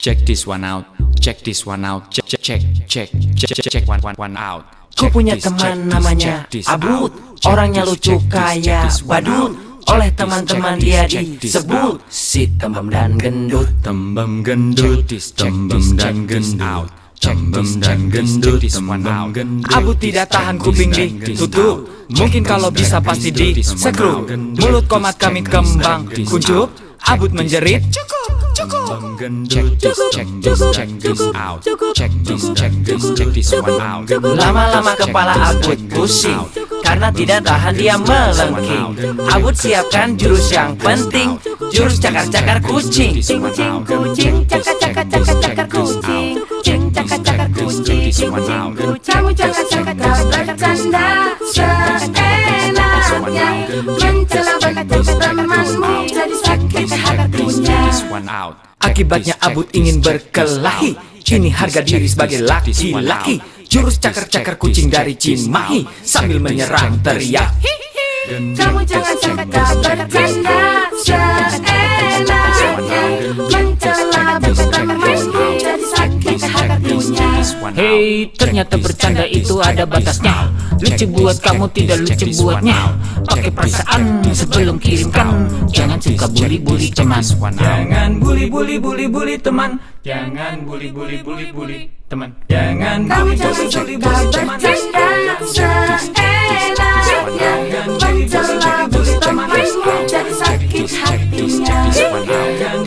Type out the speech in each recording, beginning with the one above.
Check this one out. Check this one out. Check one out. Ku punya teman namanya Abud. Orangnya lucu kayak badut. Oleh teman-teman dia disebut si tembem dan gendut. Tembem gendut, tembem dan gendut, tembem dan gendut, tembem gendut. Abud tidak tahan kuping ditutup. Mungkin kalau bisa pasti disekrup. Mulut komat kami kembang kuncup. Abud menjerit, Tembem gendut, check this out. Check this one out. lama-lama kepala Abud pusing karena tidak tahan dia melengking. Abud siapkan jurus yang penting, jurus cakar-cakar kucing. Cing cing kucing, cakar-cakar kucing. Cing cakar-cakar kucing, cing cing kucing. Kamu jangan bercanda seenaknya, mencela berkata temanmu jadi sakit hatinya. Akibatnya Abud ingin berkelahi. Ini harga diri sebagai laki-laki. Jurus cakar-cakar kucing dari Cimahi sambil menyerang teriak, Kamu jangan bercanda seenaknya, mencela berkata temanmu jadi sakit hatinya. Hei, ternyata bercanda itu ada batasnya. Lucu buat kamu, tidak lucu buatnya. Pakai perasaan sebelum kirimkan. Jangan suka bully-bully teman. jangan bully teman. Jangan bully teman. Jangan Kamu jangan suka bercanda seenaknya, mencela berkata temanmu jadi sakit hatinya.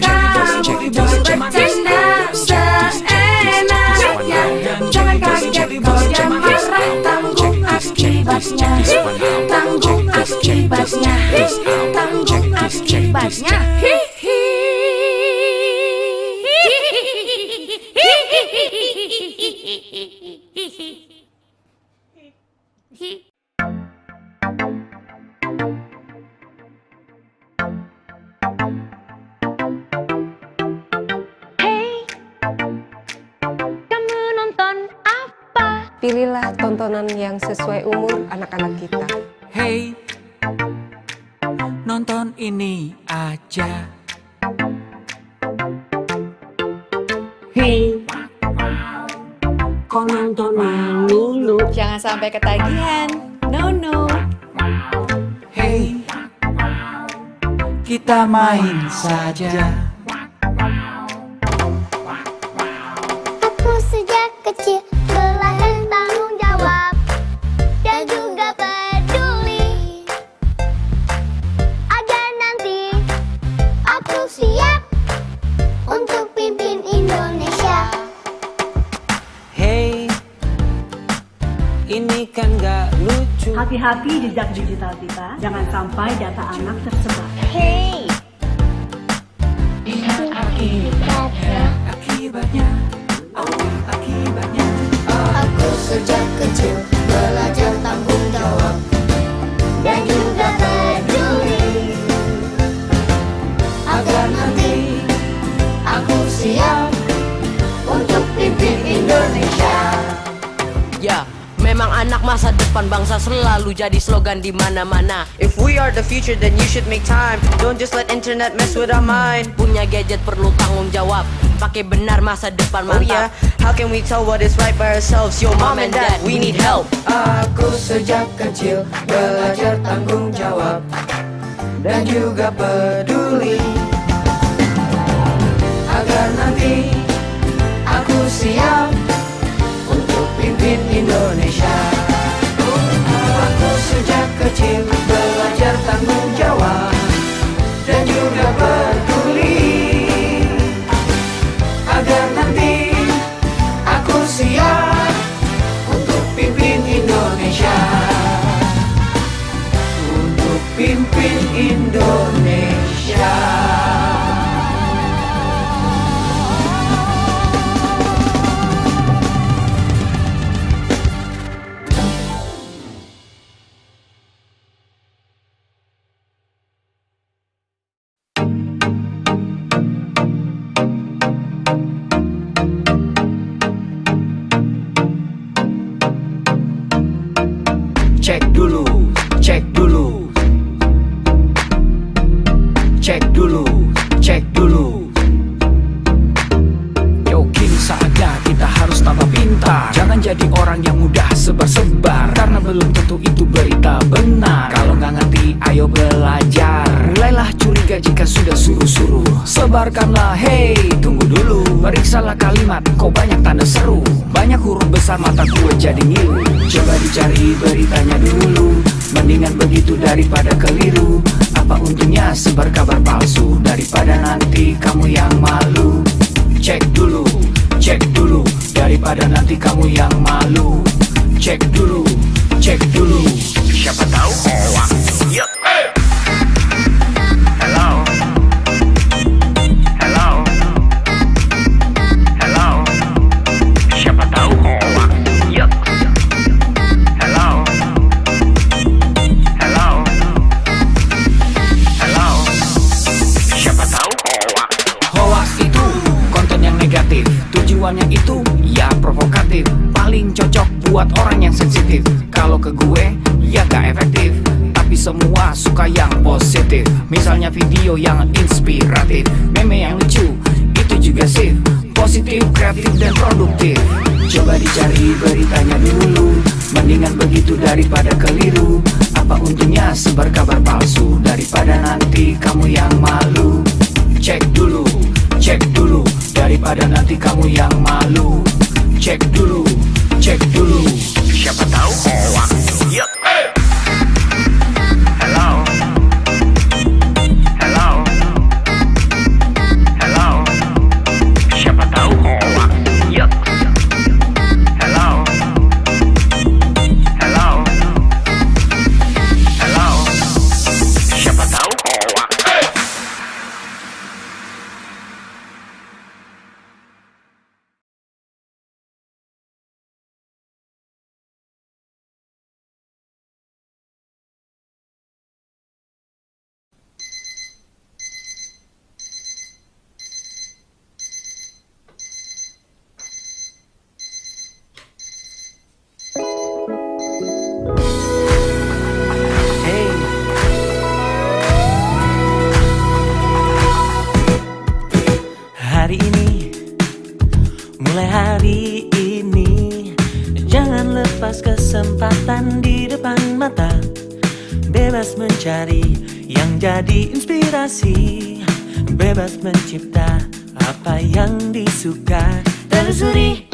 Kamu bercanda seenaknya, jangan kaget kalau dia marah. Tanggung akibatnya, tanggung akibatnya, tanggung akibatnya. Kamu nonton apa? Pilihlah tontonan yang sesuai umur anak-anak kita. Hey, nonton ini aja. Hey, kau nonton dulu. Jangan sampai ketagihan. No. Hey, kita main saja. Aku sejak kecil belajar tanggung jawab dan juga peduli agar nanti aku siap untuk pimpin Indonesia. Hey, ini kan gak lucu. Hati-hati jejak digital kita, jangan sampai data anak tersebar. Hey, Akibatnya, akibatnya. aku sejak kecil belajar tanggung jawab dan juga peduli agar nanti aku siap untuk pimpin Indonesia. Ya, memang anak masa depan bangsa selalu jadi slogan di mana-mana. If we are the future, then you should make time. Don't just let internet mess with our mind. Punya gadget perlu tanggung jawab. Pakai benar masa depan mantap. Oh yeah, how can we tell what is right by ourselves? Yo, mom and dad, we need help. Aku sejak kecil belajar tanggung jawab dan juga peduli agar nanti aku siap untuk pimpin Indonesia. Aku sejak kecil belajar tanggung jawab dan juga peduli agar nanti aku siap untuk pimpin Indonesia. Untuk pimpin Indonesia. Cek dulu, cek dulu, cek dulu. belajar. Mulailah curiga jika sudah suruh-suruh. Sebarkanlah, hey, tunggu dulu. Periksalah kalimat, kok banyak tanda seru. Banyak huruf besar, mata gue jadi ngilu. Coba dicari beritanya dulu. Mendingan begitu daripada keliru. Apa untungnya sebar kabar palsu, daripada nanti kamu yang malu. Cek dulu, daripada nanti kamu yang malu. Cek dulu, siapa tahu hoax. Yup. Hello, siapa tahu hoax. Yup. Hello, siapa tahu hoax. Hoax itu konten yang negatif, tujuannya itu ya provokatif. Paling cocok buat orang yang sensitif. Kalau ke gue ya gak efektif, tapi semua suka yang positif. Misalnya video yang inspiratif, meme yang lucu, itu juga sip. Positif, kreatif, dan produktif. Coba dicari beritanya dulu. Mendingan begitu daripada keliru. Apa untungnya sebar kabar palsu, daripada nanti kamu yang malu. Cek dulu, daripada nanti kamu yang malu. Cek dulu, siapa tahu hoax. Yup. Hello, siapa tahu hoax. Yup. Hello, siapa tahu hoax. Hari ini, mulai hari ini, jangan lepas kesempatan di depan mata. Bebas mencari yang jadi inspirasi, bebas mencipta apa yang disuka. Telusuri,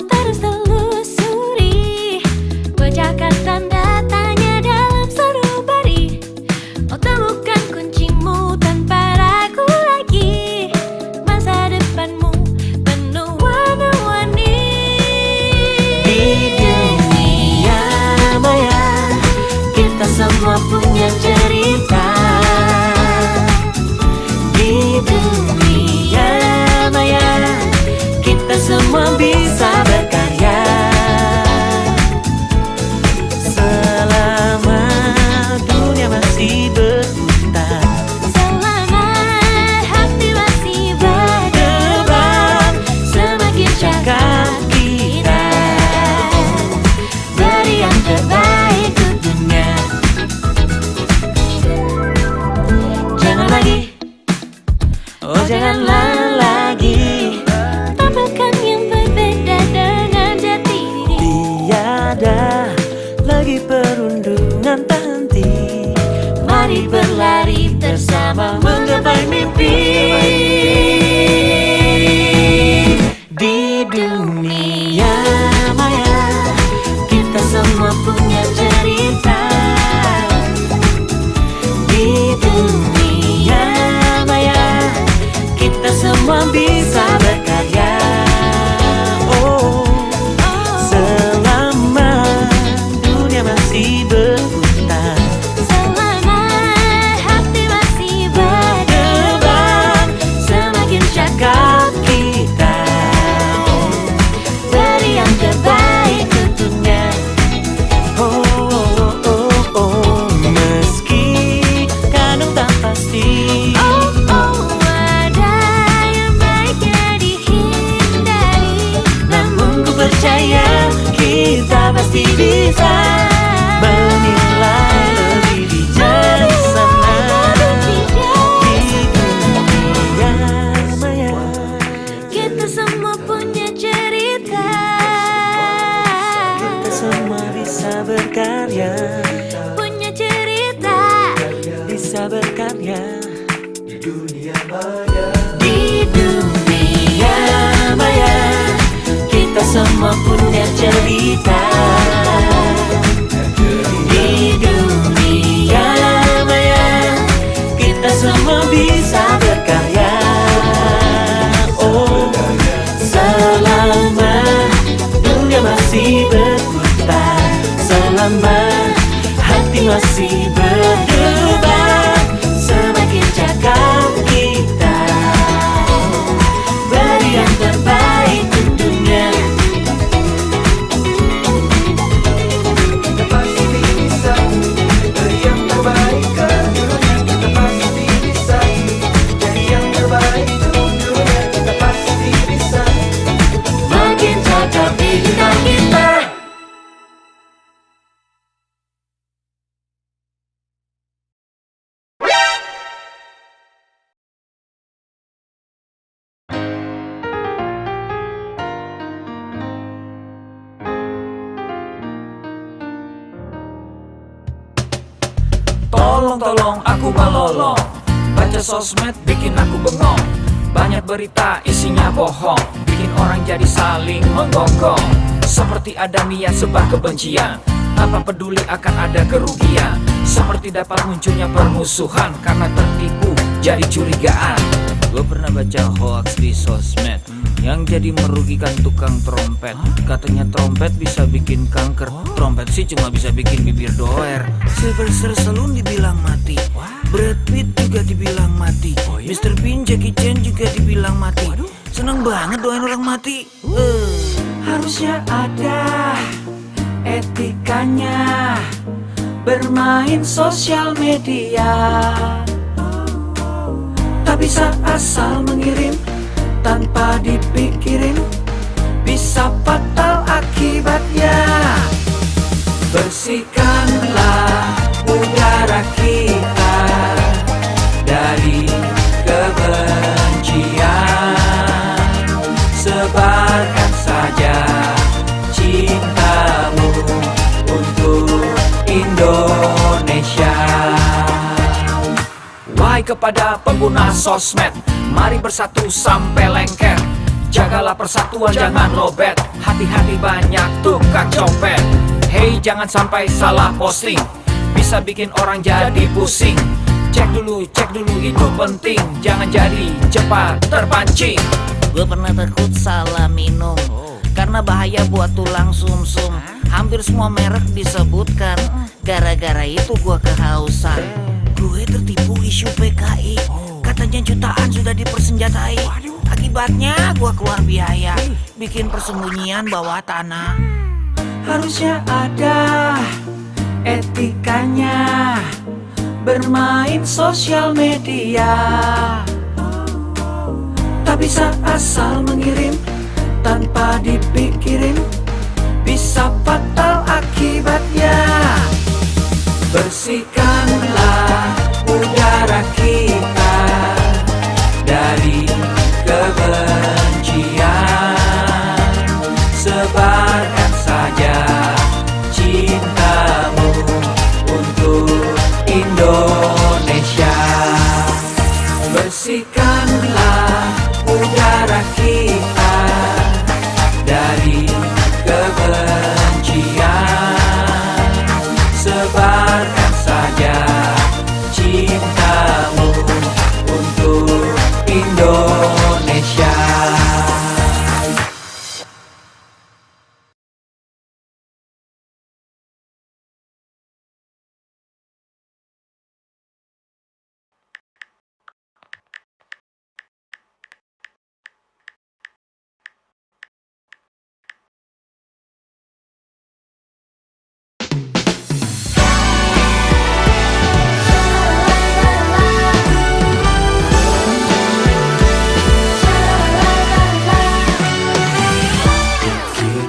terus telusuri, bacakan tanda tanya dalam sanubari. Oh, temukan kuncimu tanpa ragu lagi. Masa depanmu penuh warna-warni. Di dunia maya, kita semua punya cerita. Di dunia maya, kita semua bisa berkarya. Selama dunia masih berputar, Selama hati masih berdebar, semakin cakap kita beri yang terbaik untuknya. jangan lagi, oh janganlah lagi. Tampilkan yang berbeda dengan jati diri. Tiada lagi perundungan tak henti. Mari berlari bersama menggapai mimpi. Di dunia maya, kita semua punya cerita. Di dunia maya, kita semua bisa berkarya. Oh, selama dunia masih berputar, Selama semua punya cerita. Di dunia maya kita semua bisa berkarya. Oh, selama dunia masih berputar, selama hati masih berdebar, semakin cakap kita beri yang terbaik tentunya. Kita pasti bisa beri yang terbaik ke dunia. Kita pasti bisa jadi yang terbaik untuk dunia. Kita pasti bisa makin cakap bintang kita. Tolong aku melolong, baca sosmed bikin aku bengong. Banyak berita isinya bohong, bikin orang jadi saling menggonggong. Seperti ada niat sebar kebencian, tanpa peduli akan ada kerugian. Seperti dapat munculnya permusuhan, karena tertipu jadi curigaan. Gue pernah baca hoax di sosmed, yang jadi merugikan tukang trompet. Katanya trompet bisa bikin kanker, trompet sih cuma bisa bikin bibir doer. Sylvester Stallone dibilang mati, Brad Pitt juga dibilang mati, Mr. Bean, Jackie Chan juga dibilang mati. Seneng banget doain orang mati. Harusnya ada etikanya bermain sosial media. Tak bisa asal mengirim tanpa dipikirin, bisa fatal akibatnya. Bersihkanlah udara kita dari kebencian. Sebarkan saja cintamu untuk Indonesia. Wahai kepada pengguna sosmed, mari bersatu sampai lengket. Jagalah persatuan, jangan lobet. Hati-hati banyak tukang copet. Hey, jangan sampai salah posting, bisa bikin orang jadi pusing. Cek dulu itu penting, jangan jadi cepat terpancing. Gue pernah takut salah minum, karena bahaya buat tulang sumsum. Hampir semua merek disebutkan, gara-gara itu gue kehausan. Gue tertipu isu PKI, katanya jutaan sudah dipersenjatai. Akibatnya gue keluar biaya, bikin persembunyian bawah tanah. Harusnya ada etikanya bermain sosial media. Tak bisa asal mengirim tanpa dipikirin, bisa fatal akibatnya. Bersihkanlah udara kita dari kebencian. Sebarkan saja cintamu untuk Indonesia. Bersihkanlah udara kita dari kebencian. Sebarkan saja cintamu untuk Indonesia.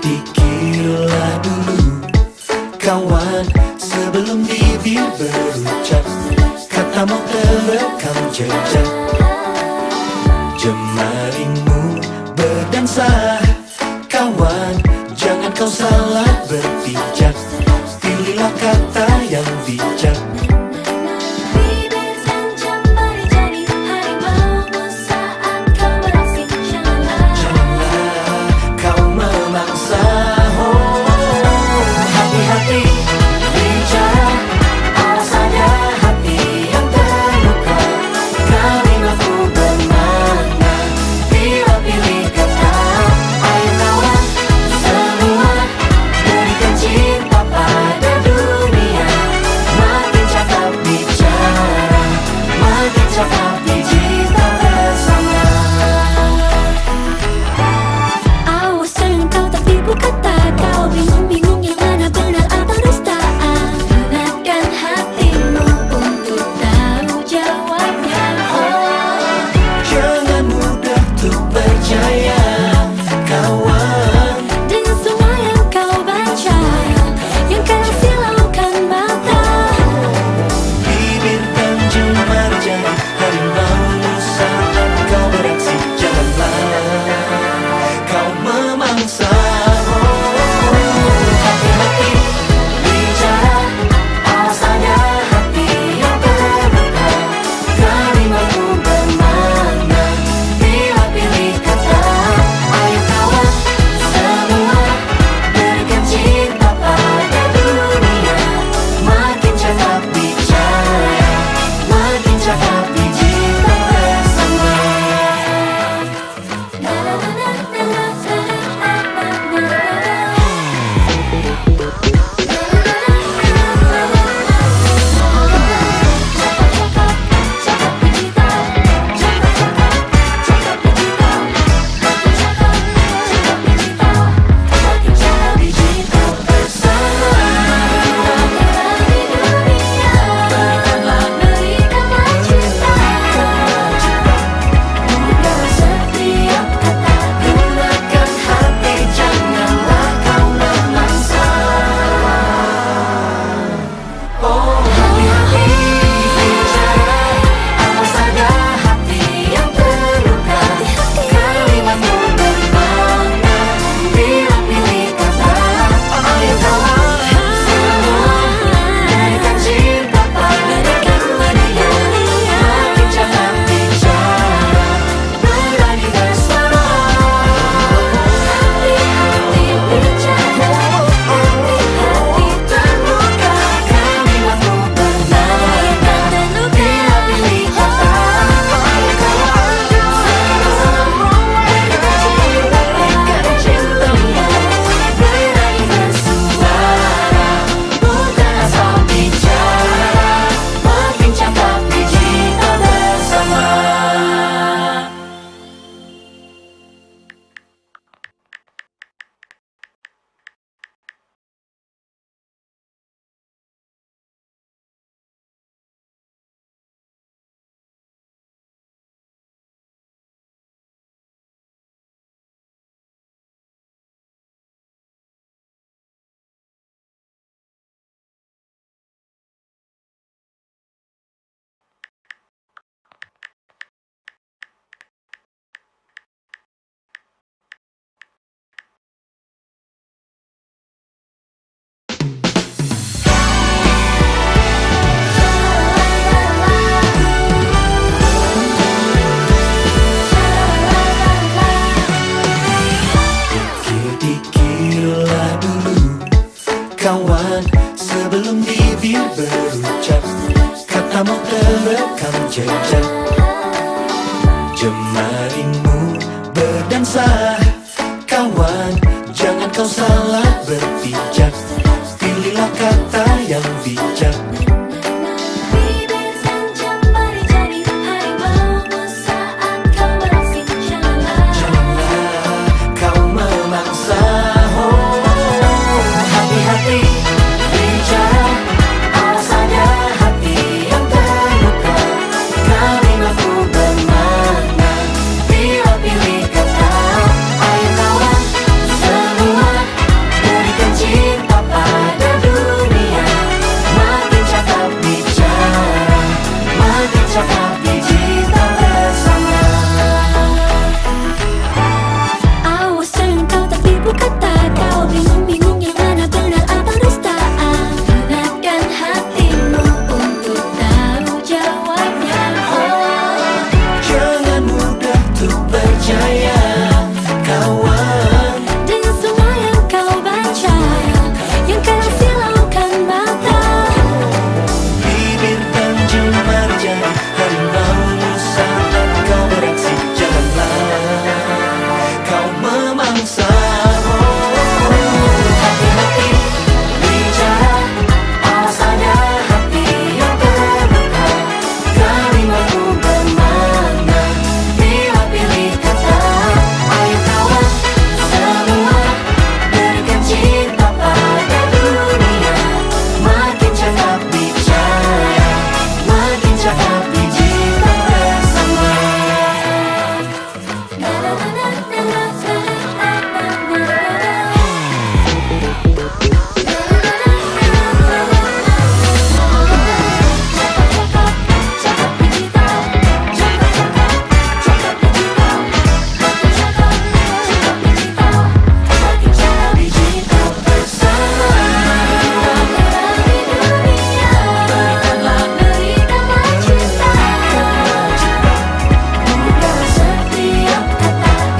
Pikirlah dulu kawan, sebelum bibir berucap, katamu terekam jejak. Jemarimu berdansa kawan, jangan kau salah berpijak. Pilihlah kata yang bijak. Janganlah kau memangsa terekam jejak. Jemarimu berdansa, kawan, jangan kau salah berpijak. Pilihlah kata yang bijak. Bibir dan jemari jadi harimaumu saat kau beraksi. Janganlah kau memangsa. Hati-hati bicara, awas ada hati yang terluka. Kalimatku bermakna bila pilih kata. Ayo kawan semua, berikan cinta pada dunia. Makin cakap bicara, makin cakap digital bersama. Awas jangan kau tertipu kata. Kau bingung-bingung yang mana benar apa dustaan. Gunakan hatimu untuk tahu jawabnya. Jangan mudah untuk percaya, kawan. Dengan semua yang kau baca, yang kau silaukan mata. Bibir dan jemari jadi harimaumu saat kau beraksi. Janganlah kau memangsa. Hati-hati bicara, awas ada hati yang terluka. Kalimatku bermakna bila pilih kata. Ayo kawan semua, berikan cinta pada dunia. Makin cakap bicara, makin cakap digital bersama.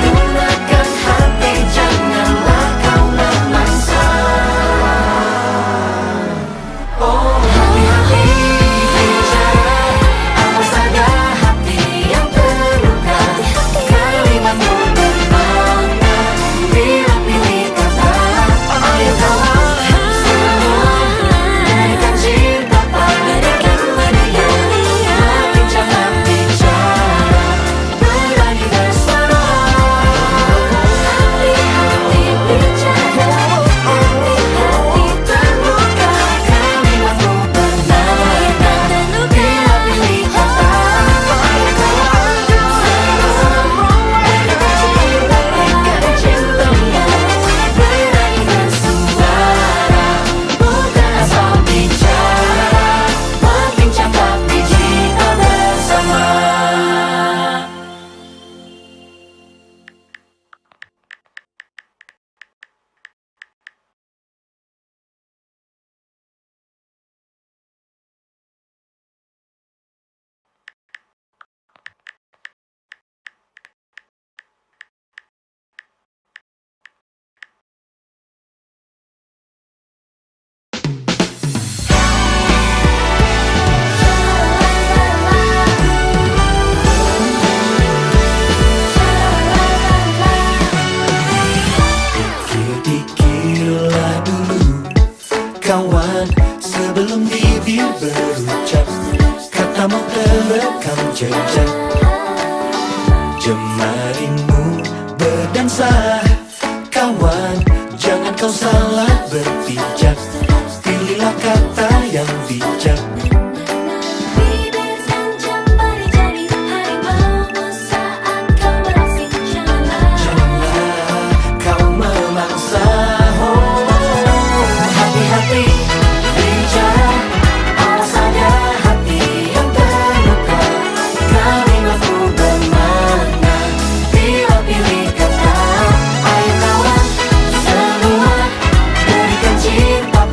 Gunakan hati, janganlah kau memangsa. Oh, hati-hati bicara, awas ada hati yang terluka. Kalimatmu bermakna bila pilih kata. Ayo kawan semua, berikan cinta pada dunia. Makin cakap bicara, berbagi bersama. Hati-hati bicara, hati-hati terluka. Kalimatmu bermakna bila pilih kata. Ayo kawan semua, berikan cinta pada dunia. Berani bersuara, bukan asal bicara. Makin cakap digital bersama. Pikirlah dulu, kawan, sebelum bibir berucap. Katamu terekam jejak. Jemarimu berdansa, kawan, jangan kau salah berpijak. Pilihlah kata yang bijak. Bibir dan jemari jadi harimaumu saat kau beraksi. Janganlah kau memangsa. Hati-hati bicara, awas ada hati yang terluka. Kalimatku bermakna bila pilih kata. Ayo kawan semua, berikan cinta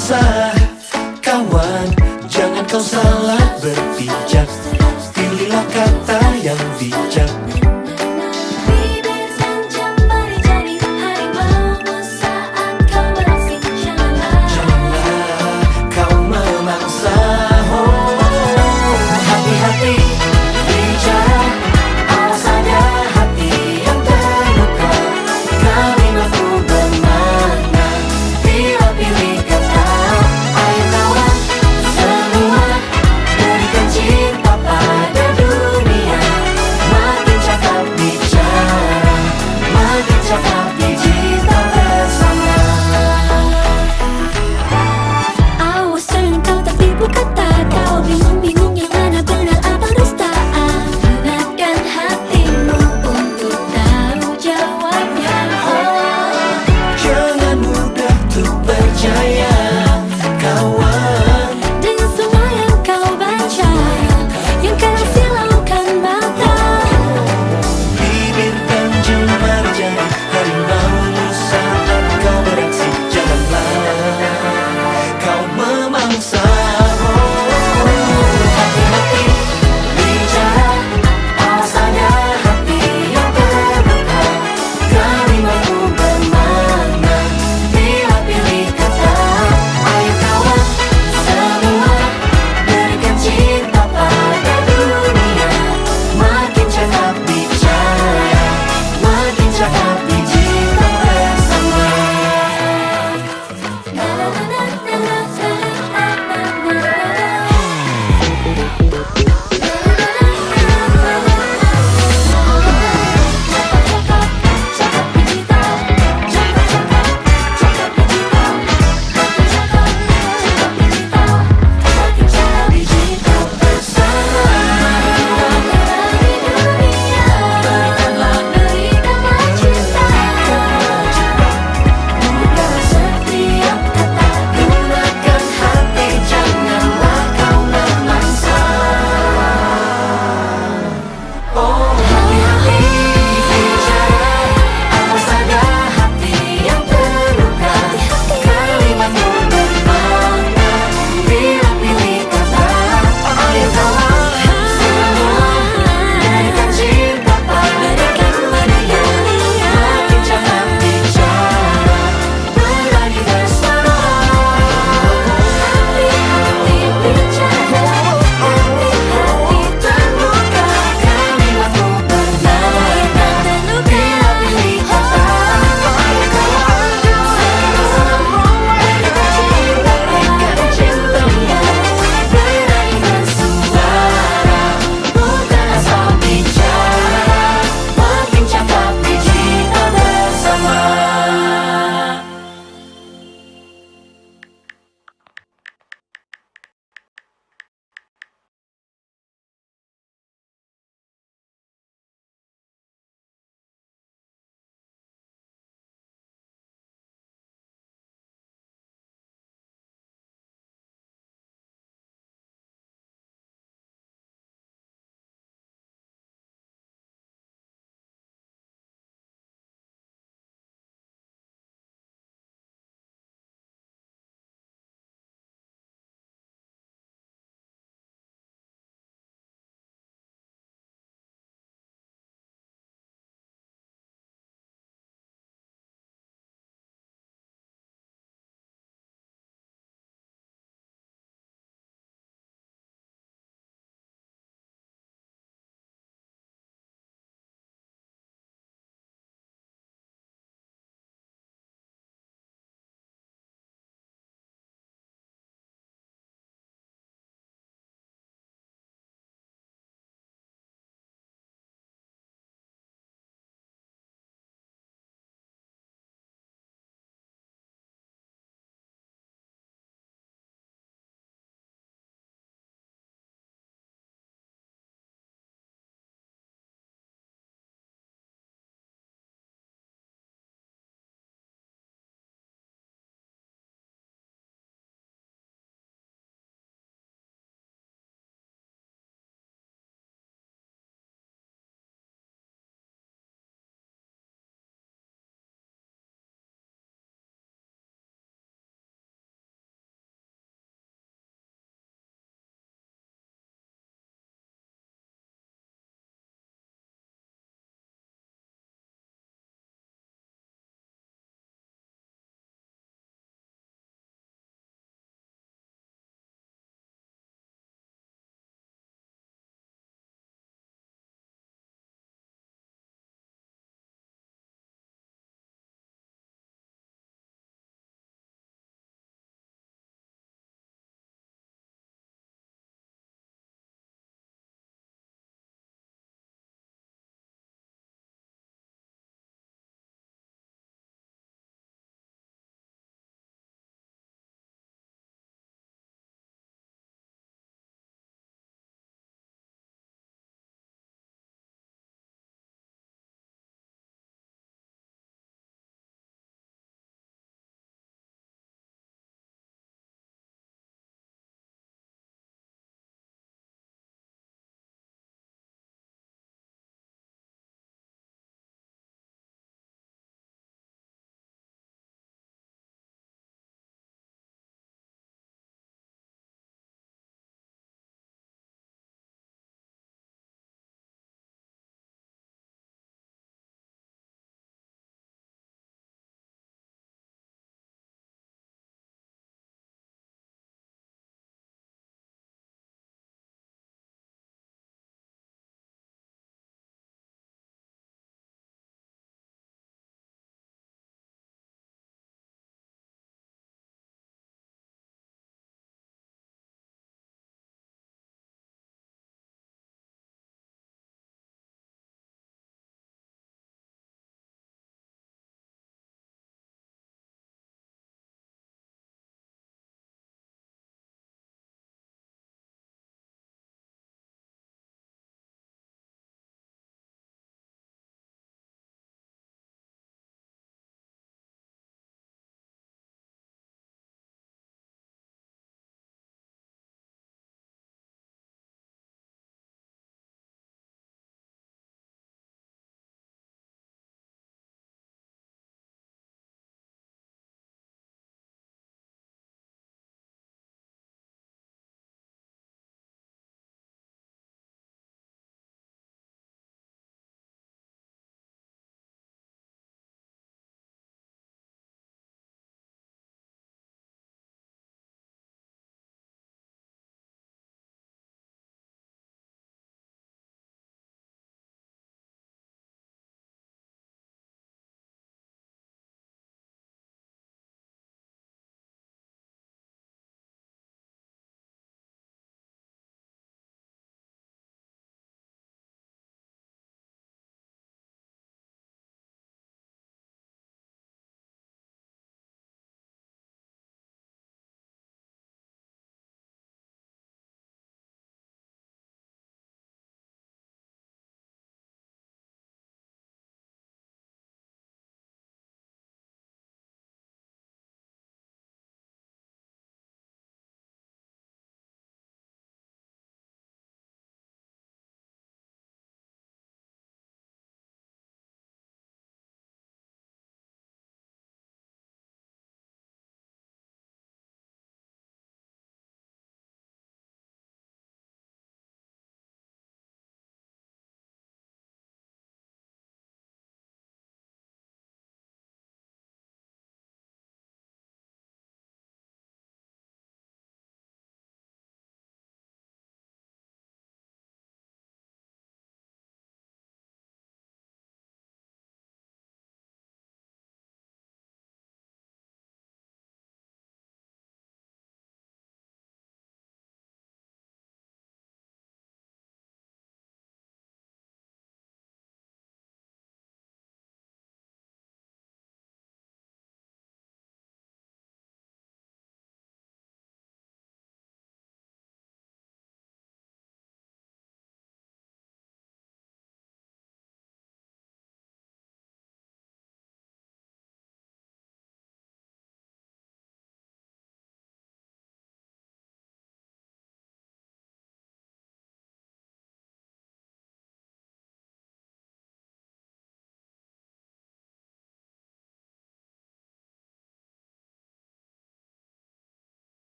romansa. Kawan, jangan kau salah berpijak, pilihlah kata yang bijak. Bibir dan jambari jadi harimaumu saat kau beraksi. Janganlah kau memangsa. Hati-hati bicara, awas ada hati yang terluka. Kalimatku bermakna bila pilih kata. Ayo kawan semua, berikan cinta pada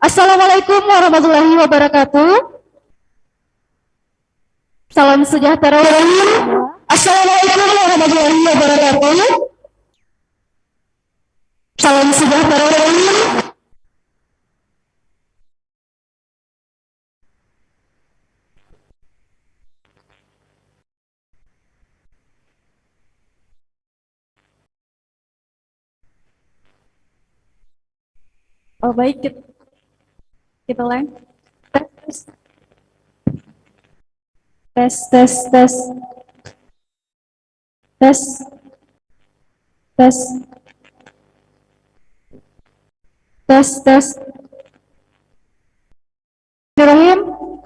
Assalamualaikum warahmatullahi wabarakatuh. Salam sejahtera. Assalamualaikum warahmatullahi wabarakatuh. Salam sejahtera. Oh baik, kita ulang. Tes, tes, tes, tes, tes, tes, tes. Bismillahirrahmanirrahim.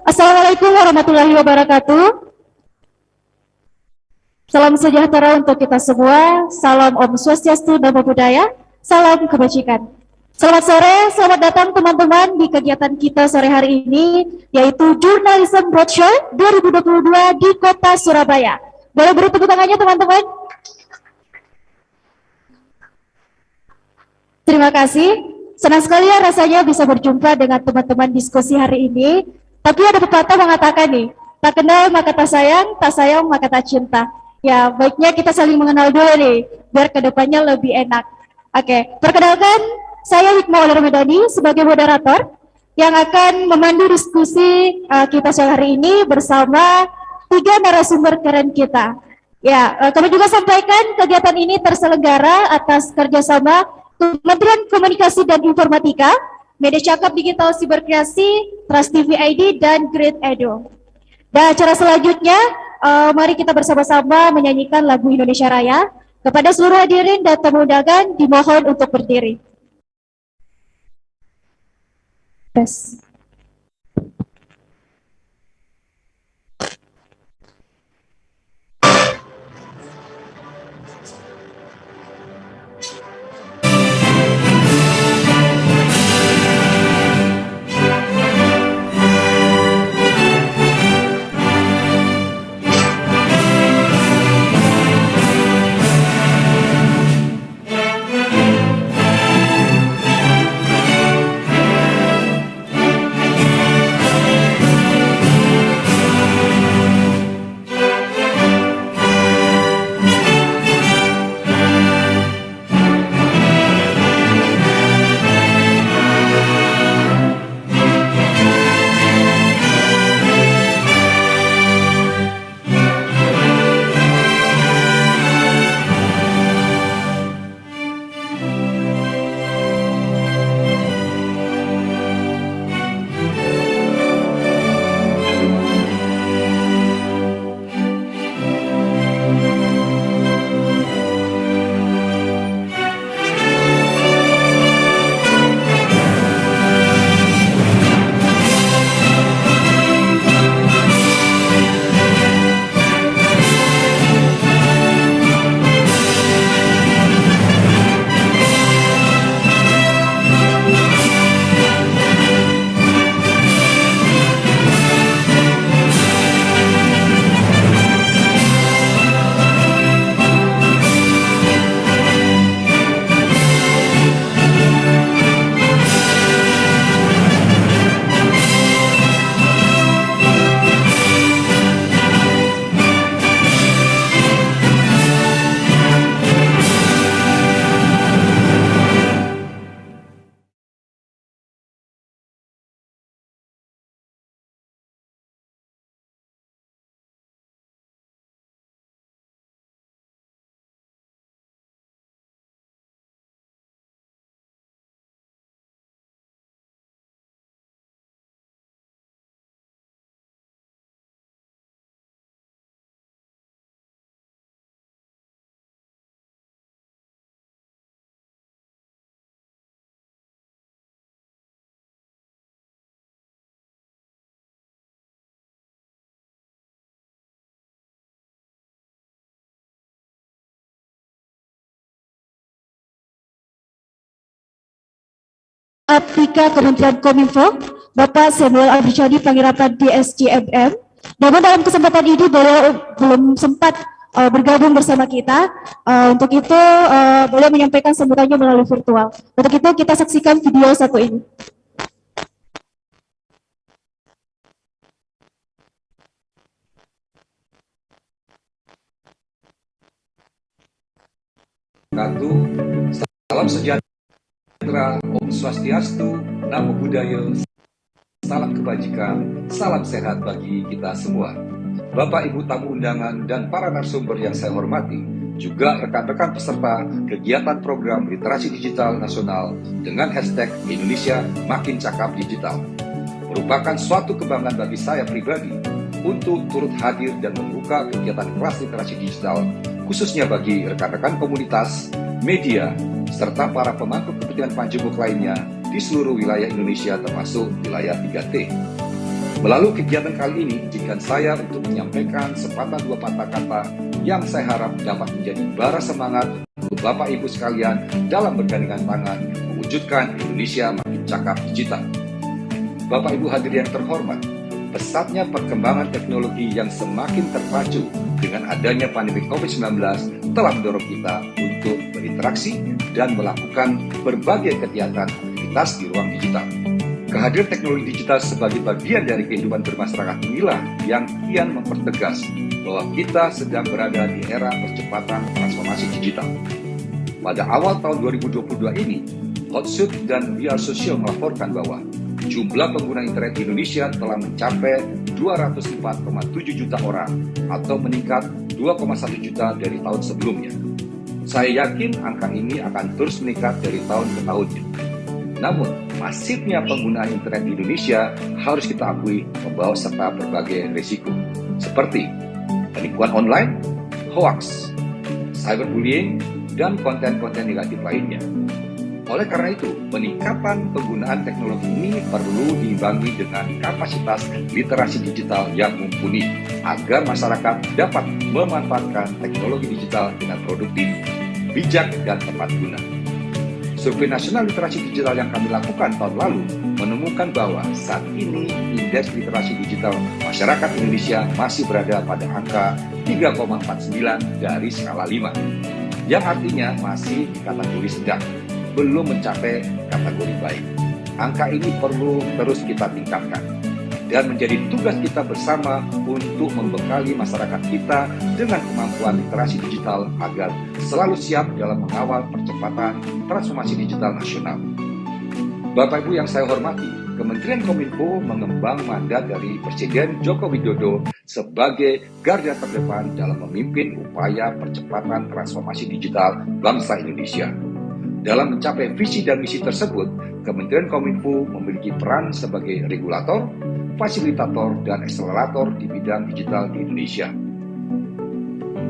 Assalamualaikum warahmatullahi wabarakatuh. Salam sejahtera untuk kita semua. Salam Om Swastiastu, Namo Buddhaya. Salam kebajikan. Selamat sore, selamat datang teman-teman di kegiatan kita sore hari ini, yaitu Journalism Roadshow 2022 di Kota Surabaya. Boleh beri tepuk tangannya teman-teman? Terima kasih. Senang sekali ya rasanya bisa berjumpa dengan teman-teman diskusi hari ini. Tapi ada pepatah mengatakan nih, tak kenal maka tak sayang maka tak cinta. Ya, baiknya kita saling mengenal dulu nih, biar kedepannya lebih enak. Oke, perkenalkan, saya Hikmah Ramadhani sebagai moderator yang akan memandu diskusi kita sore hari ini bersama 3 narasumber keren kita. Ya, kami juga sampaikan kegiatan ini terselenggara atas kerjasama Kementerian Komunikasi dan Informatika, Media Cakap Digital Siberkreasi, Trust TV ID, dan Great Edo. Dan acara selanjutnya, mari kita bersama-sama menyanyikan lagu Indonesia Raya. Kepada seluruh hadirin dan tamu undangan, dimohon untuk berdiri. Tes. Apika Kementerian Kominfo, Bapak Samuel Abdicadi Pangirapan DSJMM. Namun dalam kesempatan ini beliau belum sempat bergabung bersama kita. Untuk itu beliau menyampaikan sambutannya melalui virtual. Untuk itu kita saksikan video satu ini. wabarakatuh. Salam sejahtera, Om Swastiastu, Namo Buddhaya, salam kebajikan, salam sehat bagi kita semua. Bapak Ibu tamu undangan dan para narasumber yang saya hormati, juga rekan-rekan peserta kegiatan program literasi digital nasional dengan hashtag Indonesia Makin Cakap Digital. Merupakan suatu kebanggaan bagi saya pribadi untuk turut hadir dan membuka kegiatan kelas literasi digital, khususnya bagi rekan-rekan komunitas, media, serta para pemangku kepentingan panjemuk lainnya di seluruh wilayah Indonesia termasuk wilayah 3T. Melalui kegiatan kali ini, izinkan saya untuk menyampaikan sepatah dua patah kata yang saya harap dapat menjadi bara semangat untuk Bapak Ibu sekalian dalam bergandengan tangan mewujudkan Indonesia Makin Cakap Digital. Bapak Ibu hadirin yang terhormat, pesatnya perkembangan teknologi yang semakin terpacu dengan adanya pandemi COVID-19 telah mendorong kita untuk berinteraksi dan melakukan berbagai kegiatan aktivitas di ruang digital. Kehadiran teknologi digital sebagai bagian dari kehidupan bermasyarakat inilah yang kian mempertegas bahwa kita sedang berada di era percepatan transformasi digital. Pada awal tahun 2022 ini, Hotsuite dan We Are Social melaporkan bahwa jumlah pengguna internet di Indonesia telah mencapai 204,7 juta orang atau meningkat 2,1 juta dari tahun sebelumnya. Saya yakin angka ini akan terus meningkat dari tahun ke tahunnya. Namun, masifnya penggunaan internet di Indonesia harus kita akui membawa serta berbagai risiko, seperti penipuan online, hoax, cyberbullying, dan konten-konten negatif lainnya. Oleh karena itu, peningkatan penggunaan teknologi ini perlu diimbangi dengan kapasitas literasi digital yang mumpuni agar masyarakat dapat memanfaatkan teknologi digital dengan produktif, bijak, dan tepat guna. Survei nasional literasi digital yang kami lakukan tahun lalu menemukan bahwa saat ini indeks literasi digital masyarakat Indonesia masih berada pada angka 3,49 dari skala 5, yang artinya masih di kategori sedang, belum mencapai kategori baik. Angka ini perlu terus kita tingkatkan dan menjadi tugas kita bersama untuk membekali masyarakat kita dengan kemampuan literasi digital agar selalu siap dalam mengawal percepatan transformasi digital nasional. Bapak Ibu yang saya hormati, Kementerian Kominfo mengembang mandat dari Presiden Joko Widodo sebagai garda terdepan dalam memimpin upaya percepatan transformasi digital bangsa Indonesia. Dalam mencapai visi dan misi tersebut, Kementerian Kominfo memiliki peran sebagai regulator, fasilitator, dan akselerator di bidang digital di Indonesia.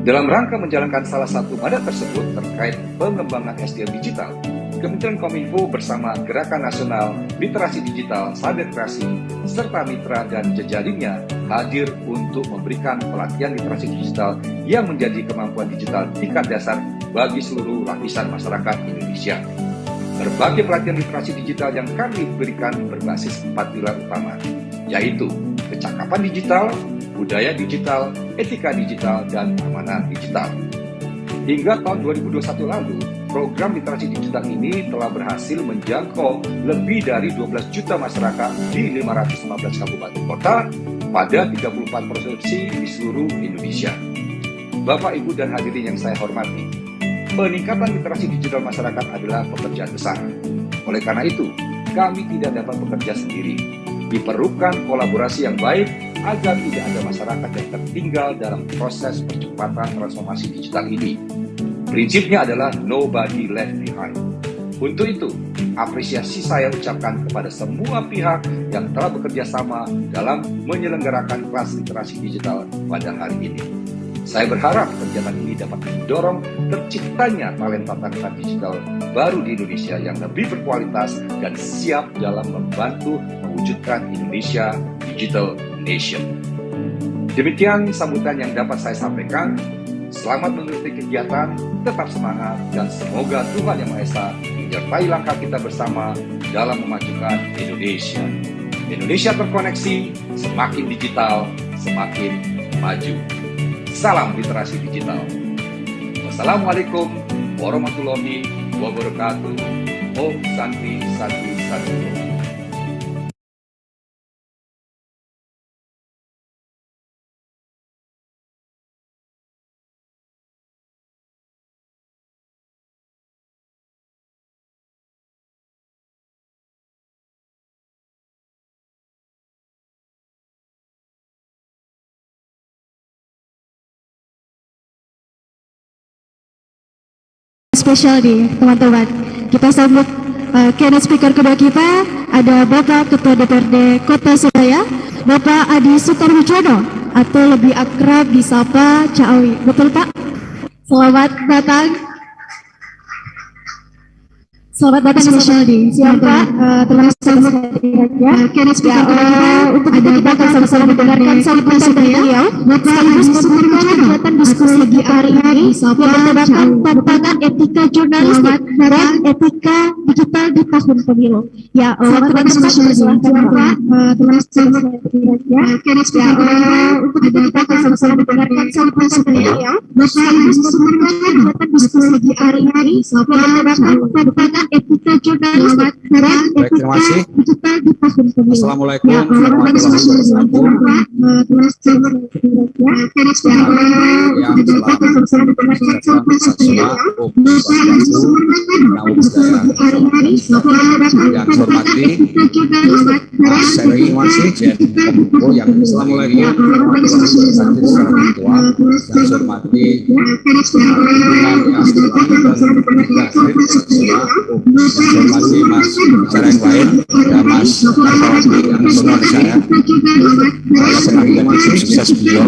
Dalam rangka menjalankan salah satu mandat tersebut terkait pengembangan SDM digital, Kementerian Kominfo bersama Gerakan Nasional Literasi Digital Sadar Kreasi serta mitra dan jejaringnya hadir untuk memberikan pelatihan literasi digital yang menjadi kemampuan digital tingkat dasar bagi seluruh lapisan masyarakat Indonesia. Berbagai pelatihan literasi digital yang kami berikan berbasis 4 pilar utama, yaitu kecakapan digital, budaya digital, etika digital, dan keamanan digital. Hingga tahun 2021 lalu, program literasi digital ini telah berhasil menjangkau lebih dari 12 juta masyarakat di 515 kabupaten kota pada 34 provinsi di seluruh Indonesia. Bapak, Ibu, dan hadirin yang saya hormati, peningkatan literasi digital masyarakat adalah pekerjaan besar. Oleh karena itu, kami tidak dapat bekerja sendiri. Diperlukan kolaborasi yang baik agar tidak ada masyarakat yang tertinggal dalam proses percepatan transformasi digital ini. Prinsipnya adalah nobody left behind. Untuk itu, apresiasi saya ucapkan kepada semua pihak yang telah bekerja sama dalam menyelenggarakan kelas literasi digital pada hari ini. Saya berharap kegiatan ini dapat mendorong terciptanya talenta-talenta digital baru di Indonesia yang lebih berkualitas dan siap dalam membantu mewujudkan Indonesia Digital Nation. Demikian sambutan yang dapat saya sampaikan. Selamat mengikuti kegiatan, tetap semangat, dan semoga Tuhan Yang Maha Esa menyertai langkah kita bersama dalam memajukan Indonesia. Indonesia terkoneksi, semakin digital, semakin maju. Salam literasi digital. Wassalamualaikum warahmatullahi wabarakatuh. Om Santi Santi Santi. spesial nih teman-teman. Kita sambut keynote speaker kedua kita, ada Bapak Ketua DPRD Kota Surabaya, Bapak Adi Sutarwijono, atau lebih akrab disapa Cak Awi. Betul Pak? Selamat datang. Selamat datang spesial di siapa terima kasih ya. Untuk itu kita akan sama-sama mendengarkan sambutan beliau sekaligus membuka kegiatan diskusi di hari ini yang bertemakan tantangan etika jurnalistik dan etika digital di tahun pemilu. Ya, selamat datang silahkan Pak. Terima kasih ya. Untuk itu kita akan sama-sama mendengarkan sambutan beliau sekaligus membuka kegiatan diskusi di hari ini yang bertemakan tantangan etika jurnalistik dan etika digital di tahun pemilu. Assalamualaikum Informasi Mas cara yang lain ya Mas Arfawati yang senang saya senang dan sukses beliau.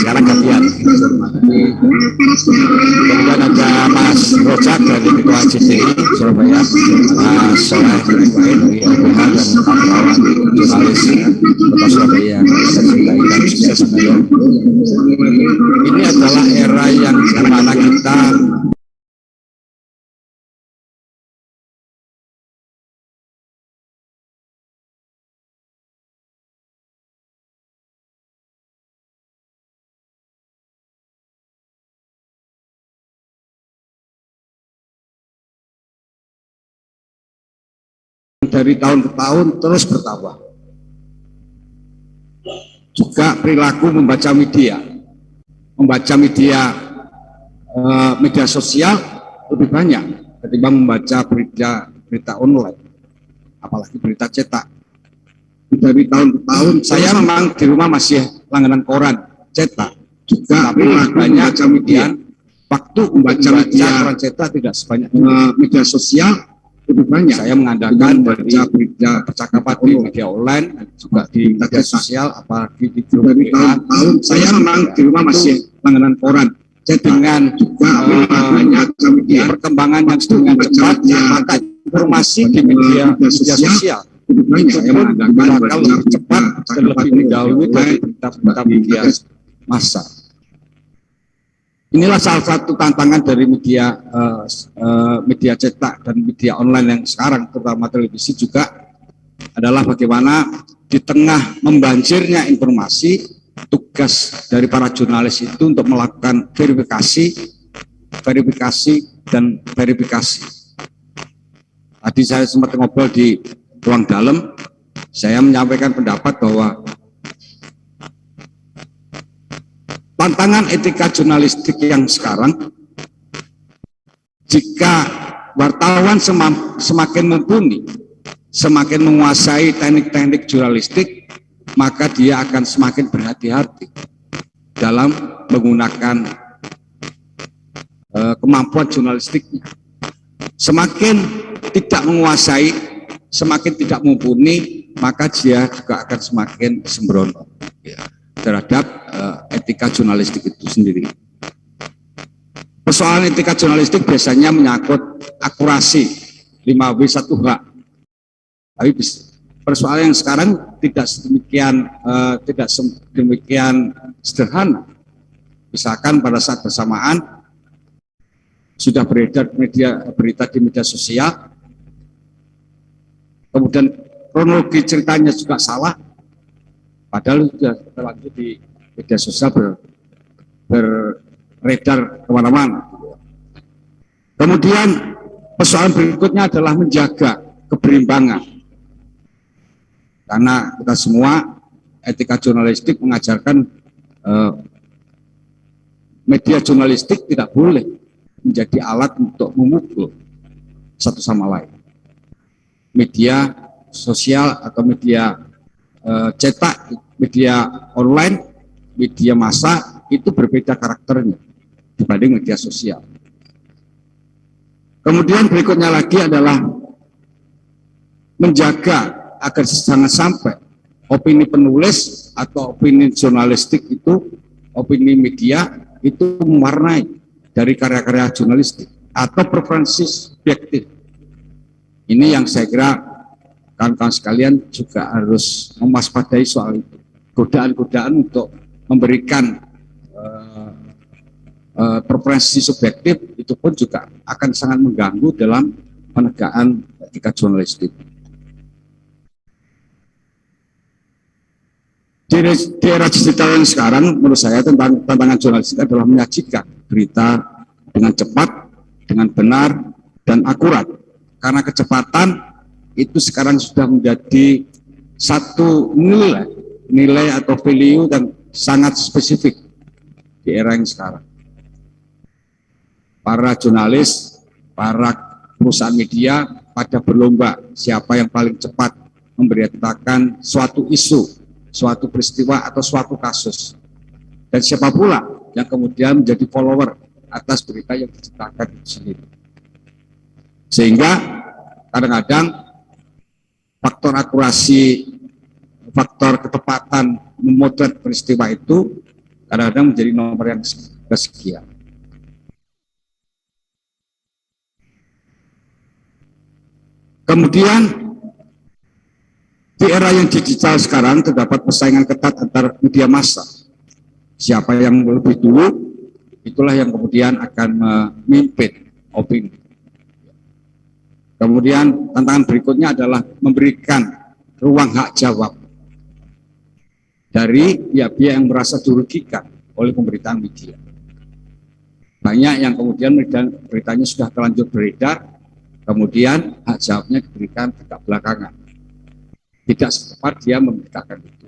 Sekarang gantian. Kemudian ada Mas Rojak dari Ketua CCI Surabaya, Mas Soleh dari LBH dan kawan-kawan jurnalis Kota Surabaya. Saya cintai dan sukses beliau. Ini adalah era yang dimana kita dari tahun ke tahun terus bertambah. Juga perilaku membaca media media sosial lebih banyak ketimbang membaca berita online, apalagi berita cetak. Dari tahun ke tahun saya memang di rumah masih langganan koran cetak, juga tapi banyak kemudian waktu membaca koran cetak tidak sebanyak media sosial. Lebih banyak saya mengandalkan berita percakapan di media online dan juga di media sosial, apalagi di grup WA. Saya memang di rumah masih langganan koran dengan juga banyak perkembangan yang sedemikian cepat, maka informasi di media sosial itu pun bakal lebih cepat dan lebih mendahului dari berita-berita media massa. Inilah salah satu tantangan dari media cetak dan media online yang sekarang, terutama televisi juga, adalah bagaimana di tengah membanjirnya informasi, tugas dari para jurnalis itu untuk melakukan verifikasi dan verifikasi. Tadi saya sempat ngobrol di ruang dalam, saya menyampaikan pendapat bahwa tantangan etika jurnalistik yang sekarang, jika wartawan semakin mumpuni, semakin menguasai teknik-teknik jurnalistik, maka dia akan semakin berhati-hati dalam menggunakan kemampuan jurnalistiknya. Semakin tidak menguasai, semakin tidak mumpuni, maka dia juga akan semakin sembrono terhadap etika jurnalistik itu sendiri. Persoalan etika jurnalistik biasanya menyangkut akurasi 5W1H. Tapi persoalan yang sekarang tidak sedemikian sederhana. Misalkan pada saat bersamaan sudah beredar berita di media sosial, kemudian kronologi ceritanya juga salah, padahal sudah terlanjur di media sosial beredar kemana-mana. Kemudian persoalan berikutnya adalah menjaga keberimbangan, karena kita semua etika jurnalistik mengajarkan media jurnalistik tidak boleh menjadi alat untuk memukul satu sama lain. Media sosial atau media cetak, media online, media massa itu berbeda karakternya. dibanding media sosial. Kemudian berikutnya lagi adalah menjaga agar jangan sampai opini penulis atau opini jurnalistik itu, opini media itu mewarnai dari karya-karya jurnalistik atau preferensi subjektif. Ini yang saya kira kawan-kawan sekalian juga harus mewaspadai soal itu. Godaan-godaan untuk memberikan preferensi subjektif itu pun juga akan sangat mengganggu dalam penegakan etika jurnalistik. Di era digital yang sekarang, menurut saya tentang tantangan jurnalistik adalah menyajikan berita dengan cepat, dengan benar, dan akurat. Karena kecepatan itu sekarang sudah menjadi satu nilai atau value dan sangat spesifik di era yang sekarang. Para jurnalis, para perusahaan media pada berlomba siapa yang paling cepat memberitakan suatu isu, suatu peristiwa atau suatu kasus. Dan siapa pula yang kemudian menjadi follower atas berita yang diceritakan itu sendiri. Sehingga kadang-kadang faktor akurasi, faktor ketepatan memotret peristiwa itu kadang-kadang menjadi nomor yang kesekian. Kemudian di era yang digital sekarang terdapat persaingan ketat antar media massa. Siapa yang lebih dulu, itulah yang kemudian akan memimpin opini. Kemudian tantangan berikutnya adalah memberikan ruang hak jawab dari pihak-pihak yang merasa dirugikan oleh pemberitaan media. Banyak yang kemudian beritanya sudah terlanjur beredar, kemudian hak jawabnya diberikan tegak belakangan. Tidak secepat dia memberitakan itu.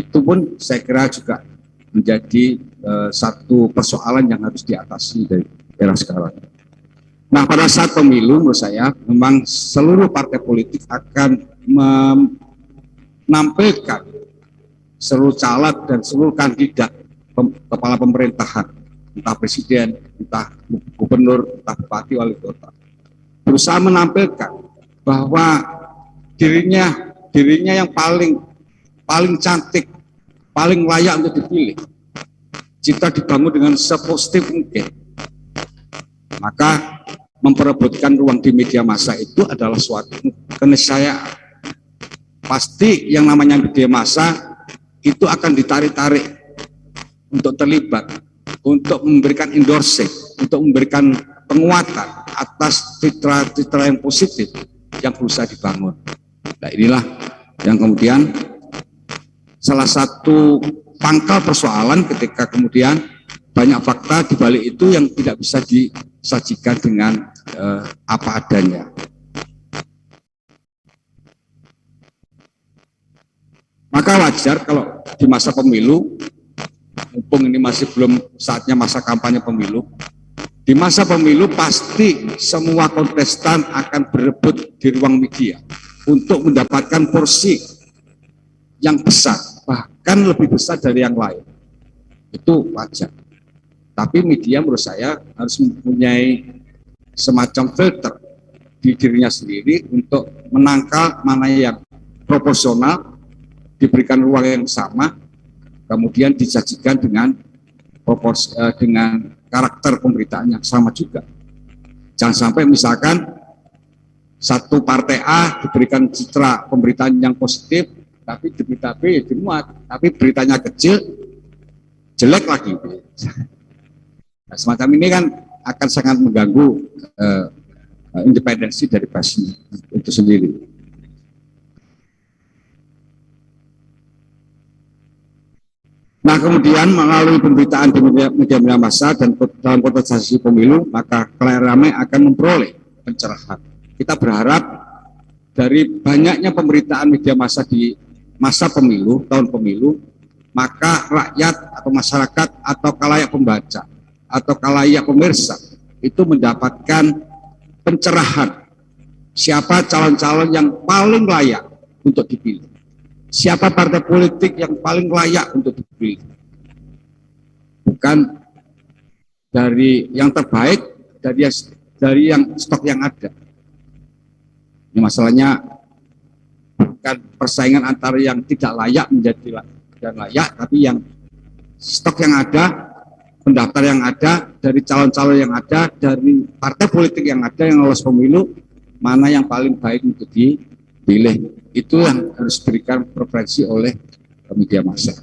Itu pun saya kira juga menjadi satu persoalan yang harus diatasi dari era sekarang. Nah, pada saat pemilu menurut saya memang seluruh partai politik akan menampilkan seluruh caleg dan seluruh kandidat kepala pemerintahan, entah presiden, entah gubernur, entah bupati, wali kota, berusaha menampilkan bahwa dirinya yang paling cantik, paling layak untuk dipilih. Jika dibangun dengan sepositif mungkin, maka memperebutkan ruang di media massa itu adalah suatu keniscayaan. Pasti yang namanya media massa itu akan ditarik-tarik untuk terlibat, untuk memberikan endorsing, untuk memberikan penguatan atas citra yang positif yang berusaha dibangun. Nah, inilah yang kemudian salah satu pangkal persoalan ketika kemudian banyak fakta di balik itu yang tidak bisa disajikan dengan apa adanya. Maka wajar kalau di masa pemilu, mumpung ini masih belum saatnya masa kampanye pemilu, di masa pemilu pasti semua kontestan akan berebut di ruang media untuk mendapatkan porsi yang besar, bahkan lebih besar dari yang lain. Itu wajar. Tapi media menurut saya harus mempunyai semacam filter di dirinya sendiri untuk menangkal mana yang proporsional, diberikan ruang yang sama, kemudian disajikan dengan dengan karakter pemberitaan yang sama juga. Jangan sampai misalkan satu partai A diberikan citra pemberitaan yang positif, tapi di berita B dimuat, tapi beritanya kecil, jelek lagi. Nah, semacam ini kan akan sangat mengganggu independensi dari pers itu sendiri. Nah, kemudian melalui pemberitaan di media massa dan dalam kontestasi pemilu, maka layar ramai akan memperoleh pencerahan. Kita berharap dari banyaknya pemberitaan media massa di masa pemilu, tahun pemilu, maka rakyat atau masyarakat atau khalayak pembaca atau khalayak pemirsa itu mendapatkan pencerahan siapa calon-calon yang paling layak untuk dipilih. Siapa partai politik yang paling layak untuk dipilih? Bukan dari yang terbaik dari yang stok yang ada. Ini masalahnya bukan persaingan antara yang tidak layak menjadi dan layak, tapi yang stok yang ada, pendaftar yang ada, dari calon-calon yang ada, dari partai politik yang ada yang lolos pemilu, mana yang paling baik untuk dipilih. Itu yang harus diberikan preferensi oleh media massa.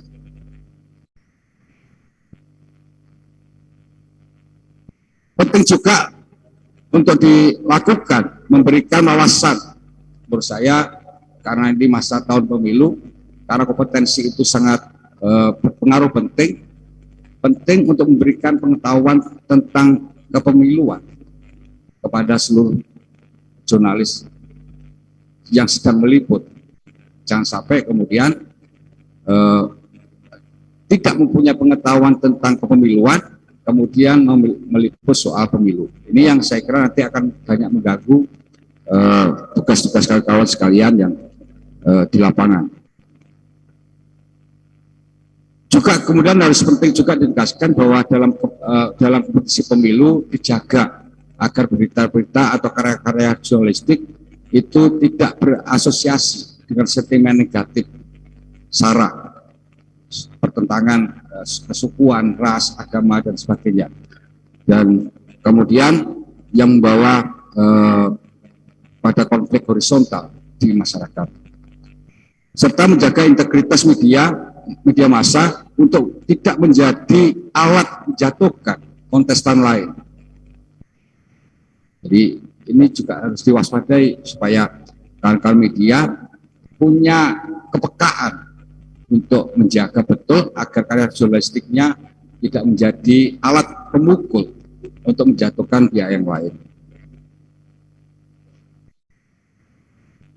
Penting juga untuk dilakukan, memberikan wawasan. Menurut saya, karena ini masa tahun pemilu, karena kompetensi itu sangat berpengaruh penting untuk memberikan pengetahuan tentang kepemiluan kepada seluruh jurnalis yang sedang meliput. Jangan sampai kemudian tidak mempunyai pengetahuan tentang kepemiluan, kemudian meliput soal pemilu. Ini yang saya kira nanti akan banyak mengganggu tugas-tugas kawan-kawan sekalian yang di lapangan. Juga kemudian harus penting juga ditegaskan bahwa dalam kompetisi pemilu dijaga agar berita-berita atau karya-karya jurnalistik itu tidak berasosiasi dengan sentimen negatif, sara, pertentangan kesukuan, ras, agama, dan sebagainya. Dan kemudian yang membawa pada konflik horizontal di masyarakat. Serta menjaga integritas media massa untuk tidak menjadi alat menjatuhkan kontestan lain. Jadi ini juga harus diwaspadai supaya kawan-kawan media punya kepekaan untuk menjaga betul agar karya jurnalistiknya tidak menjadi alat pemukul untuk menjatuhkan pihak yang lain.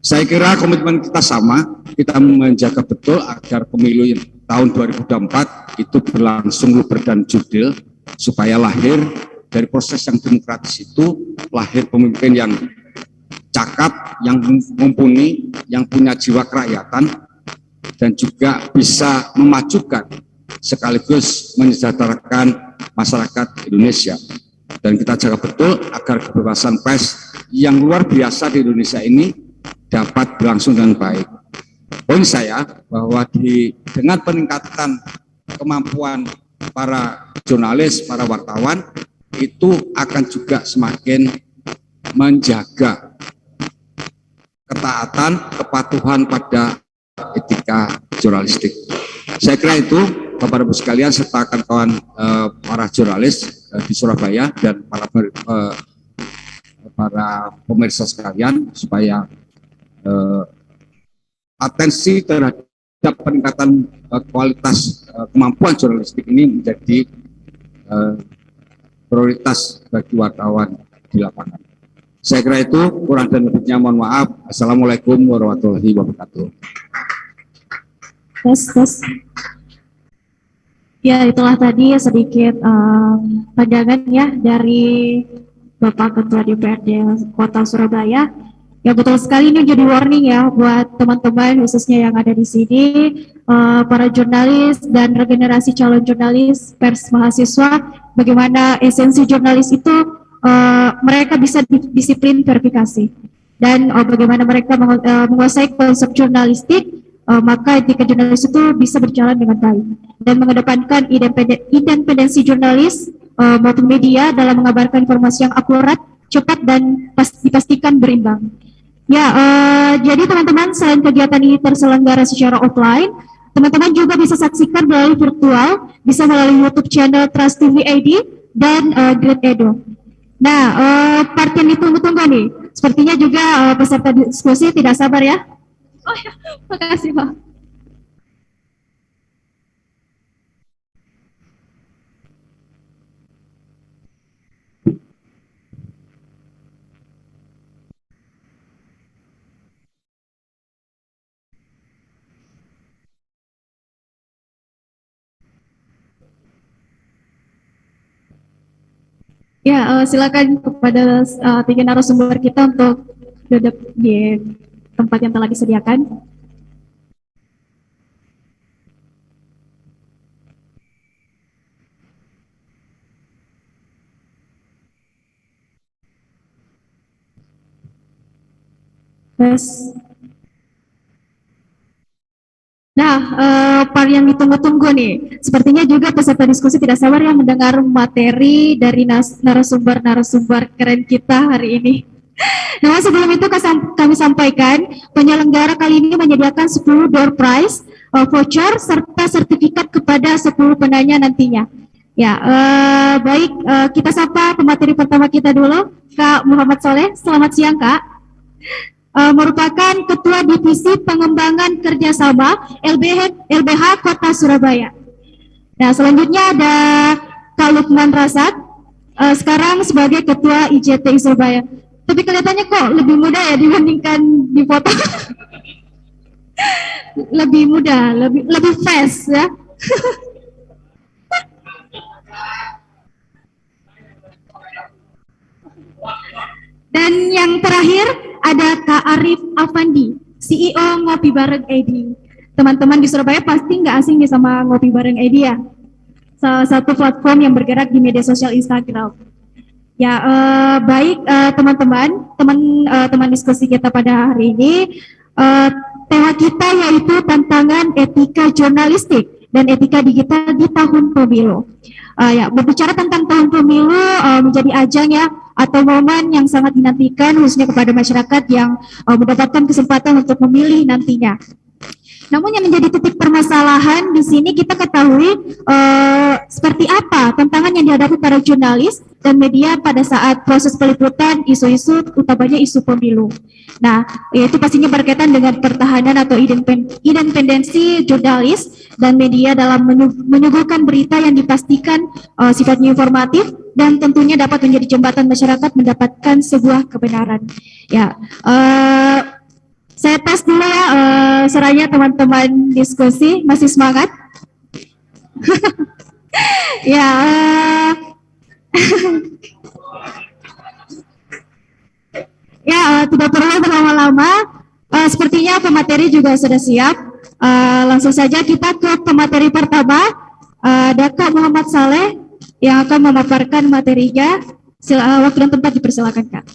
Saya kira komitmen kita sama, kita menjaga betul agar pemilu tahun 2024 itu berlangsung luber dan jurdil, supaya lahir dari proses yang demokratis itu, lahir pemimpin yang cakap, yang mumpuni, yang punya jiwa kerakyatan, dan juga bisa memajukan sekaligus menyejahterakan masyarakat Indonesia. Dan kita jaga betul agar kebebasan pers yang luar biasa di Indonesia ini dapat berlangsung dengan baik. Poin saya bahwa dengan peningkatan kemampuan para jurnalis, para wartawan, itu akan juga semakin menjaga ketaatan, kepatuhan pada etika jurnalistik. Saya kira itu, Bapak Ibu sekalian, serta kawan para jurnalis di Surabaya dan para pemirsa sekalian, supaya atensi terhadap peningkatan kualitas kemampuan jurnalistik ini menjadi prioritas bagi wartawan di lapangan. Saya kira itu, kurang dan lebihnya mohon maaf. Assalamualaikum warahmatullahi wabarakatuh. Tes. Ya, itulah tadi sedikit pandangan ya dari Bapak Ketua DPRD Kota Surabaya. Ya, betul sekali, ini jadi warning ya buat teman-teman khususnya yang ada di sini, para jurnalis dan regenerasi calon jurnalis, pers mahasiswa, bagaimana esensi jurnalis itu mereka bisa disiplin verifikasi, dan bagaimana mereka menguasai konsep jurnalistik, maka etika jurnalis itu bisa berjalan dengan baik dan mengedepankan independensi jurnalis maupun media dalam mengabarkan informasi yang akurat, cepat, dan dipastikan berimbang. Ya, jadi teman-teman, selain kegiatan ini terselenggara secara offline, teman-teman juga bisa saksikan melalui virtual, bisa melalui YouTube channel Trust TV ID dan Great Edo. Nah, part yang ditunggu-tunggu nih, sepertinya juga peserta diskusi tidak sabar ya. Oh ya, makasih Pak. Ya, silakan kepada tiga narasumber kita untuk duduk di tempat yang telah disediakan. Terus, nah, part yang ditunggu-tunggu nih. Sepertinya juga peserta diskusi tidak sabar ya mendengar materi dari narasumber-narasumber keren kita hari ini. Nah, sebelum itu kami sampaikan, penyelenggara kali ini menyediakan 10 door prize, voucher, serta sertifikat kepada 10 penanya nantinya. Ya, baik, kita sapa pemateri pertama kita dulu, Kak Muhammad Soleh. Selamat siang, Kak. Merupakan Ketua Divisi Pengembangan Kerjasama LBH Kota Surabaya. Nah, selanjutnya ada Kak Lukman Rasad, sekarang sebagai Ketua IJTI Surabaya. Tapi kelihatannya kok lebih muda ya dibandingkan di foto. Lebih muda, lebih fresh ya. Dan yang terakhir ada Kak Arif Afandi, CEO Ngopi Bareng ID. Teman-teman di Surabaya pasti nggak asing nih sama Ngopi Bareng ID ya. Salah satu platform yang bergerak di media sosial Instagram. Ya, baik teman-teman diskusi kita pada hari ini, tema kita yaitu tantangan etika jurnalistik dan etika digital di tahun pemilu. Ya, berbicara tentang tahun pemilu menjadi ajang ya atau momen yang sangat dinantikan khususnya kepada masyarakat yang mendapatkan kesempatan untuk memilih nantinya. Namun yang menjadi titik permasalahan di sini kita ketahui seperti apa tantangan yang dihadapi para jurnalis dan media pada saat proses peliputan isu-isu utamanya isu pemilu. Nah, itu pastinya berkaitan dengan pertahanan atau independensi jurnalis dan media dalam menyuguhkan berita yang dipastikan sifatnya informatif dan tentunya dapat menjadi jembatan masyarakat mendapatkan sebuah kebenaran. Ya, saya tes dulu ya, seraya teman-teman diskusi, masih semangat? Ya, ya tidak perlu berlama-lama, sepertinya pemateri juga sudah siap. Langsung saja kita ke pemateri pertama, ada Kak Muhammad Saleh yang akan memaparkan materinya. Waktu dan tempat dipersilakan, Kak.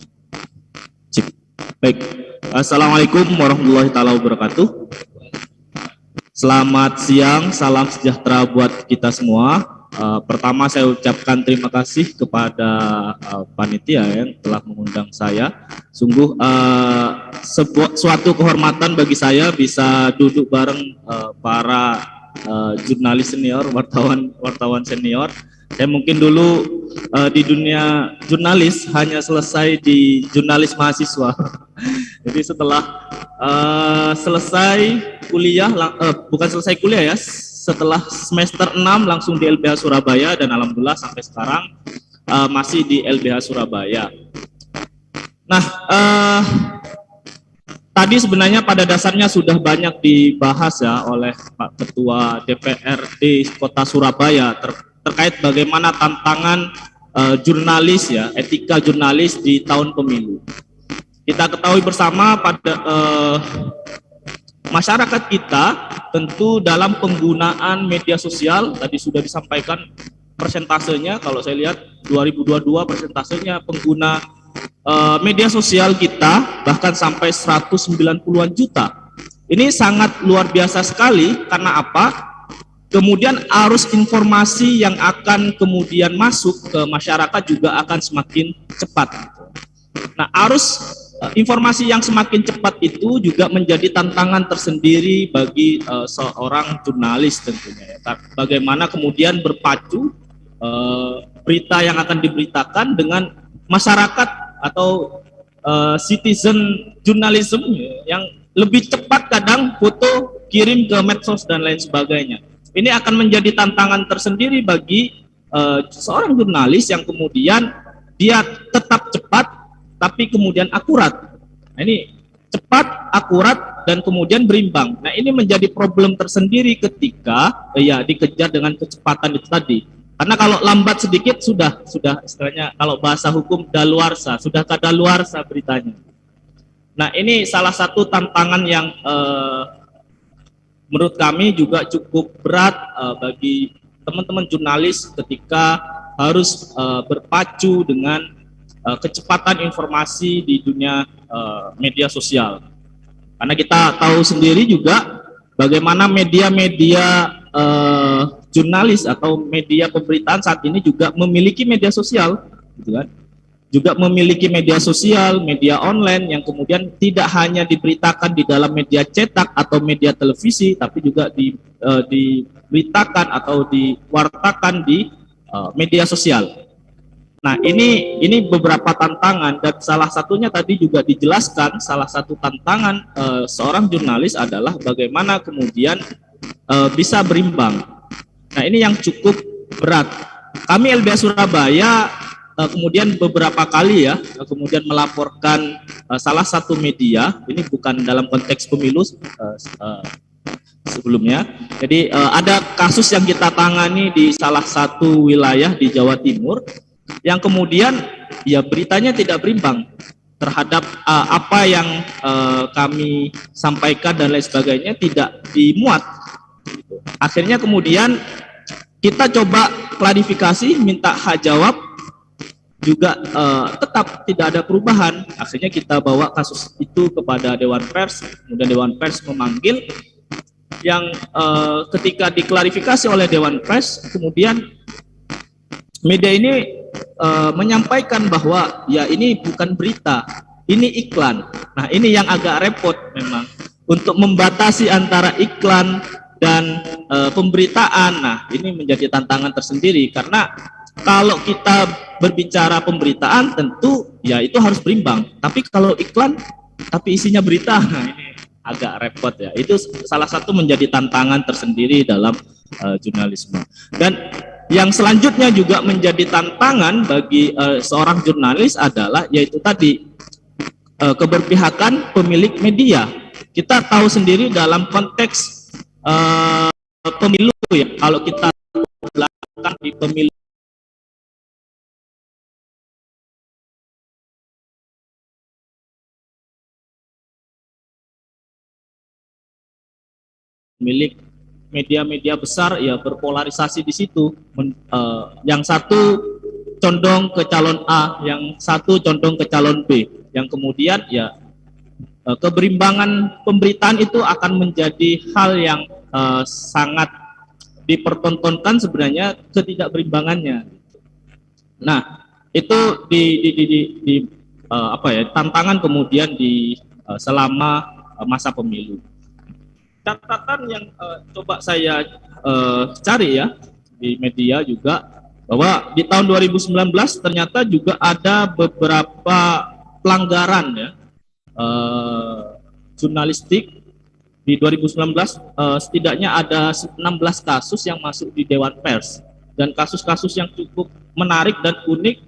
Baik. Assalamualaikum warahmatullahi wabarakatuh. Selamat siang, salam sejahtera buat kita semua. Pertama saya ucapkan terima kasih kepada panitia yang telah mengundang saya. Sungguh suatu kehormatan bagi saya bisa duduk bareng para jurnalis senior, wartawan senior. Saya mungkin dulu di dunia jurnalis hanya selesai di jurnalis mahasiswa. Jadi setelah selesai kuliah, bukan selesai kuliah ya, setelah semester 6 langsung di LBH Surabaya dan alhamdulillah sampai sekarang masih di LBH Surabaya. Nah, tadi sebenarnya pada dasarnya sudah banyak dibahas ya oleh Pak Ketua DPRD Kota Surabaya terkait bagaimana tantangan jurnalis ya, etika jurnalis di tahun pemilu. Kita ketahui bersama pada masyarakat kita tentu dalam penggunaan media sosial tadi sudah disampaikan persentasenya. Kalau saya lihat 2022 persentasenya pengguna media sosial kita bahkan sampai 190-an juta. Ini sangat luar biasa sekali karena apa? Kemudian arus informasi yang akan kemudian masuk ke masyarakat juga akan semakin cepat. Nah, arus informasi yang semakin cepat itu juga menjadi tantangan tersendiri bagi seorang jurnalis tentunya. Bagaimana kemudian berpacu berita yang akan diberitakan dengan masyarakat atau citizen journalism yang lebih cepat kadang foto kirim ke medsos dan lain sebagainya. Ini akan menjadi tantangan tersendiri bagi seorang jurnalis yang kemudian dia tetap cepat tapi kemudian akurat. Nah, ini cepat, akurat, dan kemudian berimbang. Nah, ini menjadi problem tersendiri ketika ya dikejar dengan kecepatan itu tadi. Karena kalau lambat sedikit sudah istilahnya kalau bahasa hukum daluarsa, sudah kadaluarsa beritanya. Nah, ini salah satu tantangan yang menurut kami juga cukup berat bagi teman-teman jurnalis ketika harus berpacu dengan kecepatan informasi di dunia media sosial. Karena kita tahu sendiri juga bagaimana media-media jurnalis atau media pemberitaan saat ini juga memiliki media sosial, gitu kan? Juga memiliki media sosial, media online yang kemudian tidak hanya diberitakan di dalam media cetak atau media televisi, tapi juga diberitakan atau diwartakan di media sosial. Nah, ini beberapa tantangan, dan salah satunya tadi juga dijelaskan, salah satu tantangan seorang jurnalis adalah bagaimana kemudian bisa berimbang. Nah, ini yang cukup berat. Kami LBH Surabaya kemudian beberapa kali ya, kemudian melaporkan salah satu media, ini bukan dalam konteks pemilu sebelumnya. Jadi ada kasus yang kita tangani di salah satu wilayah di Jawa Timur, yang kemudian ya beritanya tidak berimbang terhadap apa yang kami sampaikan dan lain sebagainya tidak dimuat. Akhirnya kemudian kita coba klarifikasi, minta hak jawab, juga tetap tidak ada perubahan. Akhirnya kita bawa kasus itu kepada Dewan Pers, kemudian Dewan Pers memanggil, yang ketika diklarifikasi oleh Dewan Pers, kemudian media ini menyampaikan bahwa ya ini bukan berita, ini iklan. Nah, ini yang agak repot memang untuk membatasi antara iklan dan pemberitaan. Nah, ini menjadi tantangan tersendiri, karena kalau kita berbicara pemberitaan tentu ya itu harus berimbang, tapi kalau iklan tapi isinya berita, nah ini agak repot ya. Itu salah satu menjadi tantangan tersendiri dalam jurnalisme. Dan yang selanjutnya juga menjadi tantangan bagi seorang jurnalis adalah yaitu tadi keberpihakan pemilik media. Kita tahu sendiri dalam konteks pemilu ya, kalau kita belakang di pemilu milik media-media besar ya berpolarisasi di situ. Yang satu condong ke calon A, yang satu condong ke calon B, yang kemudian ya keberimbangan pemberitaan itu akan menjadi hal yang sangat dipertontonkan sebenarnya ketidakberimbangannya. Nah, itu apa ya, tantangan kemudian di selama masa pemilu. Catatan yang coba saya cari ya di media juga, bahwa di tahun 2019 ternyata juga ada beberapa pelanggaran ya jurnalistik. Di 2019 setidaknya ada 16 kasus yang masuk di Dewan Pers, dan kasus-kasus yang cukup menarik dan unik.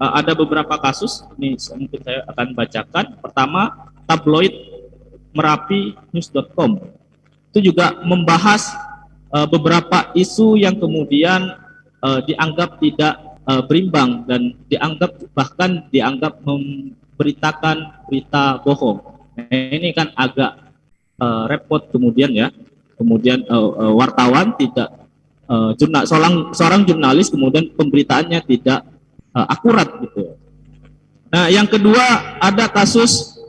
Ada beberapa kasus, ini mungkin saya akan bacakan. Pertama, tabloid merapinews.com itu juga membahas beberapa isu yang kemudian dianggap tidak berimbang dan bahkan dianggap memberitakan berita bohong. Nah, ini kan agak repot kemudian ya. Kemudian wartawan tidak seorang jurnalis kemudian pemberitaannya tidak akurat gitu. Nah, yang kedua ada kasus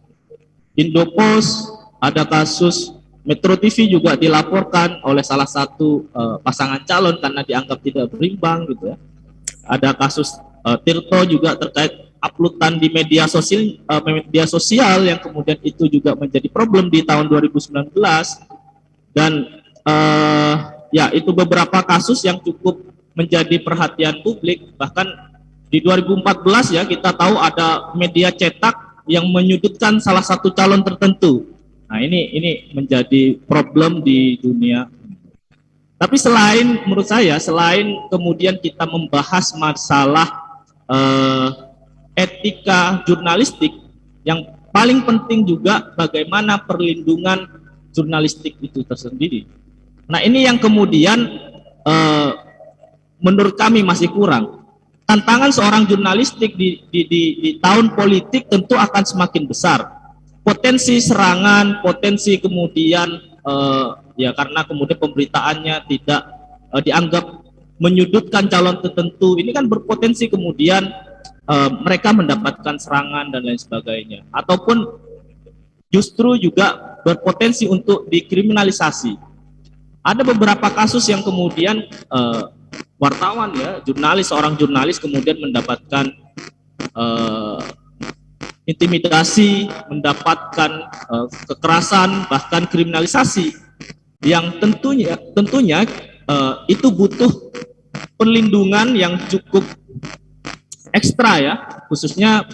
Indopost, ada kasus Metro TV juga dilaporkan oleh salah satu pasangan calon karena dianggap tidak berimbang gitu ya. Ada kasus Tirto juga terkait uploadan di media sosial yang kemudian itu juga menjadi problem di tahun 2019. Dan ya itu beberapa kasus yang cukup menjadi perhatian publik. Bahkan di 2014 ya kita tahu ada media cetak yang menyudutkan salah satu calon tertentu. Nah, ini menjadi problem di dunia. Tapi menurut saya, selain kemudian kita membahas masalah etika jurnalistik, yang paling penting juga bagaimana perlindungan jurnalistik itu tersendiri. Nah, ini yang kemudian menurut kami masih kurang. Tantangan seorang jurnalistik di tahun politik tentu akan semakin besar. Potensi serangan, potensi kemudian ya karena kemudian pemberitaannya tidak dianggap menyudutkan calon tertentu, ini kan berpotensi kemudian mereka mendapatkan serangan dan lain sebagainya. Ataupun justru juga berpotensi untuk dikriminalisasi. Ada beberapa kasus yang kemudian wartawan ya, seorang jurnalis kemudian mendapatkan intimidasi, mendapatkan kekerasan, bahkan kriminalisasi, yang tentunya itu butuh perlindungan yang cukup ekstra ya, khususnya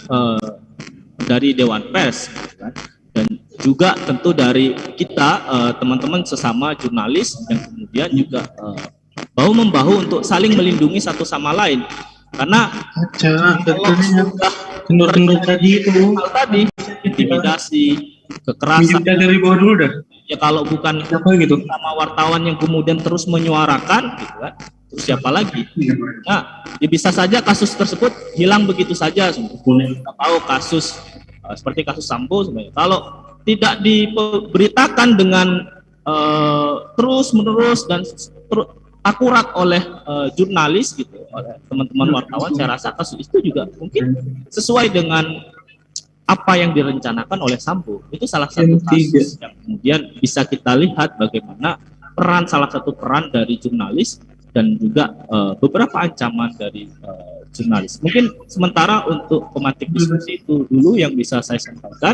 dari Dewan Pers, dan juga tentu dari kita teman-teman sesama jurnalis yang kemudian juga bahu membahu untuk saling melindungi satu sama lain, karena kalau sudah tadi intimidasi, kekerasan dari bawah dulu dah. Ya kalau bukan sama wartawan yang kemudian terus menyuarakan, gitu kan, terus siapa lagi? Nah, ya bisa saja kasus tersebut hilang begitu saja. Kita tahu kasus seperti kasus Sambo sebenarnya. Kalau tidak diberitakan dengan terus menerus dan akurat oleh jurnalis gitu, oleh teman-teman wartawan, saya rasa kasus itu juga mungkin sesuai dengan apa yang direncanakan oleh Sambo. Itu salah satu kasus yang kemudian bisa kita lihat bagaimana salah satu peran dari jurnalis dan juga beberapa ancaman dari jurnalis. Mungkin sementara untuk pematik diskusi itu dulu yang bisa saya sampaikan,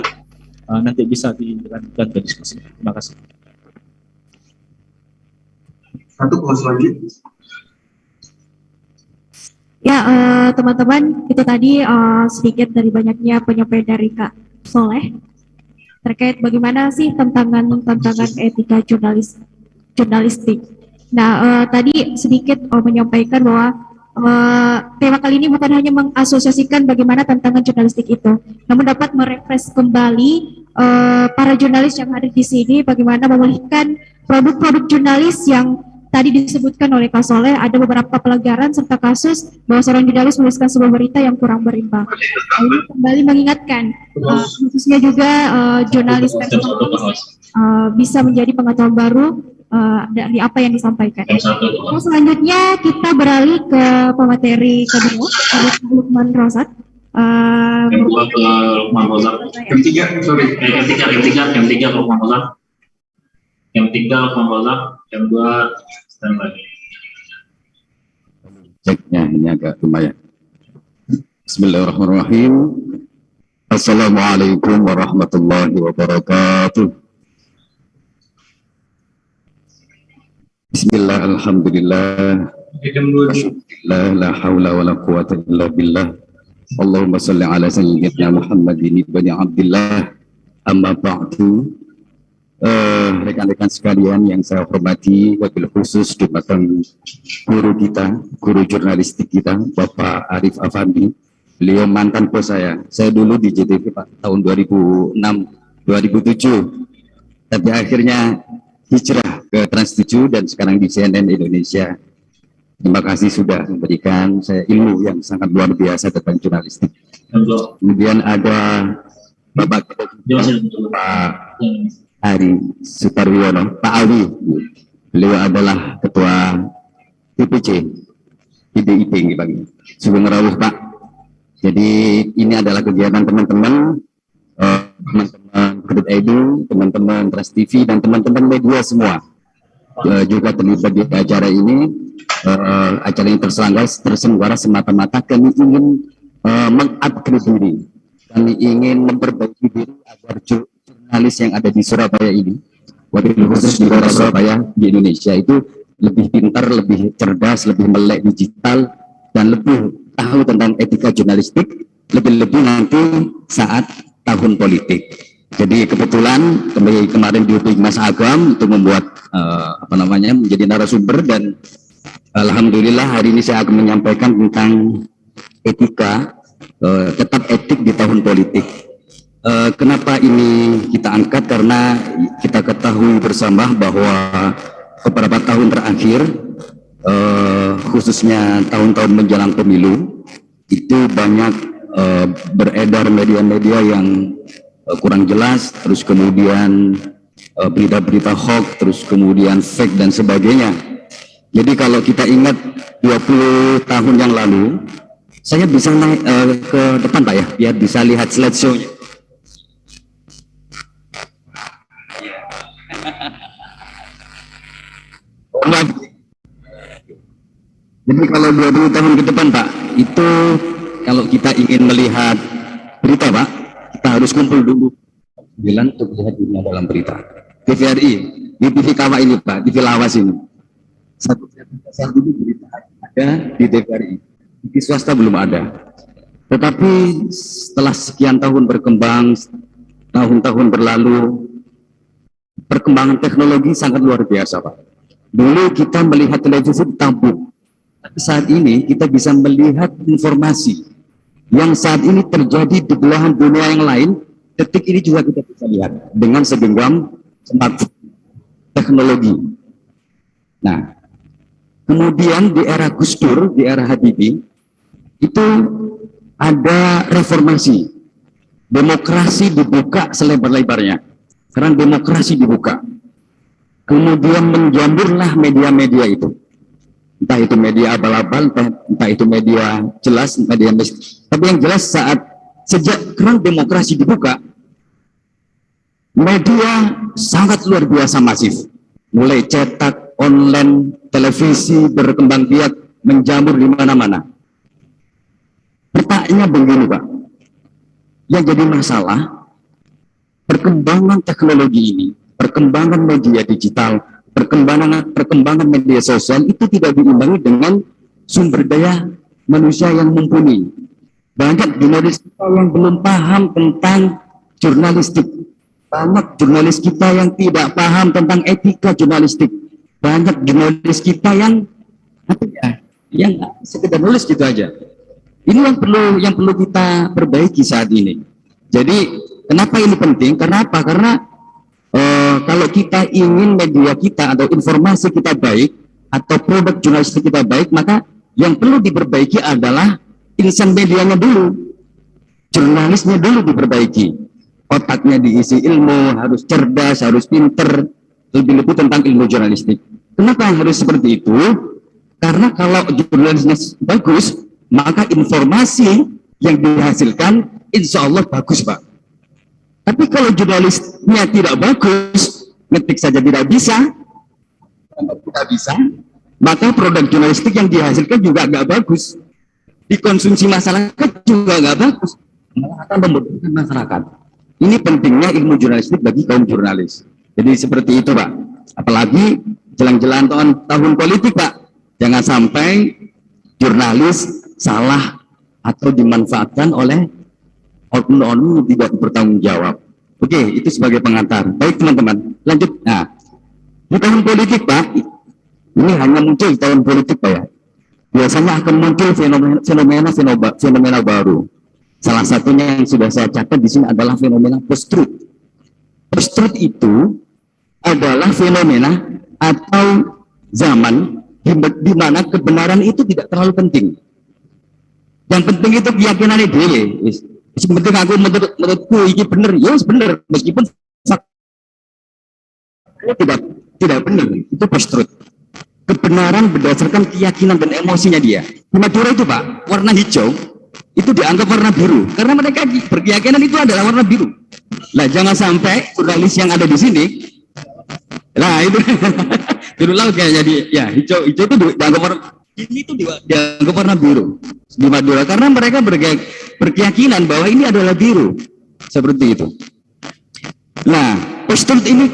nanti bisa dilanjutkan ke diskusi. Terima kasih. Satu kelas lagi. Ya, teman-teman, itu tadi sedikit dari banyaknya penyampaian dari Kak Soleh terkait bagaimana sih tantangan etika jurnalistik. Nah, tadi sedikit menyampaikan bahwa tema kali ini bukan hanya mengasosiasikan bagaimana tantangan jurnalistik itu, namun dapat merefresh kembali para jurnalis yang hadir di sini, bagaimana memulihkan produk-produk jurnalis yang tadi disebutkan oleh Kak Soleh. Ada beberapa pelanggaran serta kasus bahwa seorang jurnalis menuliskan sebuah berita yang kurang berimbang. Ini kembali mengingatkan, khususnya juga jurnalis bisa menjadi pengetahuan baru dari apa yang disampaikan. Nah, selanjutnya kita beralih ke pemateri kedua, Lukman Rozak. Yang tiga Lukman Rozak. Yang dua standby. Ceknya ini agak lumayan. Bismillahirrahmanirrahim. Assalamualaikum warahmatullahi wabarakatuh. Bismillah, alhamdulillah, la hawla wa la quwata illa billah. Allahumma salli ala sayyidina Muhammadin ibn Abdillah. Amma ba'du. Rekan-rekan sekalian yang saya hormati, wabil khusus dumateng guru kita, guru jurnalistik kita, Bapak Arif Afandi. Beliau mantan bos saya. Saya dulu di JTV Pak tahun 2006-2007, tapi akhirnya hijrah ke Trans 7 dan sekarang di CNN Indonesia. Terima kasih sudah memberikan saya ilmu yang sangat luar biasa tentang jurnalistik. Kemudian ada Bapak Pak Ari Sutarwiono, Pak Awi. Beliau adalah Ketua DPC PDIP bagi Sugeng Rawuh Pak. Jadi ini adalah kegiatan teman-teman Kredit Edu, teman-teman Trans TV dan teman-teman media semua juga terlibat di acara ini. Acara yang terselenggara semata-mata kami ingin mengupgrade diri, kami ingin memperbaiki diri agar jurnalis yang ada di Surabaya ini, wabil khusus di Kota Surabaya di Indonesia itu lebih pintar, lebih cerdas, lebih melek digital dan lebih tahu tentang etika jurnalistik, lebih-lebih nanti saat tahun politik. Jadi kebetulan kemarin diupik Mas Agam untuk membuat menjadi narasumber, dan alhamdulillah hari ini saya akan menyampaikan tentang etika, tetap etik di tahun politik. Kenapa ini kita angkat? Karena kita ketahui bersama bahwa beberapa tahun terakhir, khususnya tahun-tahun menjelang pemilu, itu banyak beredar media-media yang kurang jelas, terus kemudian berita-berita hoax, terus kemudian fake dan sebagainya. Jadi kalau kita ingat 20 tahun yang lalu, saya bisa naik ke depan Pak ya, biar bisa lihat slideshow-nya. Jadi kalau 20 tahun ke depan Pak, itu kalau kita ingin melihat berita Pak, kita harus kumpul dulu 9 untuk lihat dunia dalam berita. TVRI, di TV Kawa ini Pak, TV Lawas ini. Satu berita ada di TVRI, di swasta belum ada. Tetapi setelah sekian tahun berkembang, tahun-tahun berlalu, perkembangan teknologi sangat luar biasa Pak. Dulu kita melihat televisi tabu, tapi saat ini kita bisa melihat informasi yang saat ini terjadi di belahan dunia yang lain. Detik ini juga kita bisa lihat dengan segenggam smartphone teknologi. Nah, kemudian di era Gus Dur, di era Habibie, itu ada reformasi. Demokrasi dibuka selebar-lebarnya. Sekarang demokrasi dibuka. Kemudian menjamurlah media-media itu. Entah itu media abal-abal, entah itu media jelas, media mistis. Tapi yang jelas sejak keran demokrasi dibuka, media sangat luar biasa masif. Mulai cetak, online, televisi berkembang biak, menjamur di mana-mana. Pertanyaannya begini Pak, yang jadi masalah, perkembangan teknologi ini, perkembangan media digital, perkembangan media sosial itu tidak diimbangi dengan sumber daya manusia yang mumpuni. Banyak jurnalis kita yang belum paham tentang jurnalistik. Banyak jurnalis kita yang tidak paham tentang etika jurnalistik. Banyak jurnalis kita yang sekedar nulis gitu aja. Ini yang perlu kita perbaiki saat ini. Jadi kenapa ini penting? Karena apa? Karena kalau kita ingin media kita atau informasi kita baik atau produk jurnalistik kita baik, maka yang perlu diperbaiki adalah insan medianya dulu, jurnalisnya dulu diperbaiki. Otaknya diisi ilmu, harus cerdas, harus pinter, lebih-lebih tentang ilmu jurnalistik. Kenapa harus seperti itu? Karena kalau jurnalisnya bagus, maka informasi yang dihasilkan insya Allah bagus Pak. Tapi kalau jurnalisnya tidak bagus, ngetik saja tidak bisa, maka produk jurnalistik yang dihasilkan juga nggak bagus. Dikonsumsi masyarakat juga nggak bagus, malah akan membutuhkan masyarakat. Ini pentingnya ilmu jurnalistik bagi kaum jurnalis. Jadi seperti itu Pak. Apalagi jelang-jelang tahun politik Pak. Jangan sampai jurnalis salah atau dimanfaatkan oleh oknum-oknum yang tidak bertanggung jawab. Oke, itu sebagai pengantar. Baik teman-teman, lanjut. Nah, di tahun politik Pak, ini hanya muncul di tahun politik Pak ya. Biasanya akan muncul fenomena baru. Salah satunya yang sudah saya catat di sini adalah fenomena post-truth. Post-truth itu adalah fenomena atau zaman di mana kebenaran itu tidak terlalu penting. Yang penting itu keyakinan ide. Yang penting aku menurutku ini benar, ya benar meskipun tidak benar. Itu post-truth. Kebenaran berdasarkan keyakinan dan emosinya dia. Di Madura itu Pak, warna hijau itu dianggap warna biru karena mereka berkeyakinan itu adalah warna biru. Nah, jangan sampai jurnalis yang ada di sini, nah itu biru laut kayaknya ya hijau itu dianggap warna ini itu dianggap warna biru di Madura karena mereka berkeyakinan bahwa ini adalah biru seperti itu. Nah, post-truth ini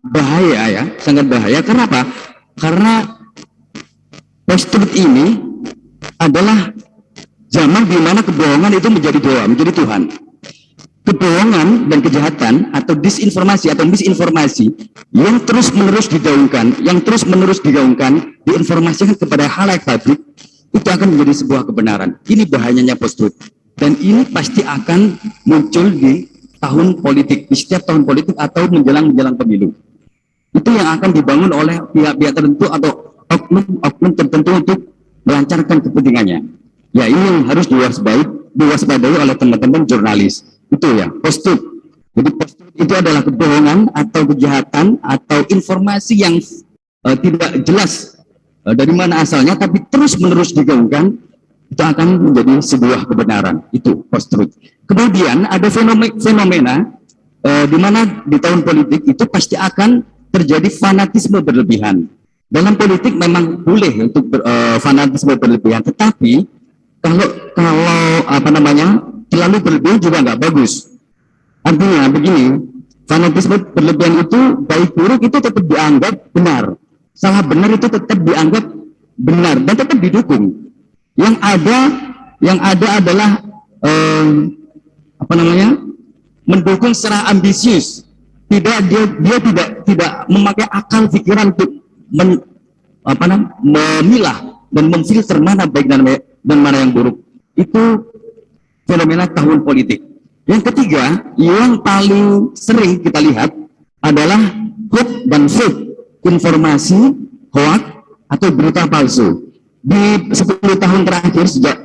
bahaya ya, sangat bahaya. Kenapa? Karena post-truth ini adalah zaman di mana kebohongan itu menjadi doa, menjadi Tuhan. Kebohongan dan kejahatan atau disinformasi atau misinformasi yang terus-menerus digaungkan, diinformasikan kepada halayak publik, itu akan menjadi sebuah kebenaran. Ini bahayanya post-truth. Dan ini pasti akan muncul di tahun politik, di setiap tahun politik atau menjelang pemilu. Itu yang akan dibangun oleh pihak-pihak tertentu atau oknum tertentu untuk melancarkan kepentingannya. Ya, ini yang harus diwaspadai oleh teman-teman jurnalis. Itu ya, post-truth. Jadi post-truth itu adalah kebohongan atau kejahatan atau informasi yang tidak jelas dari mana asalnya, tapi terus-menerus digaungkan, itu akan menjadi sebuah kebenaran. Itu post-truth. Kemudian ada fenomena di mana di tahun politik itu pasti akan terjadi fanatisme berlebihan. Dalam politik memang boleh untuk fanatisme berlebihan, tetapi kalau apa namanya terlalu berlebihan juga nggak bagus. Artinya begini, fanatisme berlebihan itu baik buruk itu tetap dianggap benar, salah benar itu tetap dianggap benar dan tetap didukung. Yang ada adalah apa namanya mendukung secara ambisius. Dia tidak memakai akal pikiran untuk memilah dan memfilter mana baik dan mana yang buruk. Itu fenomena tahun politik. Yang ketiga, yang paling sering kita lihat adalah hoax dan fake, informasi hoax atau berita palsu. Di 10 tahun terakhir sejak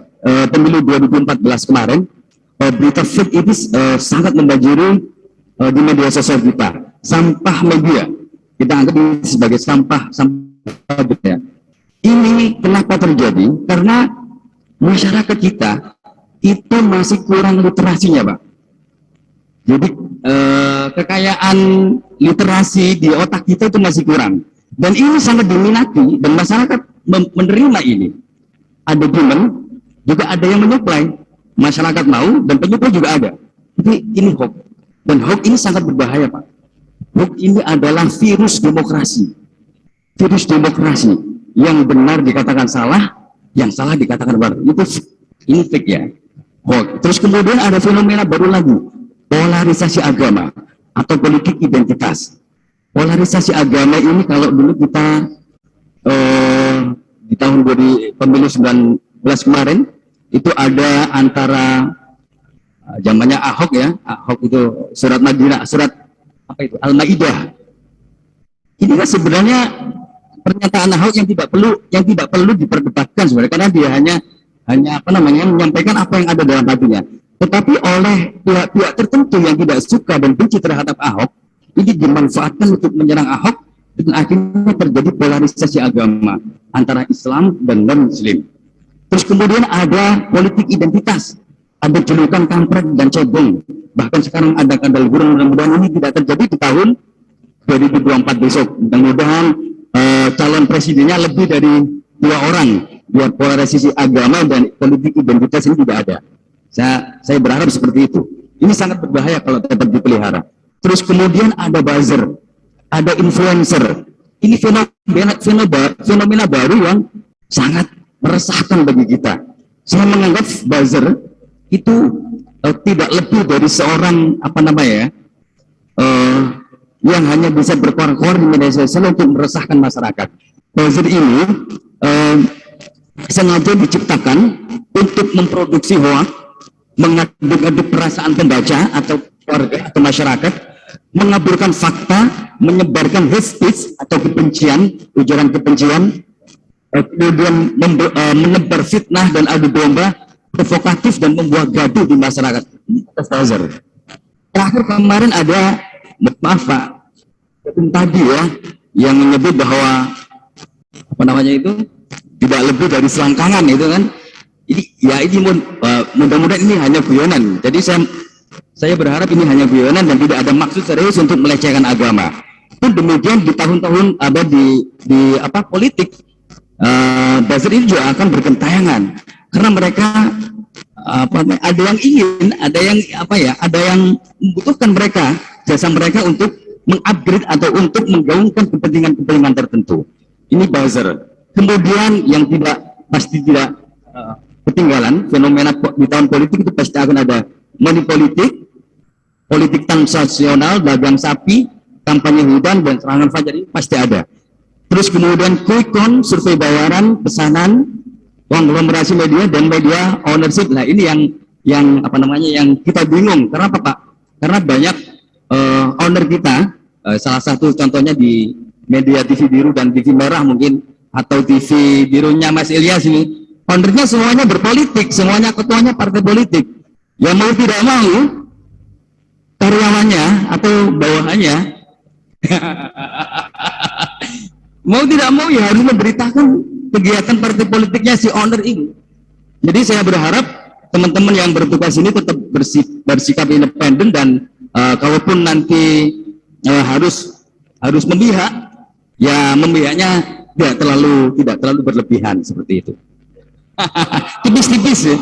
pemilu 2014 kemarin, berita fake itu sangat membanjiri di media sosial kita. Sampah media, kita anggap ini sebagai sampah media. Ini kenapa terjadi? Karena masyarakat kita itu masih kurang literasinya, Pak. Jadi kekayaan literasi di otak kita itu masih kurang. Dan ini sangat diminati dan masyarakat menerima ini. Ada demand, juga ada yang menyuplai. Masyarakat mau dan penyuplai juga ada. Jadi ini hoax. Dan hoax ini sangat berbahaya, Pak. Hoax ini adalah virus demokrasi. Virus demokrasi. Yang benar dikatakan salah, yang salah dikatakan benar. Ini fake ya. Hoax. Terus kemudian ada fenomena baru lagi. Polarisasi agama atau politik identitas. Polarisasi agama ini kalau dulu kita di tahun pemilu 19 kemarin itu ada antara zamannya Ahok ya, Ahok itu surat apa itu Al-Maidah. Ini kan sebenarnya pernyataan Ahok yang tidak perlu diperdebatkan sebenarnya, karena dia hanya apa namanya menyampaikan apa yang ada dalam hatinya. Tetapi oleh pihak-pihak tertentu yang tidak suka dan benci terhadap Ahok, ini dimanfaatkan untuk menyerang Ahok dan akhirnya terjadi polarisasi agama antara Islam dan non-Muslim. Terus kemudian ada politik identitas, ada julukan kampret dan cebong. Bahkan sekarang ada kadal gurun, mudah-mudahan ini tidak terjadi di tahun 2024 besok. Mudah-mudahan calon presidennya lebih dari 2 orang, biar polarisasi agama dan politik identitas ini tidak ada. Saya berharap seperti itu. Ini sangat berbahaya kalau tetap dipelihara. Terus kemudian ada buzzer, ada influencer. Ini fenomena baru yang sangat meresahkan bagi kita. Saya menganggap buzzer itu tidak lebih dari seorang apa namanya yang hanya bisa berkoar-koar di media sosial untuk meresahkan masyarakat. Buzzer ini sengaja diciptakan untuk memproduksi hoax, mengaduk-aduk perasaan pembaca atau warga atau masyarakat, mengaburkan fakta, menyebarkan hate speech atau kebencian, ujaran kebencian, kemudian menebar fitnah dan adu domba, provokatif dan membuat gaduh di masyarakat. Terakhir kemarin ada, maaf Pak, tadi ya, yang menyebut bahwa apa namanya itu tidak lebih dari selangkangan itu kan. Ini mudah-mudahan ini hanya guyonan. Jadi saya berharap ini hanya guyonan dan tidak ada maksud serius untuk melecehkan agama. Pun demikian di tahun-tahun ada di politik, buzzer ini juga akan bergentayangan karena mereka ada yang ingin, ada yang membutuhkan mereka, jasa mereka untuk mengupgrade atau untuk menggaungkan kepentingan-kepentingan tertentu. Ini buzzer. Kemudian yang pasti tidak ketinggalan fenomena di tahun politik itu pasti akan ada money politik, politik transaksional, dagang sapi, kampanye hutan dan serangan fajar, ini pasti ada. Terus kemudian quick count, survei bayaran, pesanan, konglomerasi media dan media ownership. Nah ini yang apa namanya yang kita bingung. Karena apa Pak? Karena banyak owner kita, salah satu contohnya di media TV biru dan TV merah mungkin, atau TV birunya Mas Ilyas ini, ownernya semuanya berpolitik, semuanya ketuanya partai politik. Yang mau tidak mau, karyawannya atau bawahannya, mau tidak mau ya harus memberitakan kegiatan partai politiknya si owner ini. Jadi saya berharap teman-teman yang bertugas ini tetap bersikap independen dan kalaupun nanti harus memihak, ya memihaknya tidak terlalu berlebihan seperti itu. Tipis-tipis ya.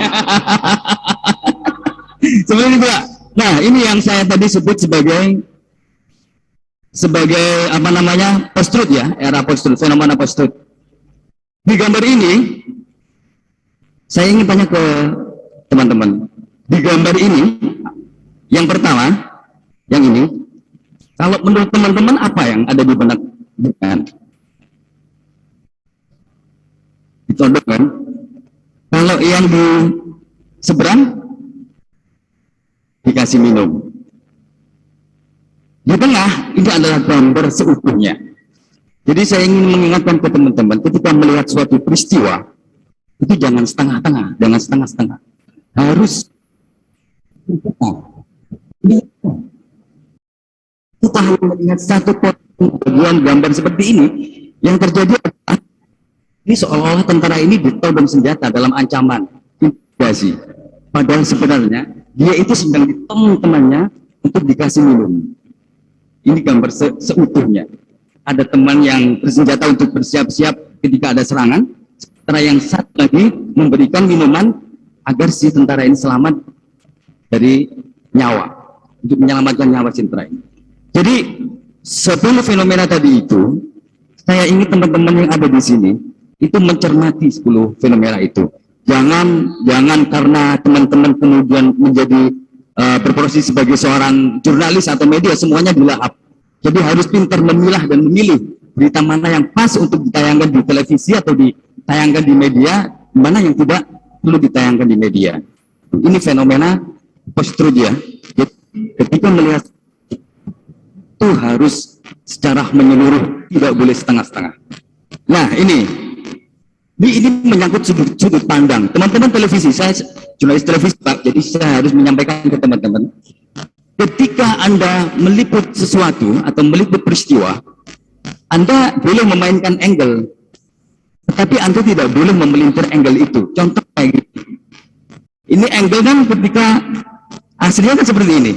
Seperti itu, Pak. Nah, ini yang saya tadi sebut sebagai apa namanya, post-truth ya, era post-truth, fenomena post-truth. Di gambar ini saya ingin tanya ke teman-teman. Di gambar ini yang pertama, yang ini, kalau menurut teman-teman apa yang ada di benak bukan? Ditodok kan? Kalau yang di seberang dikasih minum. Di tengah ini adalah gambar seutuhnya. Jadi saya ingin mengingatkan ke teman-teman, ketika melihat suatu peristiwa itu jangan setengah-tengah, jangan setengah-setengah. Harus kita harus melihat satu bagian gambar seperti ini. Yang terjadi adalah ini seolah-olah tentara ini ditodong senjata dalam ancaman intimidasi. Padahal sebenarnya dia itu sedang ditodong temannya untuk dikasih minum. Ini gambar seutuhnya. Ada teman yang bersenjata untuk bersiap-siap ketika ada serangan, sementara yang satu lagi memberikan minuman agar si tentara ini selamat dari nyawa, untuk menyelamatkan nyawa si tentara ini. Jadi 10 fenomena tadi itu, saya ingin teman-teman yang ada di sini itu mencermati 10 fenomena itu. Jangan karena teman-teman kemudian menjadi berprofesi sebagai seorang jurnalis atau media semuanya dilahap. Jadi harus pintar memilah dan memilih berita mana yang pas untuk ditayangkan di televisi atau ditayangkan di media, mana yang tidak perlu ditayangkan di media. Ini fenomena post-truth ya. Jadi, ketika melihat itu harus secara menyeluruh, tidak boleh setengah-setengah. Nah ini menyangkut sudut pandang teman-teman televisi. Saya jurnalis televisi Pak, jadi saya harus menyampaikan ke teman-teman, ketika Anda meliput sesuatu atau meliput peristiwa, Anda boleh memainkan angle, tetapi Anda tidak boleh memelintir angle itu. Contoh kayak gini, ini angle kan ketika aslinya kan seperti ini,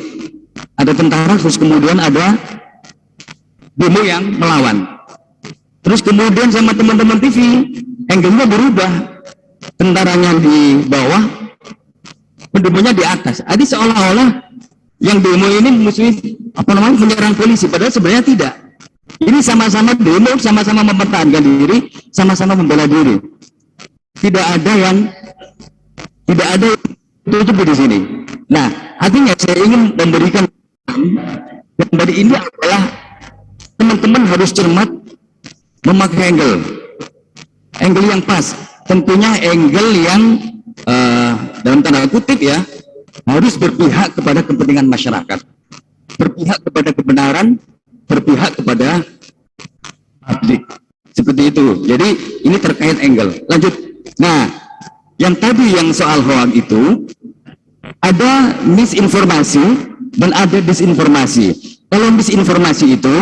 ada tentara terus kemudian ada demo yang melawan, terus kemudian sama teman-teman TV angle-nya berubah, tentaranya di bawah, pendemonya di atas. Jadi seolah-olah yang demo ini menyerang polisi, padahal sebenarnya tidak. Ini sama-sama demo, sama-sama mempertahankan diri, sama-sama membela diri. Tidak ada yang tutup di sini. Nah, artinya saya ingin memberikan gambar ini adalah teman-teman harus cermat memakai angle yang pas. Tentunya angle yang dalam tanda kutip ya, harus berpihak kepada kepentingan masyarakat, berpihak kepada kebenaran, berpihak kepada publik, seperti itu. Jadi ini terkait angle. Lanjut. Nah, yang tadi yang soal hoax itu ada misinformasi dan ada disinformasi. Kalau misinformasi itu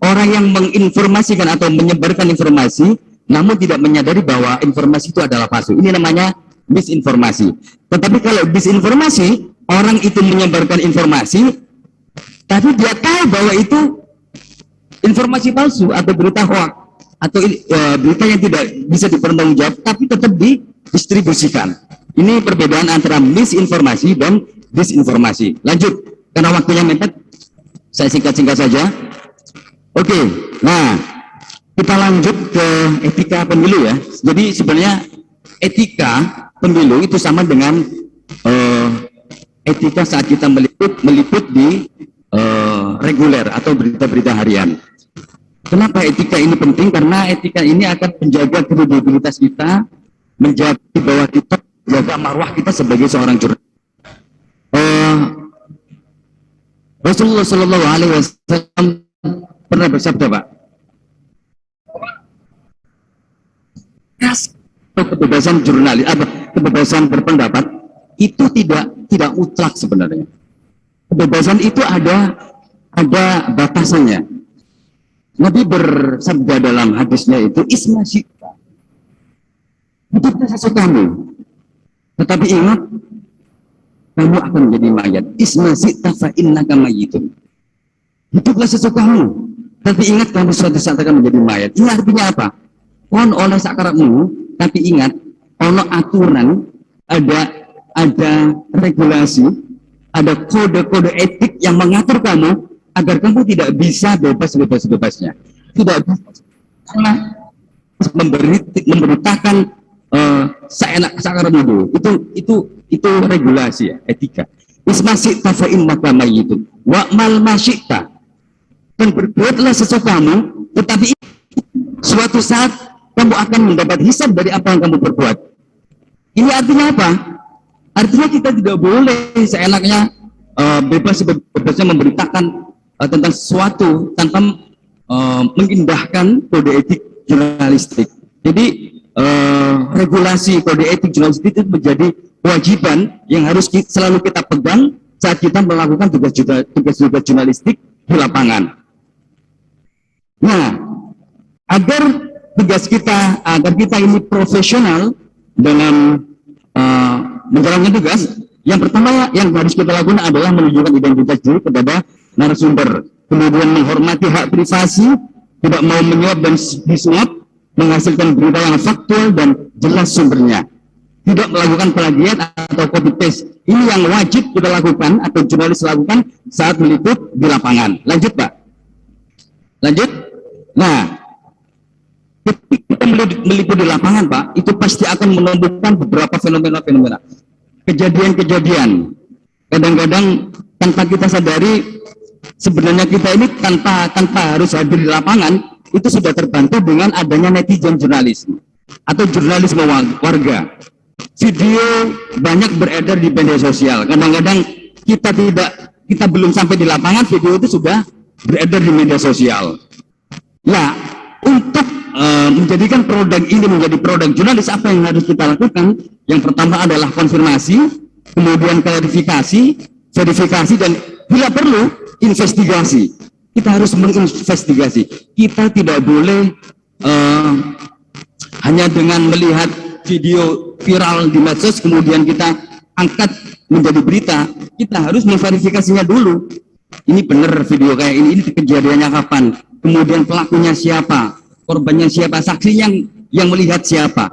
orang yang menginformasikan atau menyebarkan informasi namun tidak menyadari bahwa informasi itu adalah palsu. Ini namanya misinformasi. Tetapi kalau disinformasi, orang itu menyebarkan informasi tapi dia tahu bahwa itu informasi palsu atau berita hoax atau berita yang tidak bisa dipertanggungjawab tapi tetap didistribusikan. Ini perbedaan antara misinformasi dan disinformasi. Lanjut, karena waktunya mepet, saya singkat-singkat saja. Oke, nah kita lanjut ke etika pemilu ya. Jadi sebenarnya etika pemilu itu sama dengan etika saat kita meliput di reguler atau berita-berita harian. Kenapa etika ini penting? Karena etika ini akan menjaga kredibilitas kita, menjaga bahwa kita jaga marwah kita sebagai seorang jurnalis. Rasulullah Shallallahu Alaihi Wasallam pernah bersabda, Pak, kebebasan jurnalis, kebebasan berpendapat itu tidak mutlak sebenarnya. Kebebasan itu ada batasannya. Nabi bersabda dalam hadisnya itu isma syi'ta, hiduplah sesukamu, tetapi ingat kamu akan menjadi mayat. Isma syi'ta fa innaka mayyitun, hiduplah sesukamu, tapi ingat kamu suatu saat akan menjadi mayat. Ini artinya apa? kon oleh sakarepmu, tapi ingat ono aturan, ada regulasi, ada kode-kode etik yang mengatur kamu agar kamu tidak bisa bebasnya, tidak bisa karena memberitakan seenak sakarepmu. Itu regulasi ya, etika. Ismasyikta fa'in maka mayyitun wa'mal masyikta, dan berbuatlah sesukamu, tetapi suatu saat kamu akan mendapat hisab dari apa yang kamu perbuat. Ini artinya apa? Artinya kita tidak boleh seenaknya bebasnya memberitakan tentang sesuatu tanpa mengindahkan kode etik jurnalistik. Jadi regulasi kode etik jurnalistik itu menjadi kewajiban yang harus selalu kita pegang saat kita melakukan tugas jurnalistik di lapangan. Nah, agar kita ini profesional dalam menjalankan tugas, yang pertama yang harus kita lakukan adalah menunjukkan identitas diri kepada narasumber, kemudian menghormati hak privasi, tidak mau menyuap dan disuap, menghasilkan berita yang faktual dan jelas sumbernya, tidak melakukan plagiat atau copy paste. Ini yang wajib kita lakukan atau jurnalis lakukan saat meliput di lapangan. Lanjut Pak, lanjut. Nah, ketika meliput di lapangan Pak, itu pasti akan menemukan beberapa fenomena-fenomena, kejadian-kejadian. Kadang-kadang tanpa kita sadari, sebenarnya kita ini tanpa harus hadir di lapangan, itu sudah terbantu dengan adanya netizen jurnalisme atau jurnalisme warga. Video banyak beredar di media sosial. Kadang-kadang kita belum sampai di lapangan, video itu sudah beredar di media sosial. Ya, untuk menjadikan produk ini menjadi produk jurnalis, apa yang harus kita lakukan? Yang pertama adalah konfirmasi, kemudian klarifikasi, verifikasi, dan bila perlu investigasi. Kita harus menginvestigasi. Kita tidak boleh hanya dengan melihat video viral di medsos kemudian kita angkat menjadi berita. Kita harus memverifikasinya dulu. Ini benar video kayak ini kejadiannya kapan? Kemudian pelakunya siapa? Korbannya siapa? Saksi yang melihat siapa?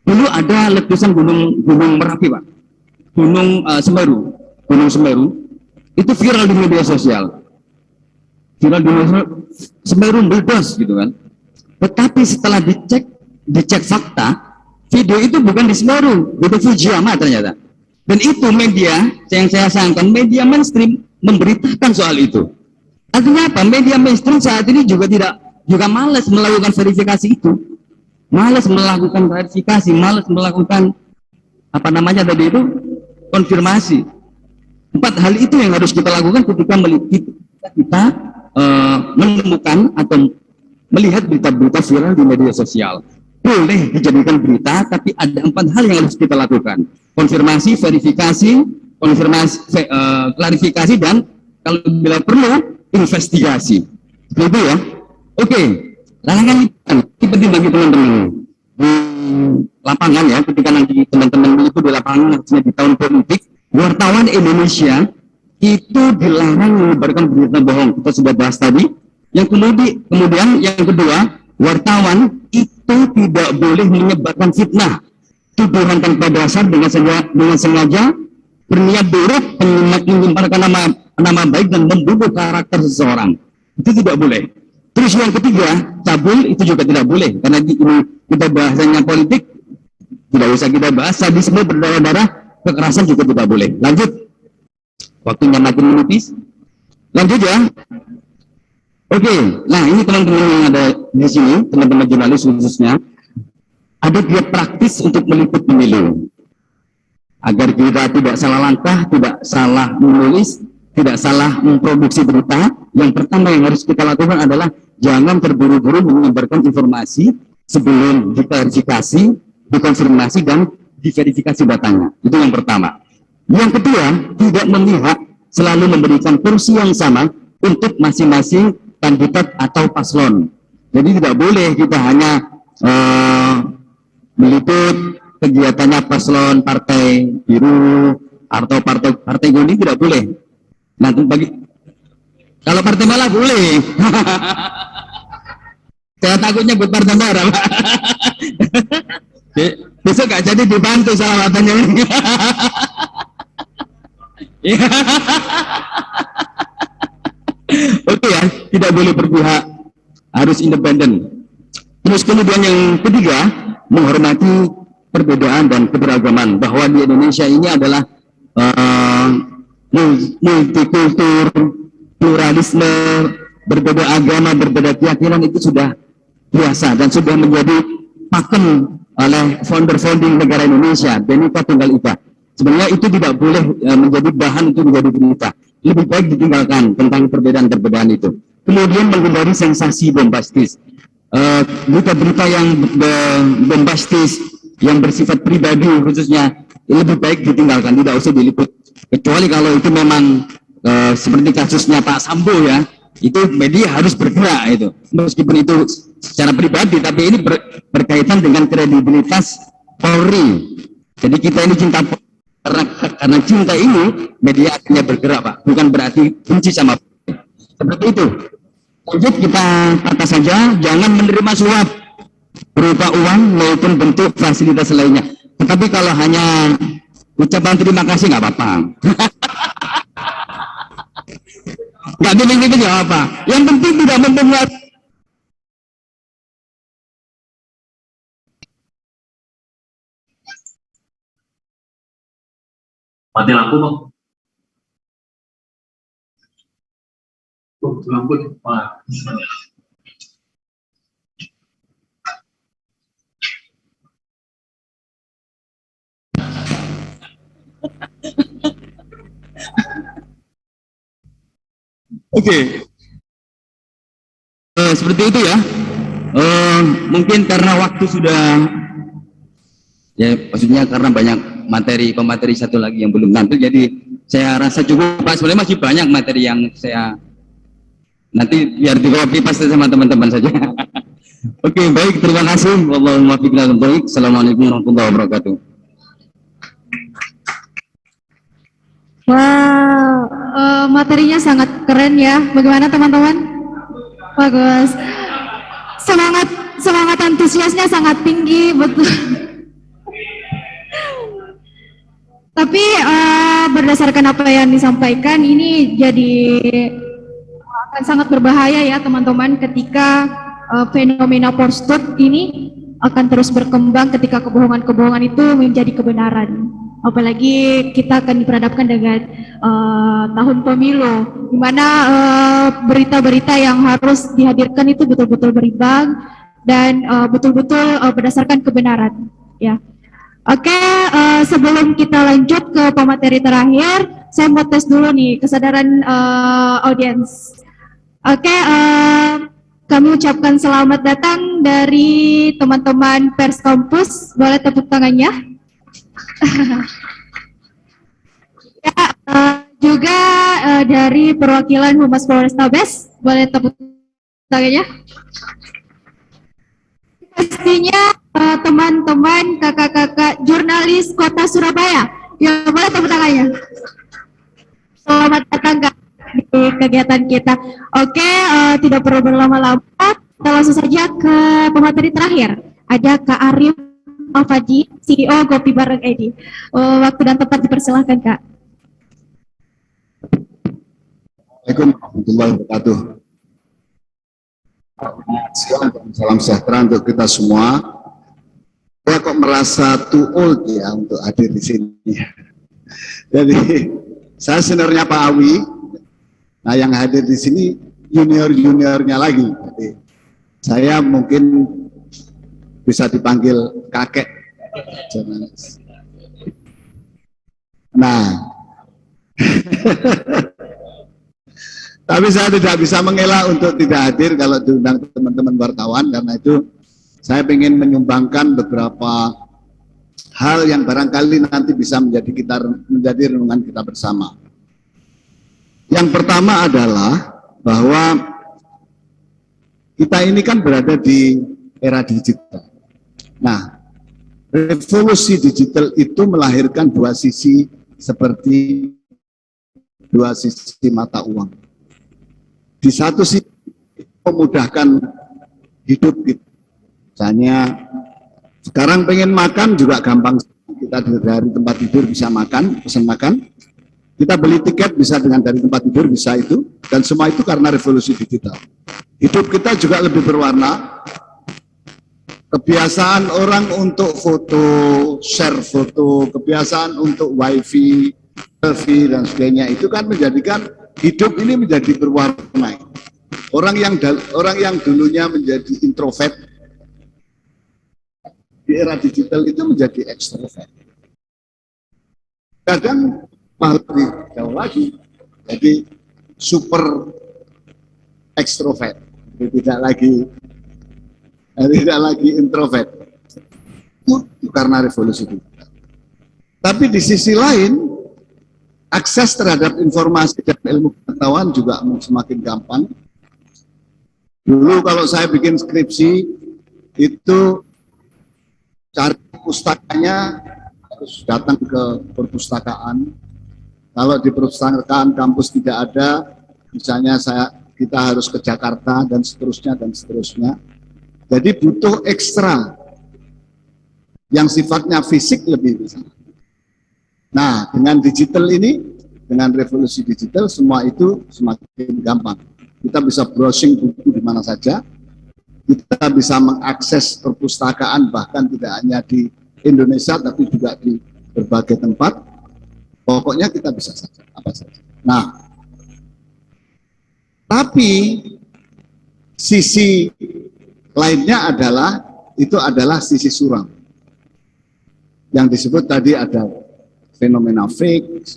Dulu ada letusan gunung Merapi Pak, Gunung Semeru itu viral di media sosial, Semeru meledos gitu kan. Tetapi setelah dicek fakta, video itu bukan di Semeru, itu Fujiyama ternyata. Dan itu media yang saya sayangkan, media mainstream memberitakan soal itu. Artinya apa? Media mainstream saat ini juga malas melakukan verifikasi itu, malas melakukan verifikasi, malas melakukan konfirmasi. 4 hal itu yang harus kita lakukan ketika kita menemukan atau melihat berita-berita viral di media sosial. Boleh dijadikan berita, tapi ada 4 hal yang harus kita lakukan: konfirmasi, verifikasi, klarifikasi, dan kalau bila perlu investigasi. Seperti itu ya. Oke, larangan ini penting bagi teman-teman di lapangan ya. Ketika nanti teman-teman meliput di lapangan, artinya di tahun politik, wartawan Indonesia itu dilarang menyebarkan berita bohong. Kita sudah bahas tadi. Yang kemudian yang kedua, wartawan itu tidak boleh menyebarkan fitnah, tuduhan tanpa dasar dengan sengaja, berniat buruk, menyebarkan nama baik dan membunuh karakter seseorang. Itu tidak boleh. Terus yang ketiga, cabul itu juga tidak boleh, karena ini kita bahasanya politik, tidak usah kita bahas. Sadisme berdarah-darah, kekerasan juga tidak boleh. Lanjut, waktunya makin menipis. Lanjut ya. Oke, nah ini teman-teman yang ada di sini, teman-teman jurnalis khususnya, ada giat praktis untuk meliput pemilu. Agar kita tidak salah langkah, tidak salah menulis, tidak salah memproduksi berita, yang pertama yang harus kita lakukan adalah jangan terburu-buru menyebarkan informasi sebelum diklarifikasi, dikonfirmasi, dan diverifikasi datanya. Itu yang pertama. Yang kedua, tidak memihak, selalu memberikan kursi yang sama untuk masing-masing kandidat atau paslon. Jadi tidak boleh kita hanya meliput kegiatannya paslon partai biru atau partai kuning, tidak boleh. Nah, kalau partai malah boleh. Saya takutnya buat partai merah, Pak. Besok nggak jadi dibantu selamatannya ini. Oke ya, tidak boleh berpihak, harus independen. Terus kemudian yang ketiga, menghormati perbedaan dan keberagaman, bahwa di Indonesia ini adalah multikultur, pluralisme, berbeda agama, berbeda keyakinan itu sudah biasa dan sudah menjadi pakem oleh founding negara Indonesia, Bhinneka Tunggal Ika. Sebenarnya itu tidak boleh menjadi bahan untuk menjadi berita. Lebih baik ditinggalkan tentang perbedaan-perbedaan itu. Kemudian menghindari sensasi bombastis. Berita-berita yang bombastis, yang bersifat pribadi khususnya, lebih baik ditinggalkan, tidak usah diliput. Kecuali kalau itu memang seperti kasusnya Pak Sambo ya, itu media harus bergerak itu. Meskipun itu secara pribadi, tapi ini berkaitan dengan kredibilitas Polri. Jadi kita ini cinta Polri, karena cinta ini media akhirnya bergerak, Pak. Bukan berarti benci sama Polri. Seperti itu. Lanjut kita kata saja, jangan menerima suap berupa uang maupun bentuk fasilitas lainnya. Tetapi kalau hanya ucapan terima kasih nggak apa-apa. Nggak gini-gini nggak apa. Yang penting tidak mempengaruhi. Mati lampu, Bang. Oh, lampu nih. Wah. Oke. Seperti itu ya. Mungkin karena waktu sudah, ya maksudnya karena banyak pemateri satu lagi yang belum tampil, jadi saya rasa cukup, Pak. Sebenarnya masih banyak materi yang saya nanti biar di copy paste sama teman-teman saja. Oke, baik, terima kasih. Wallahumma fiqh. Assalamualaikum warahmatullahi wabarakatuh. Wow, materinya sangat keren ya. Bagaimana teman-teman? Bagus. Semangat antusiasnya sangat tinggi, betul. Tapi berdasarkan apa yang disampaikan, ini jadi akan sangat berbahaya ya teman-teman, ketika fenomena post-truth ini akan terus berkembang, ketika kebohongan-kebohongan itu menjadi kebenaran. Apalagi kita akan diperhadapkan dengan tahun pemilu, di mana berita-berita yang harus dihadirkan itu betul-betul berimbang dan betul-betul berdasarkan kebenaran. Ya, oke. Sebelum kita lanjut ke pemateri terakhir, saya mau tes dulu nih kesadaran audiens. Oke, kami ucapkan selamat datang dari teman-teman pers kampus. Boleh tepuk tangannya? Ya, juga dari perwakilan Humas Polrestabes, boleh tepuk tangannya. Pastinya teman-teman, kakak-kakak jurnalis Kota Surabaya, ya boleh tepuk tangannya. Selamat datang di kegiatan kita. Oke, tidak perlu berlama-lama, kita langsung saja ke pemateri terakhir. Ada Kak Arif Alfaji, CEO Kopi Bareng ID. Waktu dan tempat dipersilahkan, Kak. Assalamualaikum warahmatullahi wabarakatuh. Salam sejahtera untuk kita semua. Saya kok merasa too old ya untuk hadir di sini. Jadi saya seniornya Pak Awi. Nah, yang hadir di sini junior-juniornya lagi. Jadi saya mungkin bisa dipanggil kakek. Nah, tapi saya tidak bisa mengelak untuk tidak hadir kalau diundang teman-teman wartawan, karena itu saya ingin menyumbangkan beberapa hal yang barangkali nanti bisa menjadi renungan kita bersama. Yang pertama adalah bahwa kita ini kan berada di era digital. Nah, revolusi digital itu melahirkan dua sisi, seperti dua sisi mata uang. Di satu sisi memudahkan hidup kita. Misalnya sekarang pengen makan juga gampang, kita dari tempat tidur bisa makan, pesan makan. Kita beli tiket bisa dengan dari tempat tidur, bisa itu. Dan semua itu karena revolusi digital. Hidup kita juga lebih berwarna. Kebiasaan orang untuk foto, share foto, kebiasaan untuk wifi, selfie, dan sebagainya, itu kan menjadikan hidup ini menjadi berwarna. Orang yang dulunya menjadi introvert, di era digital itu menjadi ekstrovert. Kadang malah lebih jauh lagi, jadi super ekstrovert, jadi tidak lagi introvert. Itu karena revolusi digital. Tapi di sisi lain, akses terhadap informasi dan ilmu pengetahuan juga semakin gampang. Dulu kalau saya bikin skripsi itu cari pustakanya harus datang ke perpustakaan. Kalau di perpustakaan kampus tidak ada, misalnya kita harus ke Jakarta dan seterusnya dan seterusnya. Jadi butuh ekstra yang sifatnya fisik lebih besar. Nah, dengan digital ini, dengan revolusi digital, semua itu semakin gampang. Kita bisa browsing buku di mana saja, kita bisa mengakses perpustakaan bahkan tidak hanya di Indonesia tapi juga di berbagai tempat. Pokoknya kita bisa saja, apa saja. Nah, tapi sisi lainnya adalah, itu adalah sisi suram. Yang disebut tadi ada fenomena fake,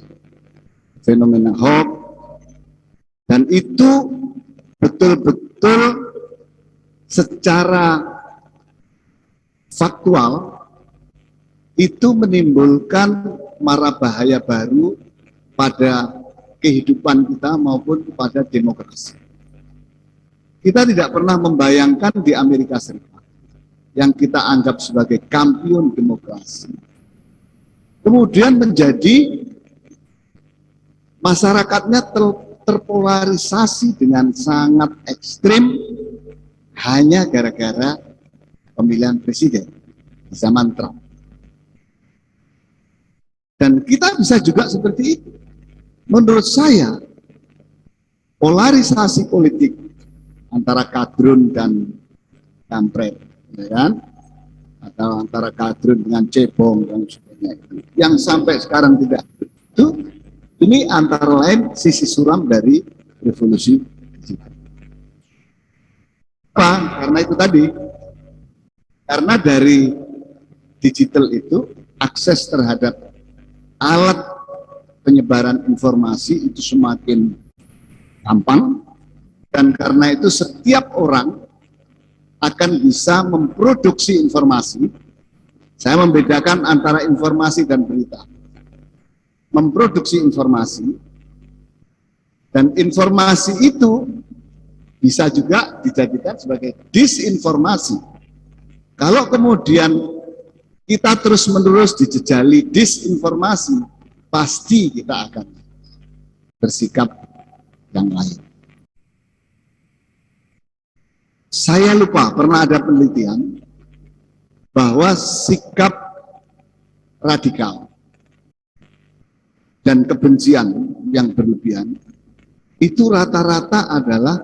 fenomena hoax, dan itu betul-betul secara faktual itu menimbulkan mara bahaya baru pada kehidupan kita maupun pada demokrasi. Kita tidak pernah membayangkan di Amerika Serikat yang kita anggap sebagai kampiun demokrasi, kemudian menjadi masyarakatnya terpolarisasi dengan sangat ekstrim hanya gara-gara pemilihan presiden di zaman Trump. Dan kita bisa juga seperti itu. Menurut saya, polarisasi politik antara kadrun dan kampret, ya kan? Atau antara kadrun dengan cebong dan sebagainya itu, yang sampai sekarang tidak itu, ini antara lain sisi suram dari revolusi digital. Apa? Karena itu tadi, karena dari digital itu akses terhadap alat penyebaran informasi itu semakin gampang, dan karena itu setiap orang akan bisa memproduksi informasi. Saya membedakan antara informasi dan berita. Memproduksi informasi, dan informasi itu bisa juga dijadikan sebagai disinformasi. Kalau kemudian kita terus-menerus dijejali disinformasi, pasti kita akan bersikap yang lain. Saya lupa, pernah ada penelitian bahwa sikap radikal dan kebencian yang berlebihan itu rata-rata adalah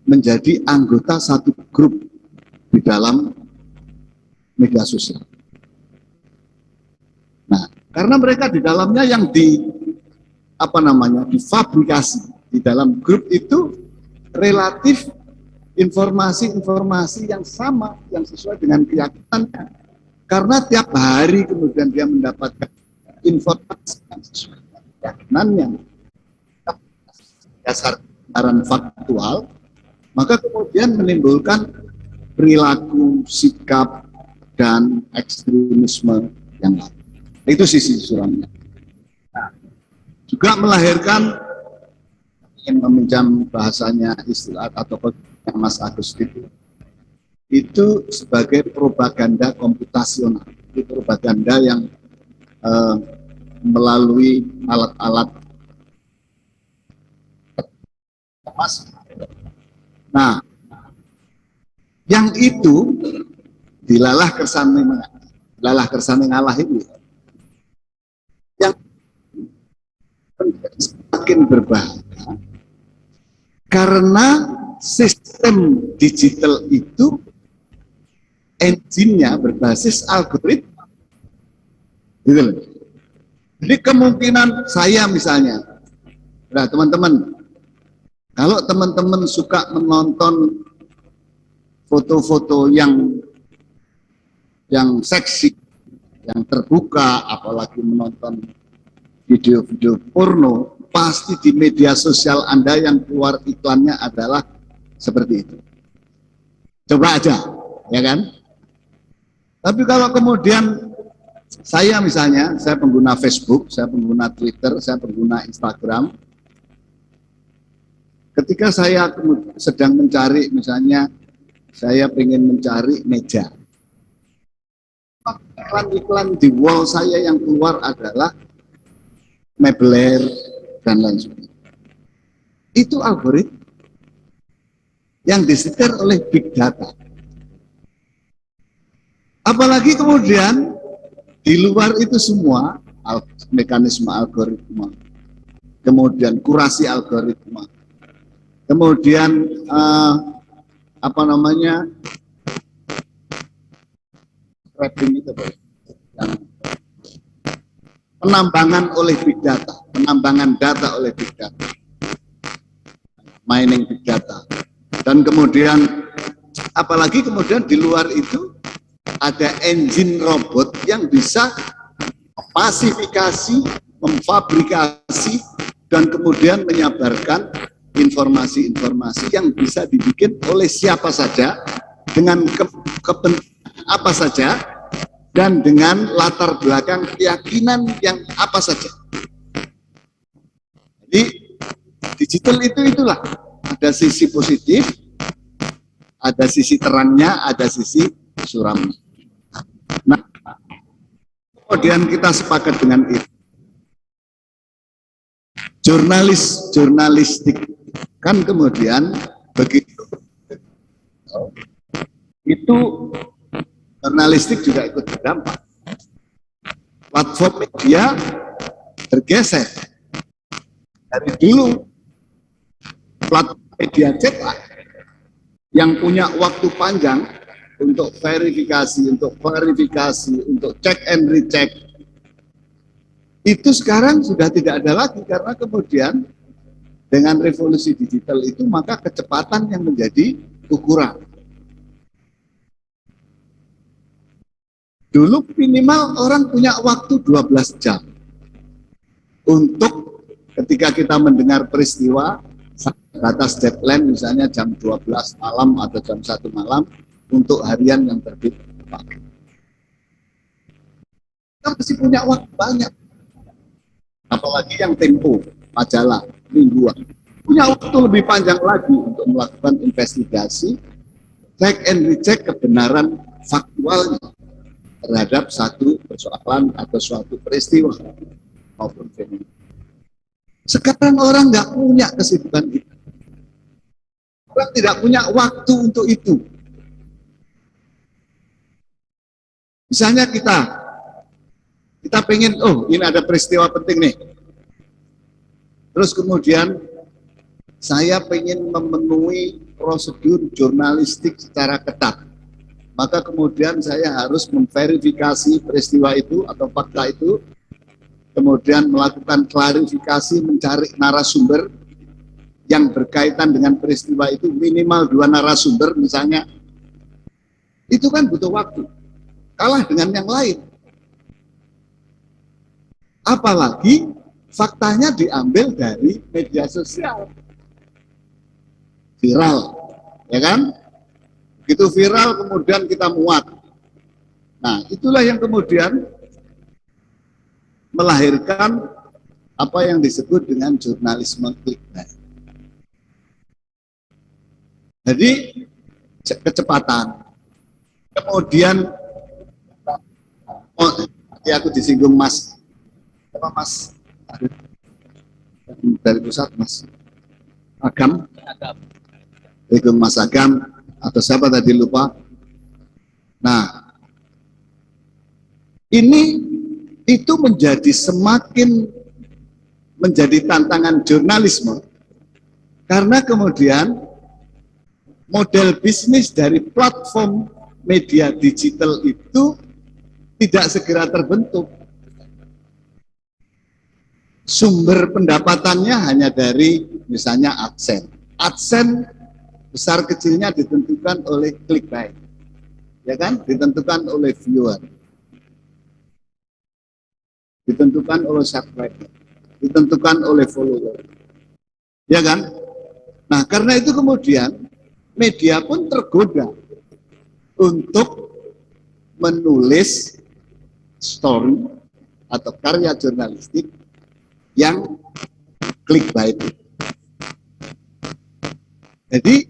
menjadi anggota satu grup di dalam media sosial. Nah, karena mereka di dalamnya yang difabrikasi di dalam grup itu relatif informasi-informasi yang sama, yang sesuai dengan keyakinannya. Karena tiap hari kemudian dia mendapatkan informasi yang sesuai dengan keyakinannya, dasar faktual, maka kemudian menimbulkan perilaku, sikap, dan ekstremisme yang lain. Itu sisi suramnya. Nah, juga melahirkan, ingin meminjam bahasanya istilah atau yang Mas Agus itu sebagai propaganda komputasional. Itu propaganda yang melalui alat-alat. Nah, Yang itu dilalah kersane ngalah ini yang semakin berbahaya karena sistem digital itu engine-nya berbasis algoritma. Gitu loh. Jadi kemungkinan saya misalnya, nah teman-teman, kalau teman-teman suka menonton foto-foto yang seksi, yang terbuka, apalagi menonton video-video porno, pasti di media sosial Anda yang keluar iklannya adalah seperti itu. Coba aja, ya kan? Tapi kalau kemudian saya misalnya, saya pengguna Facebook, saya pengguna Twitter, saya pengguna Instagram, ketika saya sedang mencari, misalnya saya ingin mencari meja, iklan-iklan di wall saya yang keluar adalah mebler dan lain sebagainya. Itu algoritma yang disetir oleh big data. Apalagi kemudian di luar itu semua mekanisme algoritma, kemudian kurasi algoritma, kemudian scraping itu yang penambangan oleh big data, penambangan data oleh big data, mining big data, dan kemudian apalagi kemudian di luar itu ada engine robot yang bisa memfasifikasi, memfabrikasi, dan kemudian menyabarkan informasi-informasi yang bisa dibikin oleh siapa saja, dengan kepentingan apa saja, dan dengan latar belakang keyakinan yang apa saja. Jadi digital itulah, ada sisi positif, ada sisi terangnya, ada sisi suramnya. Nah, kemudian kita sepakat dengan itu. Jurnalistik kan kemudian begitu. Itu jurnalistik juga ikut berdampak. Platform media bergeser. Dari dulu platform media cetak yang punya waktu panjang untuk verifikasi, untuk klarifikasi, untuk check and recheck, itu sekarang sudah tidak ada lagi, karena kemudian dengan revolusi digital itu maka kecepatan yang menjadi ukuran. Dulu minimal orang punya waktu 12 jam untuk ketika kita mendengar peristiwa atas deadline misalnya jam 12 malam atau jam 1 malam untuk harian yang terbit. Kita masih punya waktu banyak. Apalagi yang Tempo, majalah, mingguan. Punya waktu lebih panjang lagi untuk melakukan investigasi, check and recheck kebenaran faktualnya terhadap satu persoalan atau suatu peristiwa maupun fenomena. Sekarang orang nggak punya kesibukan itu. Orang tidak punya waktu untuk itu. Misalnya kita pengen, oh ini ada peristiwa penting nih. Terus kemudian saya pengen memenuhi prosedur jurnalistik secara ketat. Maka kemudian saya harus memverifikasi peristiwa itu atau fakta itu, kemudian melakukan klarifikasi, mencari narasumber yang berkaitan dengan peristiwa itu, minimal 2 narasumber misalnya. Itu kan butuh waktu, kalah dengan yang lain. Apalagi faktanya diambil dari media sosial, viral, ya kan? Begitu viral kemudian kita muat. Nah, itulah yang kemudian melahirkan apa yang disebut dengan jurnalisme clickbait. Jadi kecepatan. Kemudian aku disinggung Mas apa Mas dari pusat Mas Agam, Mas Agam atau siapa tadi lupa. Nah, ini itu semakin menjadi tantangan jurnalisme karena kemudian model bisnis dari platform media digital itu tidak segera terbentuk. Sumber pendapatannya hanya dari misalnya AdSense. AdSense besar kecilnya ditentukan oleh clickbait, ya kan? Ditentukan oleh viewer, ditentukan oleh subscriber, ditentukan oleh follower, ya kan? Nah, karena itu kemudian media pun tergoda untuk menulis story atau karya jurnalistik yang clickbait. Jadi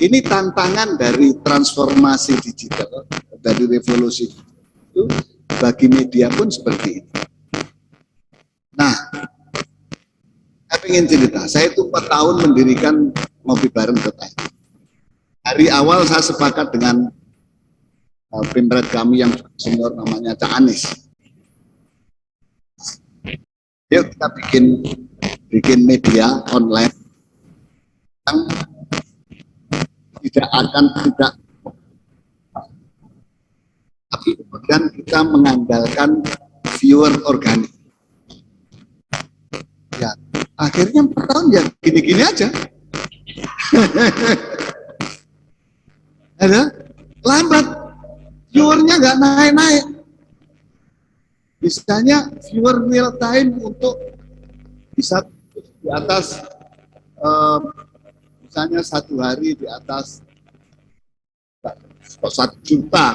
ini tantangan dari transformasi digital, dari revolusi itu bagi media pun seperti ini. Nah, saya ingin cerita, saya itu 4 tahun mendirikan ngopibareng.id. Hari awal saya sepakat dengan pimret kami yang senior namanya Cak Anies. Yuk kita bikin media online yang tidak tapi kemudian kita mengandalkan viewer organik. Ya, akhirnya 4 tahun ya gini-gini aja. Ada lambat, viewernya nggak naik-naik. Misalnya viewer real time untuk bisa di atas misalnya 1 hari di atas 1 juta,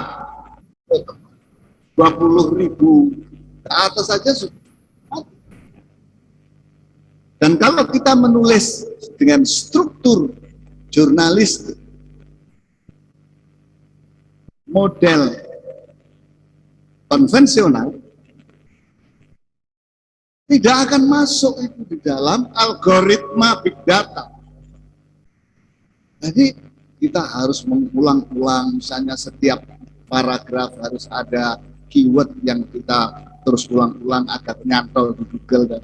20.000 ke atas saja sudah. Dan kalau kita menulis dengan struktur jurnalistik model konvensional, tidak akan masuk itu di dalam algoritma big data. Jadi kita harus mengulang-ulang, misalnya setiap paragraf harus ada keyword yang kita terus ulang-ulang agar nyantol di Google dan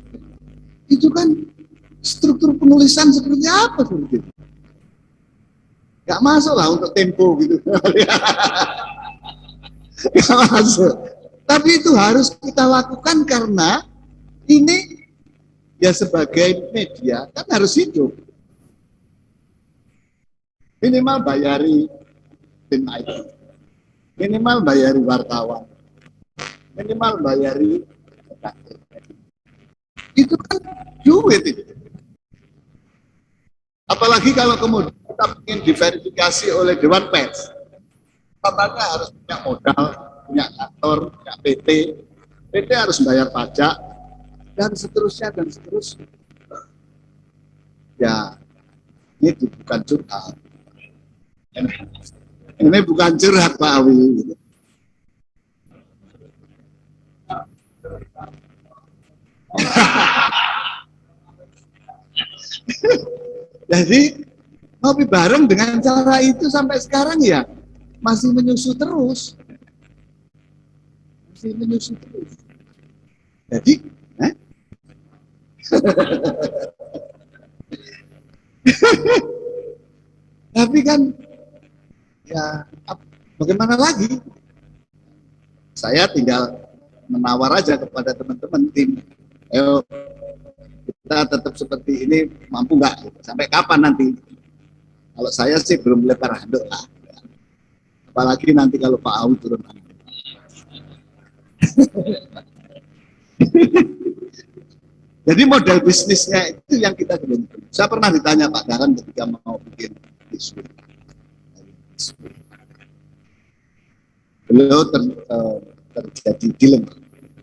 itu kan struktur penulisan seperti apa seperti itu? Gak masuk lah untuk Tempo gitu. Gak masuk. Tapi itu harus kita lakukan karena ini ya sebagai media kan harus hidup. Minimal bayari tim IT, minimal bayari wartawan, minimal bayari itu kan duit itu. Apalagi kalau kemudian kita ingin diverifikasi oleh Dewan Pers, katanya harus punya modal, punya kantor, punya PT, PT harus bayar pajak, dan seterusnya dan seterusnya. Ya, ini bukan curhat. Ini bukan curhat Pak Awi. Jadi ngopi bareng dengan cara itu sampai sekarang ya masih menyusu terus, Jadi, tapi kan ya bagaimana lagi? Saya tinggal menawar aja kepada teman-teman tim. Ayo kita tetap seperti ini, mampu nggak? Sampai kapan nanti? Kalau saya sih belum lebar handuk lah. Apalagi nanti kalau Pak Awi turun. Jadi model bisnisnya itu yang kita belum. Saya pernah ditanya Pak Daran ketika mau bikin isu. Beliau terjadi dilema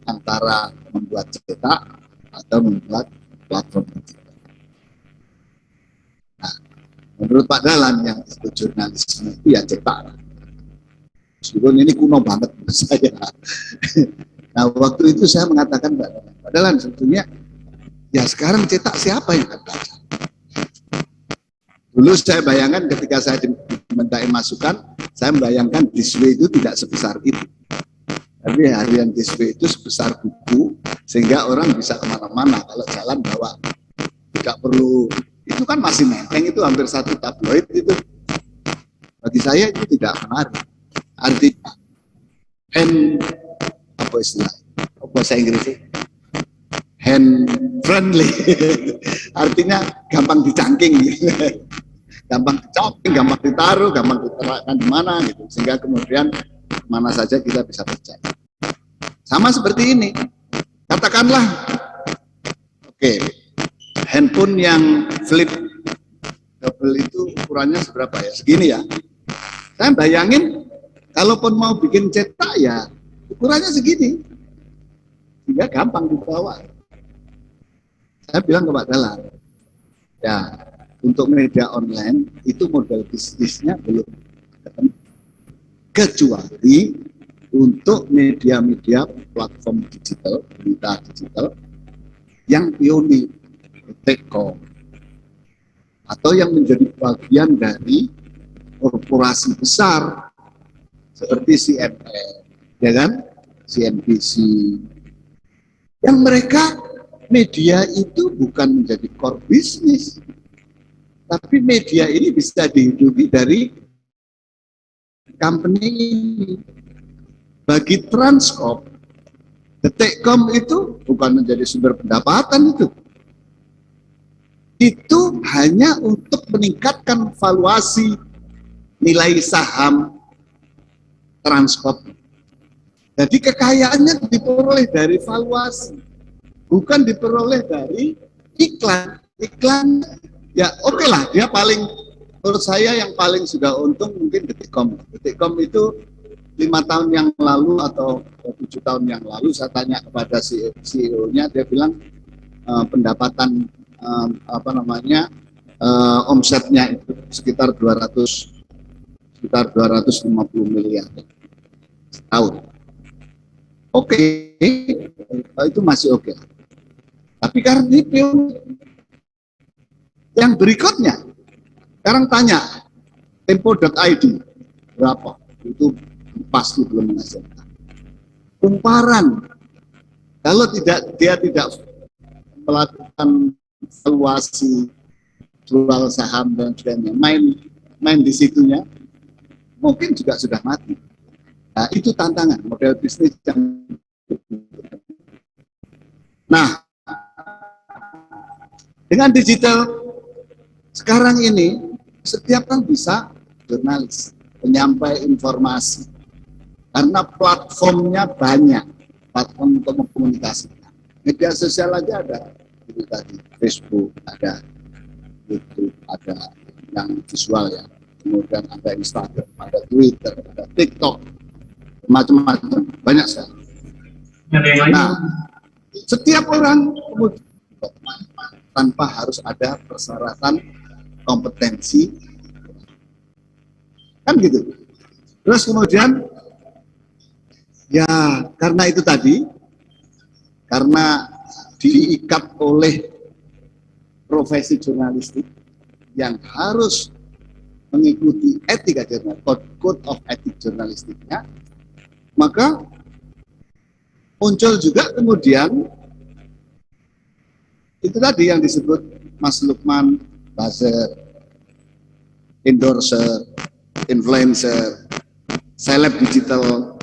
antara membuat cetak atau membuat platform digital. Nah, menurut Pak Dahlan yang itu jurnalisme itu ya cetak. Meskipun ini kuno banget menurut saya. Nah, waktu itu saya mengatakan Pak Dahlan sebetulnya ya sekarang cetak siapa yang akan baca? Dulu saya bayangkan ketika saya dimintai masukan, saya membayangkan display itu tidak sebesar itu. Tapi harian display itu sebesar buku, sehingga orang bisa kemana-mana. Kalau jalan bawa, tidak perlu, itu kan masih menteng, itu hampir 1 tabloid itu. Bagi saya itu tidak menarik. Artinya, apa istilah? Bahasa Inggris? Hand friendly. Artinya gampang dicangking. Gampang dicoping, gampang ditaruh, gampang diterapkan di mana gitu, sehingga kemudian mana saja kita bisa percaya. Sama seperti ini, katakanlah, oke, handphone yang flip double itu ukurannya seberapa ya? Segini ya. Saya bayangin, kalaupun mau bikin cetak ya ukurannya segini, sehingga gampang dibawa. Saya bilang ke Pak Dahlan, ya, untuk media online itu model bisnisnya belum ketemu. Kecuali untuk media-media platform digital, berita digital yang pionir, Telkom, atau yang menjadi bagian dari korporasi besar seperti CNN, ya kan, CNBC, yang mereka media itu bukan menjadi core bisnis, tapi media ini bisa dihidupi dari company ini. Bagi Transcorp, Detikcom itu bukan menjadi sumber pendapatan itu. Itu hanya untuk meningkatkan valuasi nilai saham Transcorp. Jadi kekayaannya diperoleh dari valuasi, bukan diperoleh dari iklan. Iklan ya oke lah, dia paling, menurut saya yang paling sudah untung mungkin Detikcom. Detikcom itu 5 tahun yang lalu atau 7 tahun yang lalu saya tanya kepada CEO-nya, dia bilang pendapatan omsetnya itu sekitar 250 miliar setahun. Oke, itu masih oke. Tapi karena itu yang berikutnya, sekarang tanya tempo.id berapa? Itu pasti belum menghasilkan. Kumparan, kalau dia tidak melakukan valuasi jual saham dan sebagainya, main di situnya, mungkin juga sudah mati. Nah, itu tantangan model bisnis yang. Nah, dengan digital sekarang ini setiap orang bisa jurnalis, penyampai informasi. Karena platformnya banyak, platform untuk mengkomunikasikan. Media sosial aja ada, itu tadi, Facebook, ada YouTube, ada yang visual ya, kemudian ada Instagram, ada Twitter, ada TikTok, macam-macam, banyak sekali. Nah, setiap orang tanpa harus ada persyaratan kompetensi, kan gitu. Terus kemudian ya karena itu tadi, karena diikat oleh profesi jurnalistik yang harus mengikuti etika jurnalistik, code of ethic jurnalistiknya, maka muncul juga kemudian itu tadi yang disebut Mas Lukman, buzzer, endorser, influencer, seleb digital,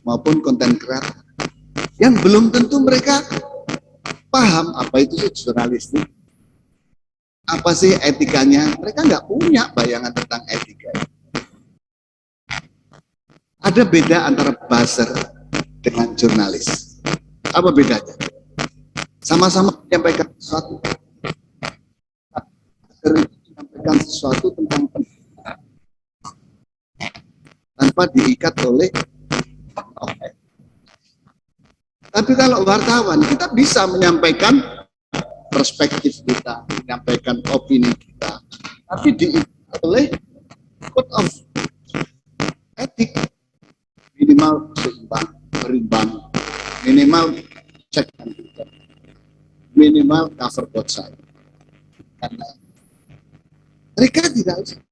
maupun konten kreator yang belum tentu mereka paham apa itu jurnalistik, apa sih etikanya. Mereka nggak punya bayangan tentang etika. Ada beda antara buzzer dengan jurnalis. Apa bedanya? Sama-sama menyampaikan sesuatu. Menyampaikan sesuatu tentang tanpa diikat oleh. Tapi kalau wartawan, kita bisa menyampaikan perspektif kita, menyampaikan opini kita, tapi diikat oleh code of etik, minimal seimbang, berimbang, minimal check and return, minimal cover both side. Karena Mereka tidak usah.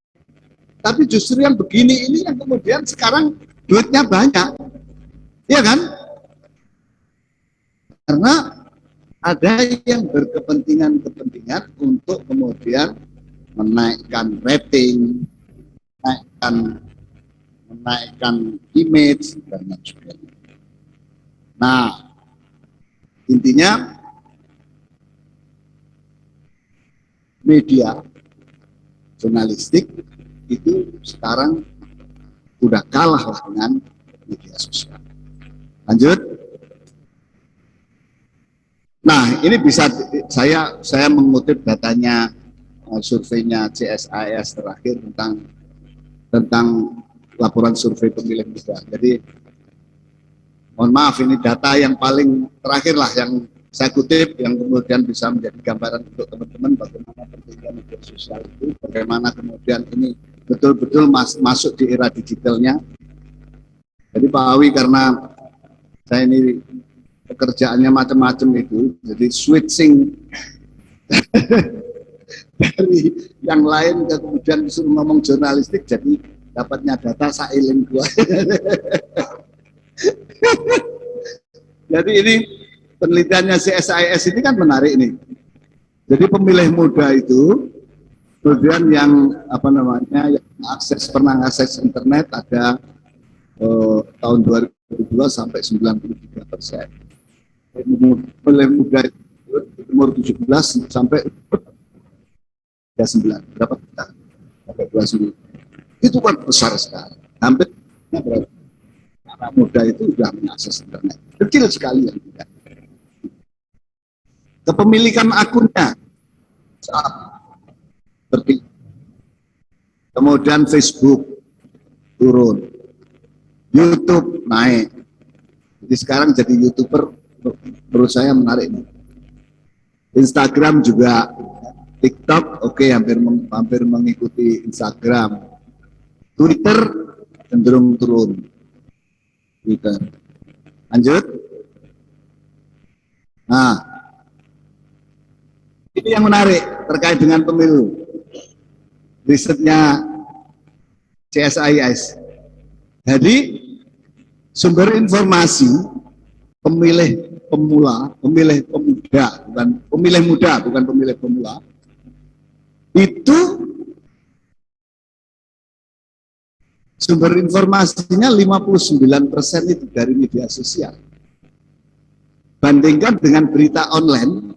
Tapi justru yang begini ini yang kemudian sekarang duitnya banyak. Iya kan? Karena ada yang berkepentingan untuk kemudian menaikkan rating, menaikkan image dan lain sebagainya. Nah, intinya media jurnalistik itu sekarang udah kalah lah dengan media sosial. Lanjut. Nah, ini bisa saya mengutip datanya surveinya CSIS terakhir tentang laporan survei pemilih muda. Jadi mohon maaf, ini data yang paling terakhir lah yang saya kutip, yang kemudian bisa menjadi gambaran untuk teman-teman bagaimana pentingnya media sosial itu, bagaimana kemudian ini betul-betul masuk di era digitalnya. Jadi Pak Awi, karena saya ini pekerjaannya macam-macam itu, jadi switching dari yang lain ke kemudian disuruh ngomong jurnalistik, jadi dapatnya data sailing gua. Jadi ini penelitiannya CSIS ini kan menarik nih. Jadi pemilih muda itu kemudian yang yang pernah akses internet ada tahun 2002 sampai 93%. Pemilih muda itu umur 17 sampai 39, berapa kita? Sampai 29. Itu kan besar sekali. Hampir berapa? Anak muda itu sudah mengakses internet. Kecil sekali yang tidak. Kepemilikan akunnya seperti kemudian Facebook turun, YouTube naik. Jadi sekarang jadi YouTuber menurut saya menarik nih. Instagram juga, TikTok oke, hampir mengikuti Instagram. Twitter cenderung turun. Twitter. Lanjut. Nah, ini yang menarik terkait dengan pemilu. Risetnya CSIS. Jadi sumber informasi pemilih muda, bukan pemilih pemula, itu sumber informasinya 59% itu dari media sosial. Bandingkan dengan berita online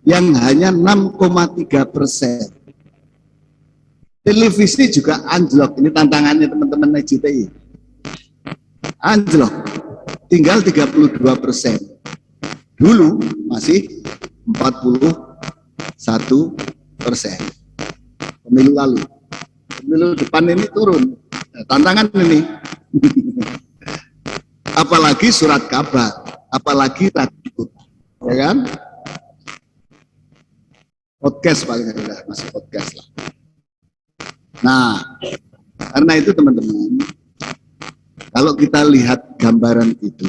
yang hanya 6,3%. Televisi juga anjlok. Ini tantangannya teman-teman NGTI. Anjlok. Tinggal 32%. Dulu masih 41%. Pemilu lalu. Pemilu depan ini turun. Nah, tantangan ini. Apalagi surat kabar, apalagi radio, ya kan? Podcast paling rendah, masih podcast lah. Nah, karena itu teman-teman, kalau kita lihat gambaran itu,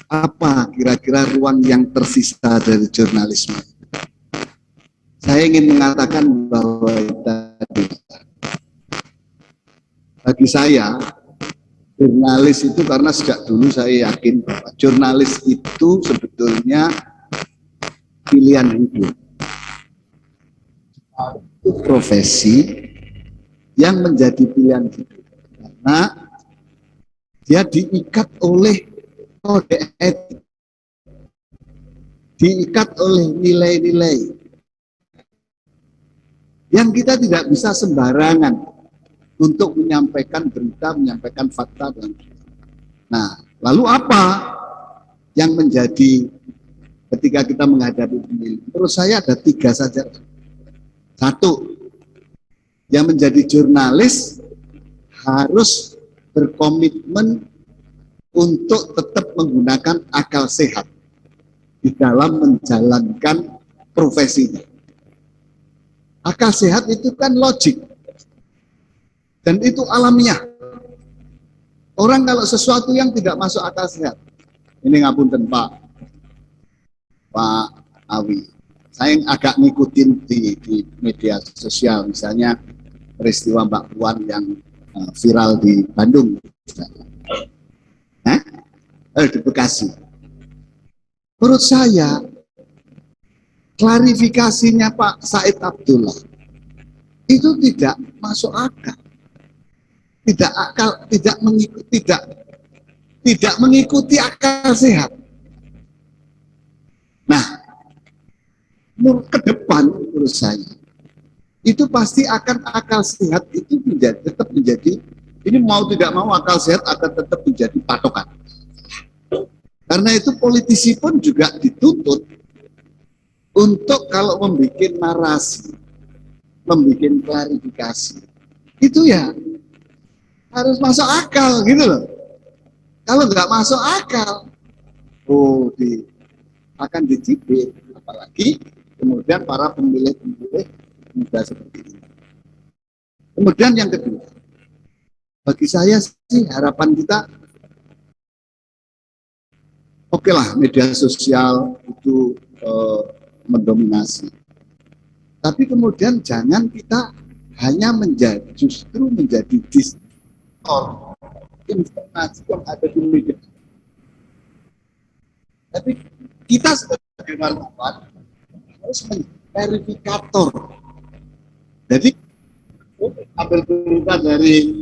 apa kira-kira ruang yang tersisa dari jurnalisme? Saya ingin mengatakan bahwa tadi, bagi saya, jurnalis itu, karena sejak dulu saya yakin bahwa jurnalis itu sebetulnya pilihan hidup. Itu profesi yang menjadi pilihan hidup. Karena dia diikat oleh kode etik, diikat oleh nilai-nilai yang kita tidak bisa sembarangan untuk menyampaikan berita, menyampaikan fakta. Nah, lalu apa yang menjadi ketika kita menghadapi pemilu? Menurut saya ada 3 saja. 1, yang menjadi jurnalis harus berkomitmen untuk tetap menggunakan akal sehat di dalam menjalankan profesinya. Akal sehat itu kan logik. Dan itu alamiah. Orang kalau sesuatu yang tidak masuk akal sehat, ini ngapunten Pak Awi, saya agak ngikutin di media sosial, misalnya peristiwa Mbak Puan yang viral di Bandung, di Bekasi. Menurut saya, klarifikasinya Pak Said Abdullah itu tidak masuk akal, tidak mengikuti akal sehat. Nah, ke depan menurut saya itu pasti akan akal sehat itu tetap menjadi, ini mau tidak mau akal sehat akan tetap menjadi patokan. Karena itu politisi pun juga dituntut untuk kalau membuat narasi, membuat klarifikasi, itu ya harus masuk akal gitu loh. Kalau nggak masuk akal, akan dicibir, apalagi kemudian para pemilih-pemilih muda seperti ini. Kemudian yang kedua, bagi saya sih harapan kita, oke lah media sosial itu mendominasi. Tapi kemudian jangan kita hanya justru menjadi distor informasi yang ada di media. Tapi kita sebagai wartawan harus verifikator. Jadi ambil berita dari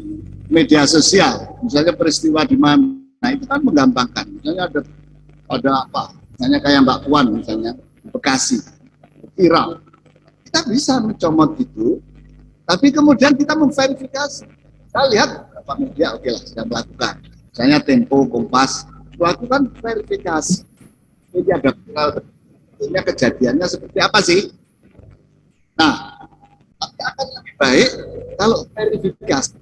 media sosial, misalnya peristiwa di mana, itu kan menggampangkan. Misalnya ada apa? Misalnya kayak Mbak Puan, misalnya Bekasi, viral. Kita bisa mencomot itu, tapi kemudian kita memverifikasi. Kita lihat berapa media, oke lah, sudah melakukan. Misalnya Tempo, Kompas, melakukan verifikasi. Ini ada ini kejadiannya seperti apa sih? Nah, akan lebih baik kalau verifikasi.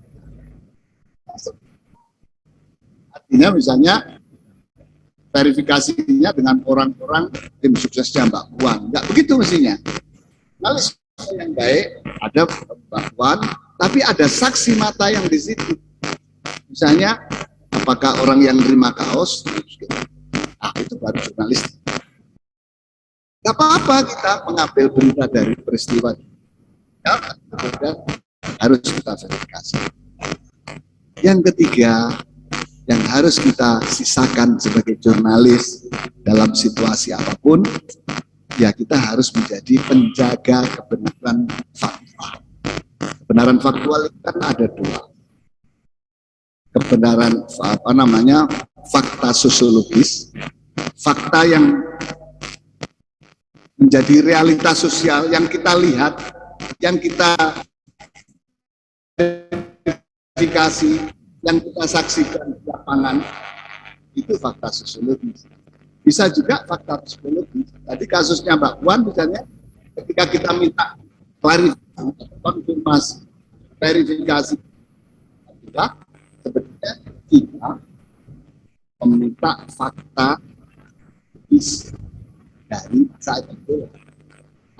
Artinya misalnya verifikasinya dengan orang-orang tim suksesnya Mbak Puan. Enggak begitu mestinya. Kalau yang baik ada Mbak Puan, tapi ada saksi mata yang di situ. Misalnya apakah orang yang menerima kaos, itu baru jurnalis. Gak apa-apa kita mengambil berita dari peristiwa. Ya, kemudian harus kita verifikasi. Yang ketiga, yang harus kita sisakan sebagai jurnalis dalam situasi apapun, ya kita harus menjadi penjaga kebenaran faktual. Kebenaran faktual itu kan ada dua. Kebenaran fakta sosiologis, fakta yang menjadi realitas sosial yang kita lihat, yang kita verifikasi, yang kita saksikan di lapangan, itu fakta sosiologis. Bisa juga fakta psikologis. Tadi kasusnya Mbak Puan misalnya, ketika kita minta klarifikasi, konfirmasi, verifikasi, sebenarnya kita meminta fakta dari saat itu.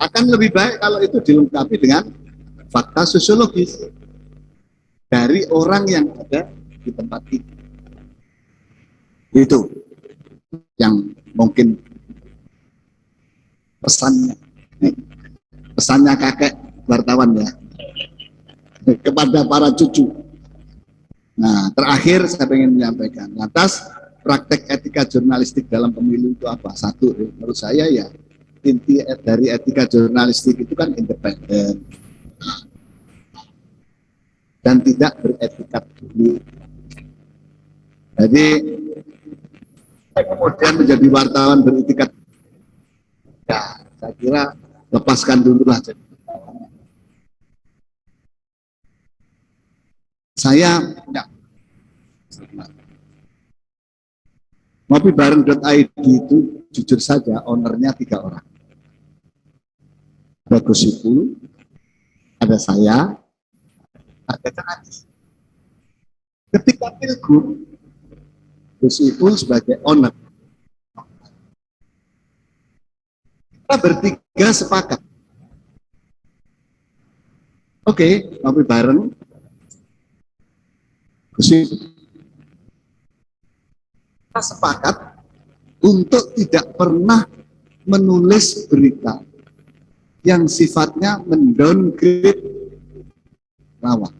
Akan lebih baik kalau itu dilengkapi dengan fakta sosiologis dari orang yang ada di tempat itu. Itu yang mungkin pesannya kakek wartawan ya kepada para cucu. Nah, terakhir saya ingin menyampaikan, lantas praktek etika jurnalistik dalam pemilu itu apa? Satu, menurut saya ya inti dari etika jurnalistik itu kan independen dan tidak beretikat dulu. Jadi kemudian menjadi wartawan beretikat, ya saya kira lepaskan dulu lah. Saya ya, ngopibareng.id itu jujur saja ownernya 3 orang. Ada Gus Ipul, ada saya, ada Kang Anies. Ketika pilgub, Gus Ipul sebagai owner, kita bertiga sepakat. Oke, ngopi bareng. Gus Ipul. Kita sepakat untuk tidak pernah menulis berita yang sifatnya mendowngrade lawan.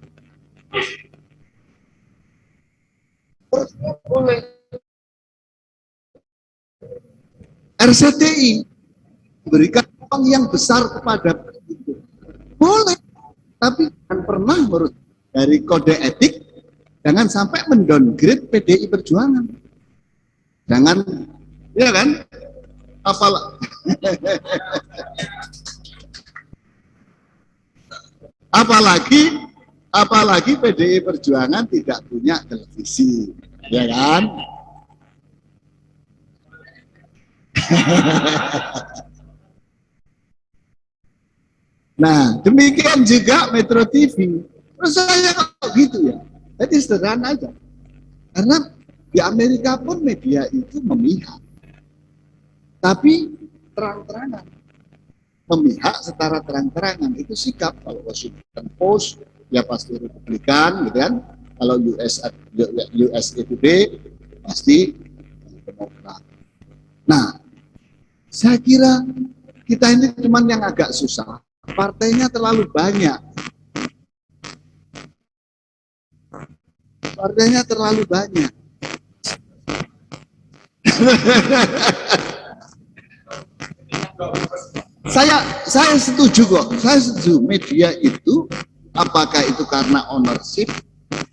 Boleh. RCTI berikan uang yang besar kepada itu. Boleh, tapi jangan pernah menurut dari kode etik, jangan sampai mendowngrade PDI Perjuangan. Jangan, ya kan? Apalagi PDI Perjuangan tidak punya televisi, ya kan? Nah, demikian juga Metro TV. Terus saya kok gitu ya? Jadi sederhana aja. Karena di Amerika pun media itu memihak. Tapi terang-terangan. Memihak secara terang-terangan. Itu sikap. Kalau Washington Post, ya pasti Republikan, gitu kan. Kalau USA Today, pasti Demokrat. Nah, saya kira kita ini cuman yang agak susah. Partainya terlalu banyak. Partainya terlalu banyak. Saya setuju kok. Saya setuju media itu apakah itu karena ownership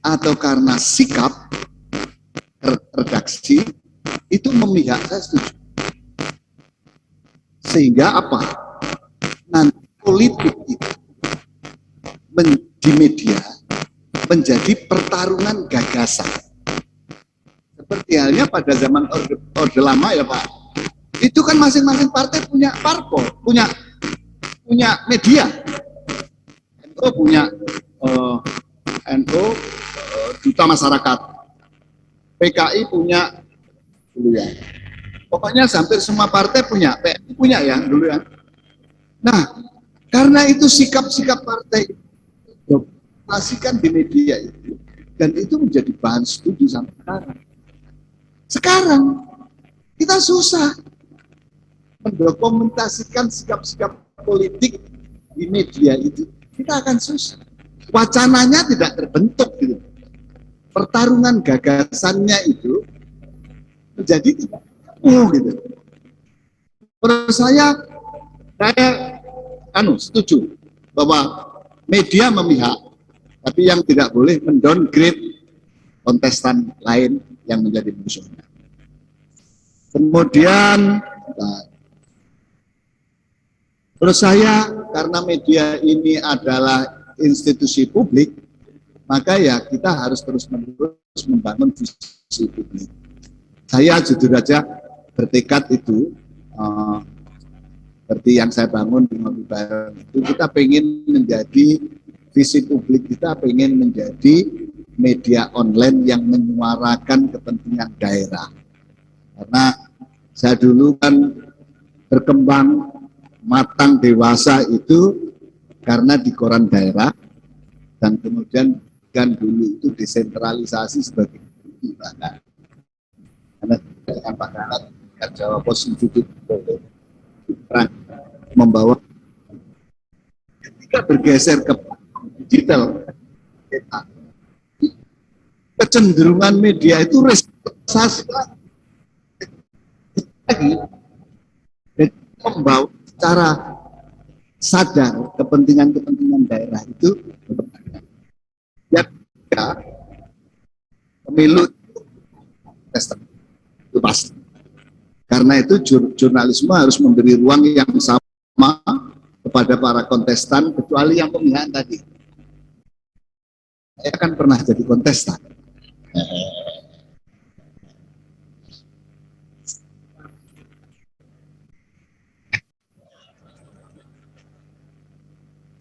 atau karena sikap redaksi itu memihak, saya setuju. Sehingga apa? Nanti politik itu di media menjadi pertarungan gagasan. Seperti halnya pada zaman Orde Lama ya Pak. Itu kan masing-masing partai punya parpol, punya media. NU punya Duta Masyarakat. PKI punya dulu ya. Pokoknya hampir semua partai punya, PNI punya ya dulu ya. Nah, karena itu sikap-sikap partai dokumentasikan di media itu, dan itu menjadi bahan studi sampai sekarang. Sekarang kita susah mendokumentasikan sikap-sikap politik di media itu, kita akan susah. Wacananya tidak terbentuk gitu. Pertarungan gagasannya itu menjadi tidak gitu. Menurut saya setuju bahwa media memihak, tapi yang tidak boleh mendowngrade kontestan lain yang menjadi musuhnya. Kemudian menurut saya karena media ini adalah institusi publik, maka ya kita harus terus-menerus membangun visi publik. Saya jujur aja bertekad itu seperti yang saya bangun di Ngopi Bareng itu, kita pengen menjadi visi publik, kita pengen menjadi media online yang menyuarakan kepentingan daerah. Karena saya dulu kan berkembang matang dewasa itu karena di koran daerah, dan kemudian kan dulu itu desentralisasi sebagai ibadah. Karena dengan Pak Gatot Jawa Pos itu membawa ketika bergeser ke digital, kecenderungan media itu respektasi lagi, dan membawa secara sadar kepentingan daerah itu ya pemilu itu pasti. Karena itu jurnalisme harus memberi ruang yang sama kepada para kontestan, kecuali yang pemilihan tadi. Saya kan pernah jadi kontestan.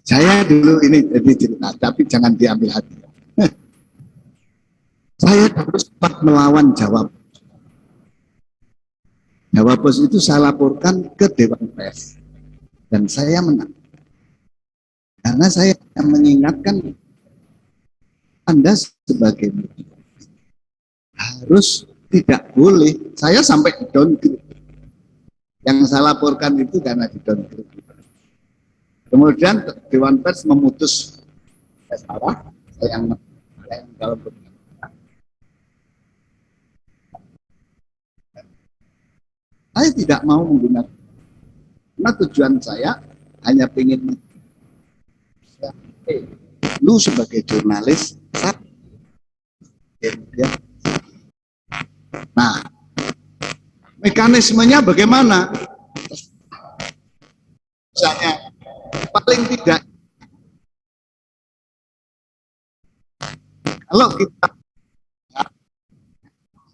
Saya dulu ini jadi cerita, tapi jangan diambil hati. Saya terus sempat melawan Jawa Pos. Jawa Pos itu saya laporkan ke Dewan Pers dan saya menang. Karena saya mengingatkan Anda sebagai media harus tidak boleh, saya sampai downgrade. Yang saya laporkan itu karena di downgrade. Kemudian Dewan Pers memutus, salah, saya yang dalam saya tidak mau menggunakan, karena tujuan saya hanya ingin lu sebagai jurnalis, nah mekanismenya bagaimana? Misalnya paling tidak kalau kita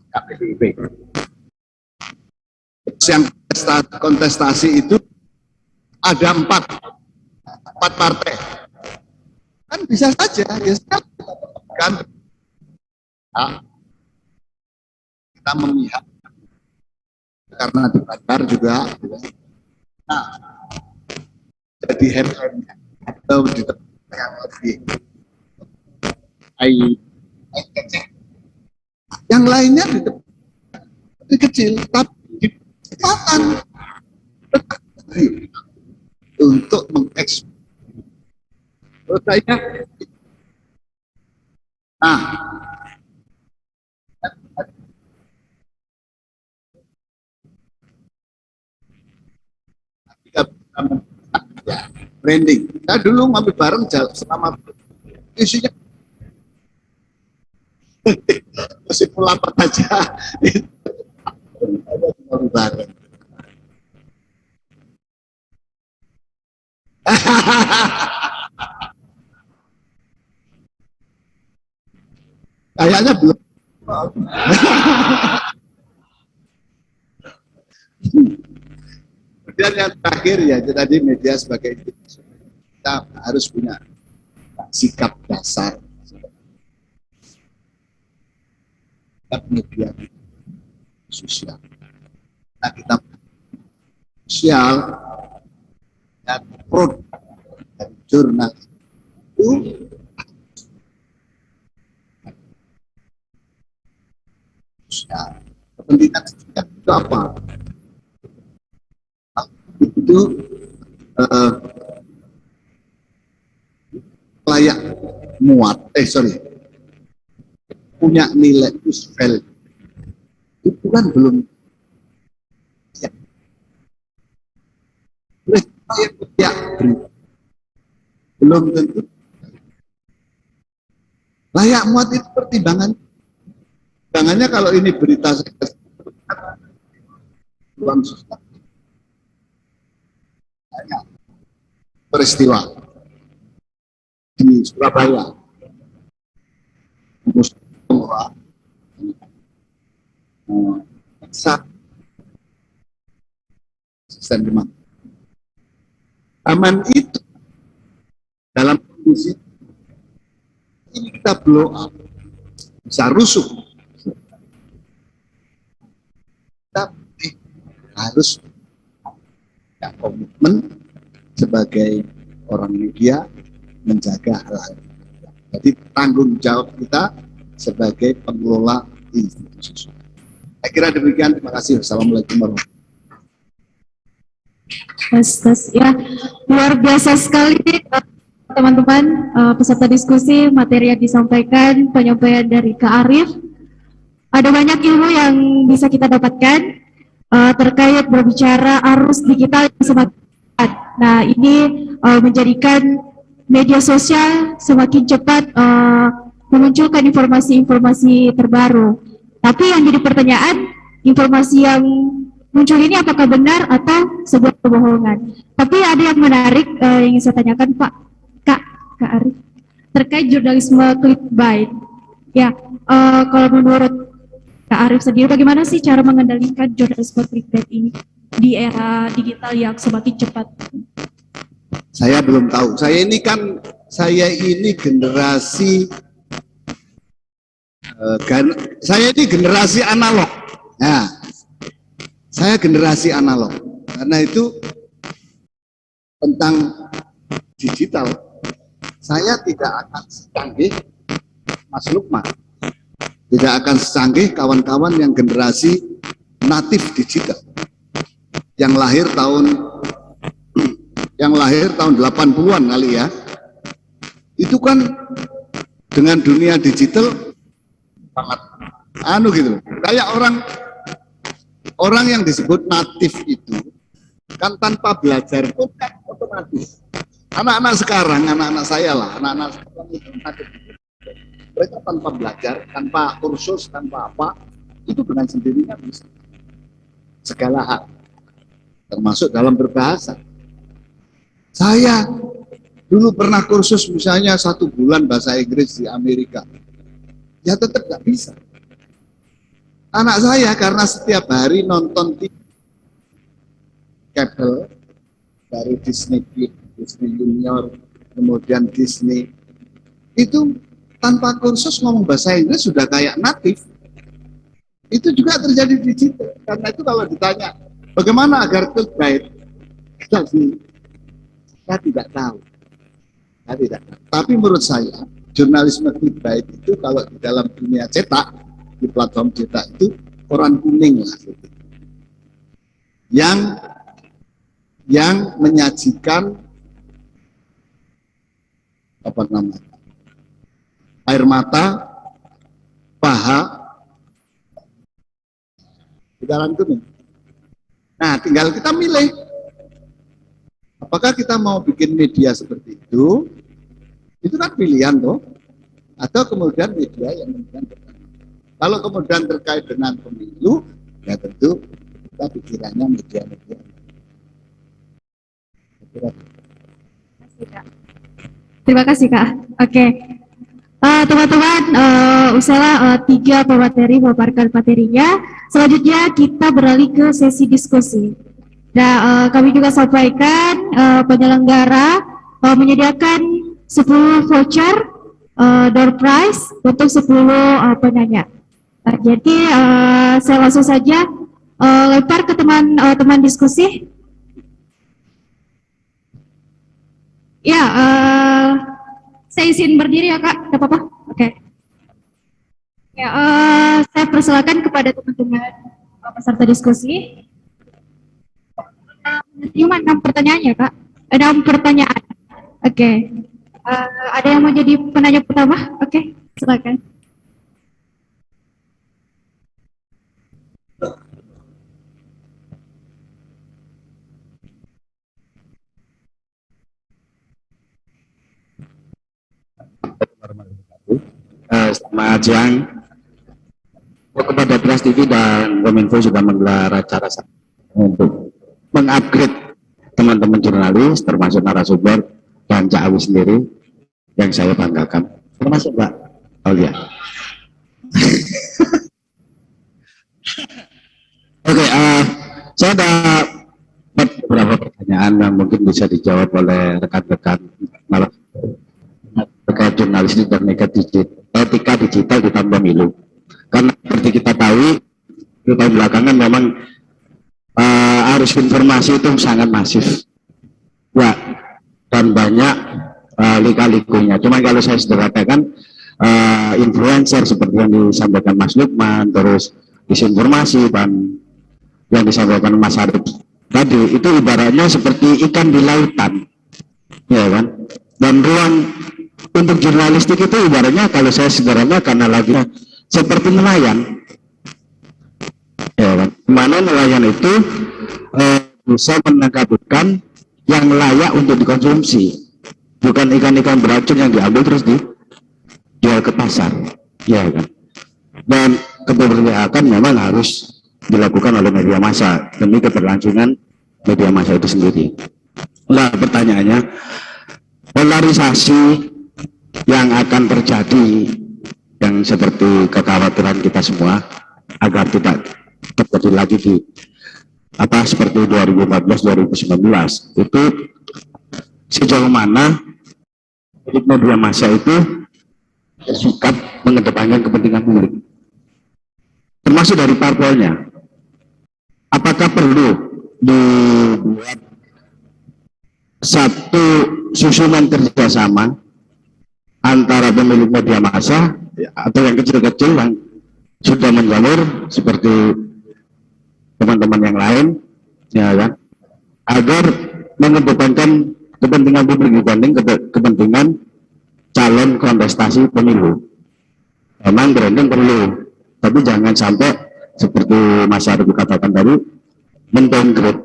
KPDIP yang kontestasi itu ada empat partai, kan bisa saja kan kita memihak karena dibakar juga, nah jadi headline atau di tempat yang lebih yang lainnya lebih kecil, tapi kesempatan untuk mengekspor. Saya, nah, ya, branding. Saya dulu ngambil bareng selama isinya masih pulapat aja. Bareng. Kayaknya belum. Kemudian yang terakhir ya tadi media sebagai institusi, kita harus punya sikap dasar. Sikap media sosial. Nah, kita sosial dan produk dan jurnal itu sosial. Kepentingan sosial itu apa? Itu layak muat, punya nilai value. Itu kan belum ya. Ya, belum tentu layak muat itu pertimbangannya kalau ini berita peristiwa di Surabaya, aman itu dalam kondisi ini kita blow up, bisa rusuh, tapi harus ya, komitmen sebagai orang media menjaga hal-hal. Jadi tanggung jawab kita sebagai pengelola institusi. Saya kira demikian. Terima kasih. Assalamualaikum warahmatullahi wabarakatuh. Ya, luar biasa sekali teman-teman peserta diskusi, materi yang disampaikan, penyampaian dari Kak Arief. Ada banyak ilmu yang bisa kita dapatkan terkait berbicara arus digital yang semakin cepat. Nah, ini menjadikan media sosial semakin cepat memunculkan informasi-informasi terbaru. Tapi yang jadi pertanyaan, informasi yang muncul ini apakah benar atau sebuah kebohongan? Tapi ada yang menarik yang ingin saya tanyakan Kak Arief terkait jurnalisme clickbait. Ya, kalau menurut Kak Arief sendiri, bagaimana sih cara mengendalikan jurnalisme clickbait ini di era digital yang semakin cepat? Saya belum tahu. Saya ini generasi generasi analog. Nah, saya generasi analog. Karena itu tentang digital, saya tidak akan secanggih Mas Lukman, tidak akan secanggih kawan-kawan yang generasi natif digital, yang lahir tahun yang lahir tahun 80-an kali ya, itu kan dengan dunia digital sangat gitu, kayak orang yang disebut natif itu kan tanpa belajar itu kan otomatis. Anak-anak sekarang, anak-anak saya lah, anak-anak sekarang itu natif. Mereka tanpa belajar, tanpa kursus, tanpa apa, itu dengan sendirinya bisa segala hal, termasuk dalam berbahasa. Saya dulu pernah kursus misalnya 1 bulan bahasa Inggris di Amerika, ya tetap nggak bisa. Anak saya karena setiap hari nonton TV kabel dari Disney Kids, Disney Junior, kemudian Disney, itu tanpa kursus ngomong bahasa Inggris sudah kayak natif. Itu juga terjadi di situ. Karena itu kalau ditanya bagaimana agar baik, saya tidak tahu. Saya tidak tahu. Tapi menurut saya jurnalisme baik itu kalau di dalam dunia cetak, di platform cetak itu koran kuning lah gitu. Yang menyajikan apa namanya, air mata, paha di dalam kuning. Nah, tinggal kita milih apakah kita mau bikin media seperti itu kan pilihan toh, atau kemudian media yang kemudian kalau kemudian terkait dengan pemilu, ya tentu kita pikirannya media-media. Terima kasih Kak. Oke. Teman-teman, usahlah 3 pemateri memaparkan materinya. Selanjutnya kita beralih ke sesi diskusi. Nah, kami juga sampaikan penyelenggara menyediakan 10 voucher door prize untuk 10 penanya. Jadi saya langsung saja lempar ke teman diskusi. Ya, saya izin berdiri ya Kak, tidak apa-apa? Oke. Ya, saya persilakan kepada teman-teman peserta diskusi. Cuma 6 pertanyaan ya Kak? 6 pertanyaan. Oke. Ada yang mau jadi penanya pertama? Oke, silakan. Selamat siang. Kepada Trans TV dan Kominfo sudah menggelar acara untuk mengupgrade teman-teman jurnalis, termasuk narasumber dan Cak Awi sendiri yang saya banggakan, termasuk Mbak Aulia. Oke, saya ada beberapa pertanyaan yang mungkin bisa dijawab oleh rekan-rekan terkait jurnalistik dan etika digital di tahun pemilu. Karena seperti kita tahu, di tahun belakangan memang arus informasi itu sangat masif, ya, dan banyak lika-likunya. Cuma kalau saya sederhanakan, influencer seperti yang disampaikan Mas Lukman, terus disinformasi dan yang disampaikan Mas Arif tadi, itu ibaratnya seperti ikan di lautan, ya kan? Dan ruang untuk jurnalistik itu ibaratnya kalau saya sederhanakan analoginya seperti nelayan, ya kan? Mana nelayan itu bisa menangkap ikan yang layak untuk dikonsumsi, bukan ikan-ikan beracun yang diambil terus dijual ke pasar, ya kan? Dan keberpihakan memang harus dilakukan oleh media massa demi keberlangsungan media massa itu sendiri. Nah, pertanyaannya, polarisasi yang akan terjadi, yang seperti kekhawatiran kita semua agar tidak terjadi lagi di seperti 2014-2019, itu sejauh mana media massa itu bersikap mengedepankan kepentingan publik, termasuk dari parpolnya. Apakah perlu dibuat satu susunan kerjasama antara pemilik media massa atau yang kecil-kecil yang sudah menjamur seperti teman-teman yang lain, ya kan, agar mengedepankan kepentingan publik dibanding kepentingan calon kontestasi pemilu. Memang branding perlu, tapi jangan sampai seperti Mas Arief katakan tadi mendowngrade,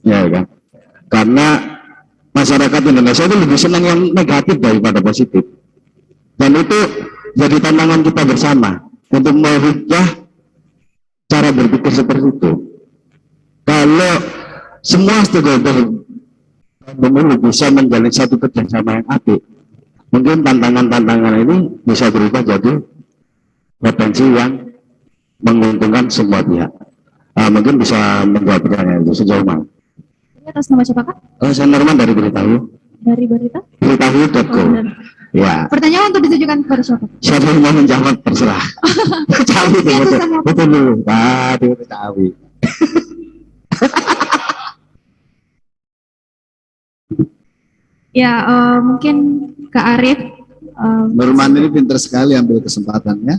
ya kan? Karena masyarakat Indonesia itu lebih senang yang negatif daripada positif, dan itu jadi tantangan kita bersama untuk merubah cara berpikir seperti itu. Kalau semua stakeholder pemilu bisa menjalin satu kerjasama yang apik, mungkin tantangan-tantangan ini bisa berubah jadi potensi yang menguntungkan semua pihak. Mungkin bisa menjawab pertanyaan itu sejauh mana. Atas nama siapa Kak? Saya Norman dari Beritahu. Dari Berita? Beritahu.co. Ya. Pertanyaan untuk ditujukan kepada siapa? Siapa yang mau menjawab terserah. Cawi betul dulu. Aduh, Cawi. Ya, mungkin Kak Arief. Norman ini pintar sekali ambil kesempatannya.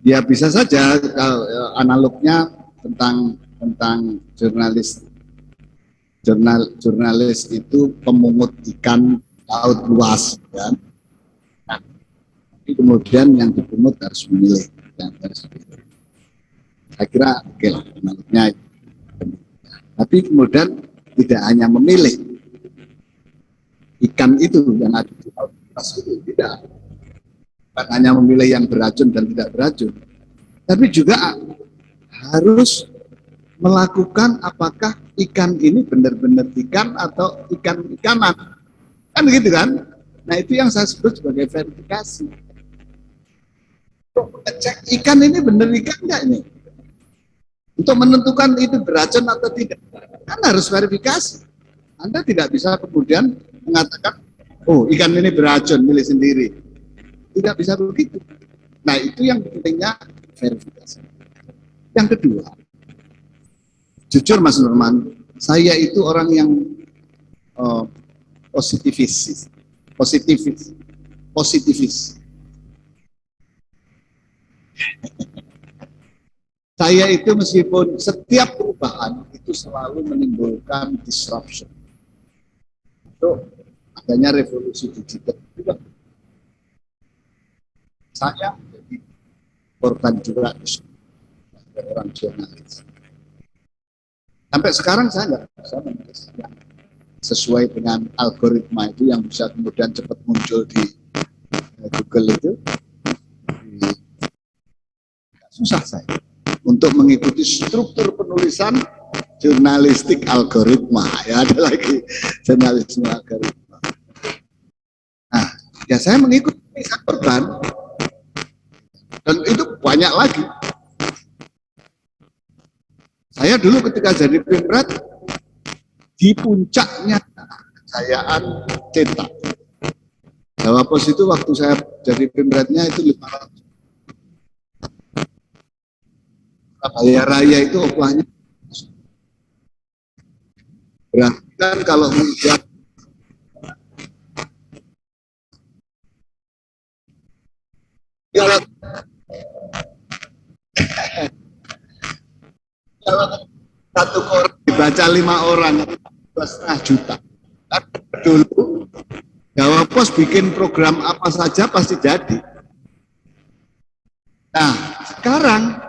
Ya bisa saja analognya tentang jurnalis itu pemungut ikan laut luas, kan? Nah, kemudian yang dipungut harus memilih, saya kira oke lah analognya. Tapi kemudian tidak hanya memilih ikan itu yang ada di laut luas itu, tidak. Bukan hanya memilih yang beracun dan tidak beracun, tapi juga harus melakukan apakah ikan ini benar-benar ikan atau ikan-ikanan, kan gitu kan? Nah itu yang saya sebut sebagai verifikasi. Untuk mengecek ikan ini benar ikan nggak ini, untuk menentukan itu beracun atau tidak, kan harus verifikasi. Anda tidak bisa kemudian mengatakan, oh ikan ini beracun, milih sendiri. Tidak bisa begitu. Nah itu yang pentingnya verifikasi. Yang kedua, jujur Mas Norman, saya itu orang yang positivis. Saya itu meskipun setiap perubahan itu selalu menimbulkan disruption. Itu adanya revolusi digital juga. Saya menjadi korban juga sebagai orang jurnalis. Sampai sekarang saya nggak bisa menulis yang sesuai dengan algoritma itu yang bisa kemudian cepat muncul di Google itu. Susah saya untuk mengikuti struktur penulisan jurnalistik algoritma. Ya ada lagi jurnalisme algoritma. Nah, ya saya mengikuti, saya korban. Dan itu banyak lagi. Saya dulu ketika jadi Pemret, di puncaknya kejayaan cetak. Jawa Pos itu waktu saya jadi Pemretnya itu 500. Surabaya Raya itu oplahnya. Berarti kan kalau mengejar kalau satu koran dibaca 5 orang 2,5 juta. Kan dulu Jawa Pos bikin program apa saja pasti jadi. Nah sekarang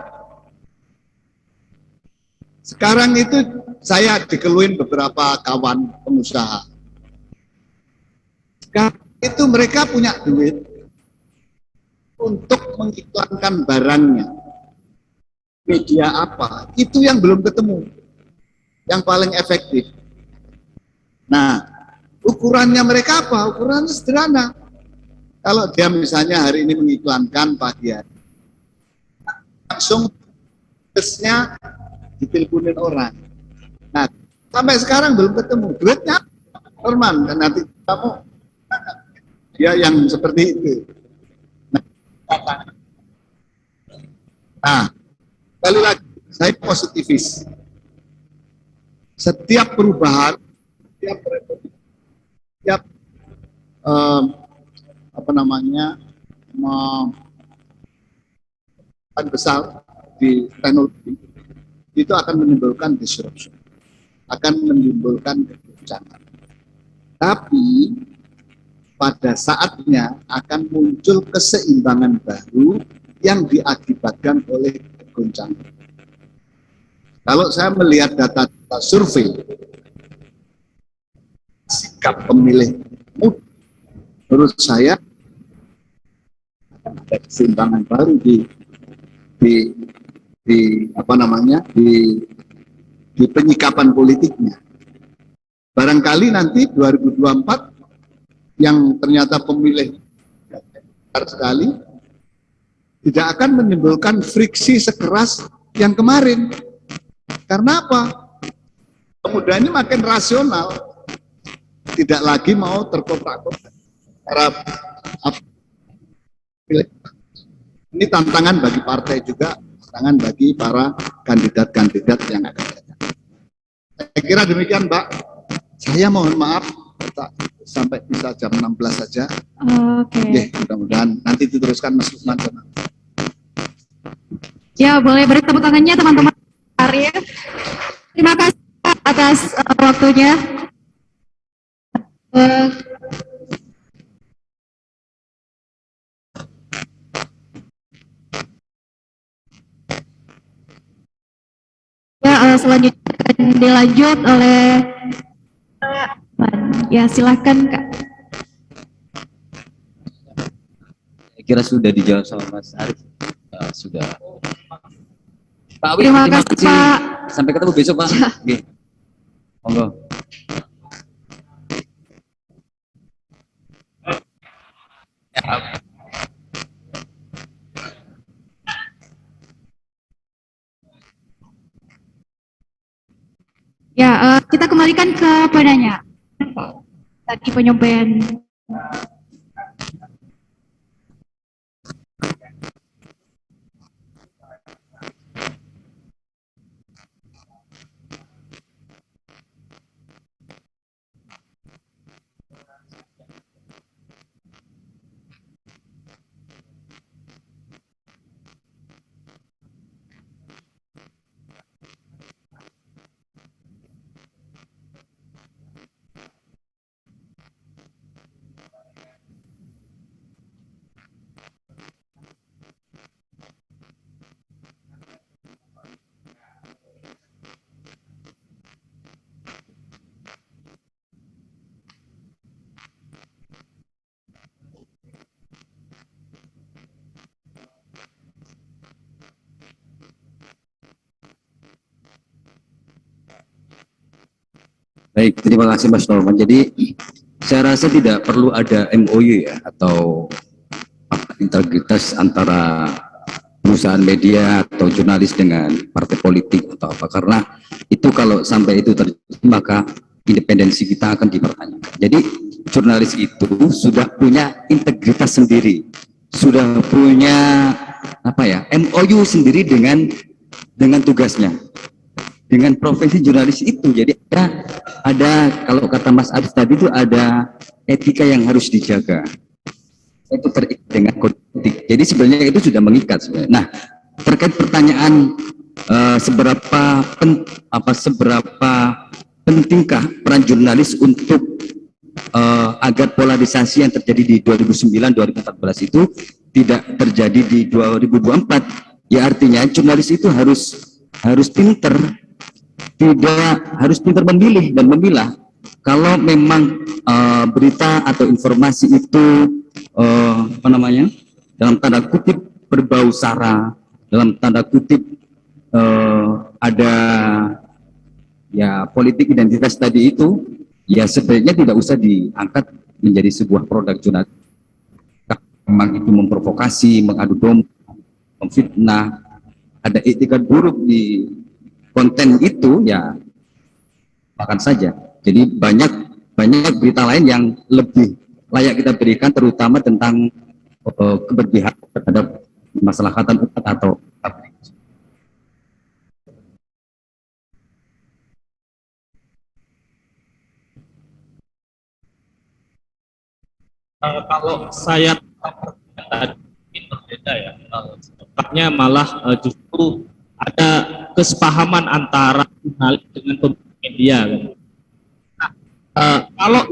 itu saya dikeluhin beberapa kawan pengusaha. Sekarang itu mereka punya duit untuk mengiklankan barangnya. Media apa? Itu yang belum ketemu. Yang paling efektif. Nah, ukurannya mereka apa? Ukurannya sederhana. Kalau dia misalnya hari ini mengiklankan pagi hari, langsung tesnya diteleponin orang. Nah, sampai sekarang belum ketemu. Duitnya Norman, dan nanti kamu dia yang seperti itu. Nah, kali lagi saya positivis. Setiap perubahan, setiap besar di teknologi itu akan menimbulkan disruption, akan menimbulkan keguncangan. Tapi pada saatnya akan muncul keseimbangan baru yang diakibatkan oleh keguncangan. Kalau saya melihat data-data survei, sikap pemilih muda, menurut saya ada keseimbangan baru di penyikapan politiknya. Barangkali nanti 2024 yang ternyata pemilih besar sekali tidak akan menimbulkan friksi sekeras yang kemarin. Karena apa? Pemuda ini makin rasional, tidak lagi mau terkotak-kotak. Ini tantangan bagi partai juga, tantangan bagi para kandidat-kandidat yang akan datang. Saya kira demikian, Mbak. Saya mohon maaf sampai bisa jam 16 saja. Oke. Mudah-mudahan nanti diteruskan Mas Lukman. Ya, boleh beri tepuk tangannya teman-teman. Arif. Terima kasih atas waktunya. Ya, selanjutnya akan dilanjut oleh ya, silahkan Kak. Saya kira sudah dijawab sama Mas Arif. Sudah. Pak Wi, Terima kasih Pak. Sampai ketemu besok Pak. Oke. Monggo. Ya, kita kembalikan ke padanya. Tadi penyampaian. Baik, terima kasih Mas Norman. Jadi saya rasa tidak perlu ada MOU ya, atau integritas antara perusahaan media atau jurnalis dengan partai politik atau apa, karena itu kalau sampai itu terjadi maka independensi kita akan dipertanyakan. Jadi jurnalis itu sudah punya integritas sendiri, sudah punya apa ya, MOU sendiri dengan tugasnya, dengan profesi jurnalis itu. Jadi ada kalau kata Mas Arif tadi itu ada etika yang harus dijaga, itu terikat dengan kode etik. Jadi sebenarnya itu sudah mengikat sebenarnya. Nah, terkait pertanyaan seberapa pentingkah peran jurnalis untuk agar polarisasi yang terjadi di 2009-2014 itu tidak terjadi di 2024, ya artinya jurnalis itu harus pinter, harus pintar memilih dan memilah. Kalau memang berita atau informasi itu dalam tanda kutip berbau sara, dalam tanda kutip ada ya politik identitas tadi itu, ya sebaiknya tidak usah diangkat menjadi sebuah produk jurnalistik. Memang itu memprovokasi, mengadu domba, memfitnah, ada etikat buruk di konten itu, ya makan saja. Jadi banyak berita lain yang lebih layak kita berikan, terutama tentang keberpihakan terhadap kemaslahatan umat atau kalau saya tadi berbeda ya, sebetulnya malah justru ada kesepahaman antara jurnalis dengan pemilik media. Kan. Nah, kalau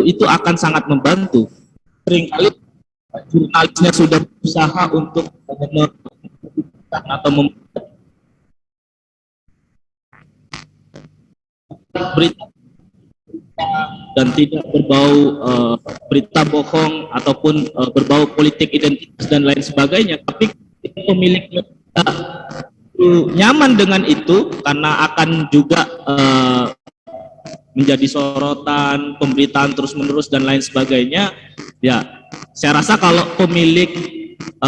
itu akan sangat membantu. Seringkali jurnalisnya sudah berusaha untuk atau berita dan tidak berbau berita bohong ataupun berbau politik identitas dan lain sebagainya, tapi pemilik nyaman dengan itu karena akan juga menjadi sorotan pemberitaan terus-menerus dan lain sebagainya. Ya, saya rasa kalau pemilik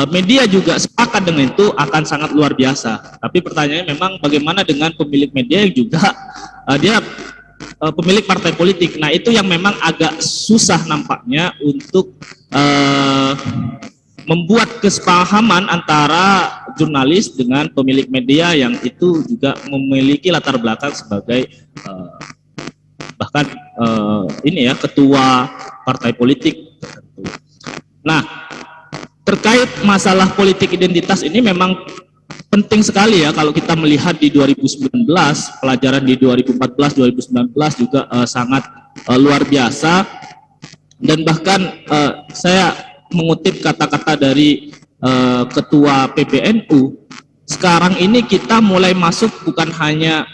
media juga sepakat dengan itu akan sangat luar biasa. Tapi pertanyaannya memang bagaimana dengan pemilik media yang juga dia pemilik partai politik. Nah, itu yang memang agak susah nampaknya untuk membuat kesepahaman antara jurnalis dengan pemilik media yang itu juga memiliki latar belakang sebagai bahkan ini ya ketua partai politik. Nah, terkait masalah politik identitas ini memang penting sekali ya kalau kita melihat di 2019, pelajaran di 2014, 2019 juga sangat luar biasa. Dan bahkan saya mengutip kata-kata dari ketua PBNU, sekarang ini kita mulai masuk bukan hanya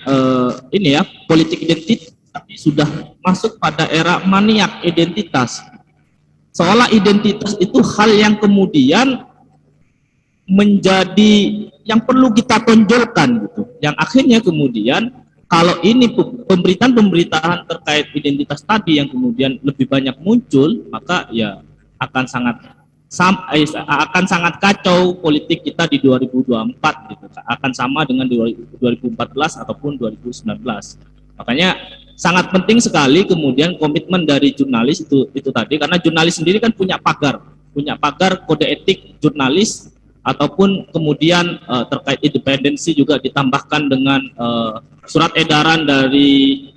ini ya politik identitas, tapi sudah masuk pada era maniak identitas. Seolah identitas itu hal yang kemudian menjadi yang perlu kita tonjolkan gitu. Yang akhirnya kemudian kalau ini pemberitaan-pemberitaan terkait identitas tadi yang kemudian lebih banyak muncul, maka ya akan sangat kacau politik kita di 2024 gitu. Akan sama dengan 2014 ataupun 2019. Makanya sangat penting sekali kemudian komitmen dari jurnalis itu tadi, karena jurnalis sendiri kan punya pagar kode etik jurnalis, ataupun kemudian terkait independensi juga ditambahkan dengan surat edaran dari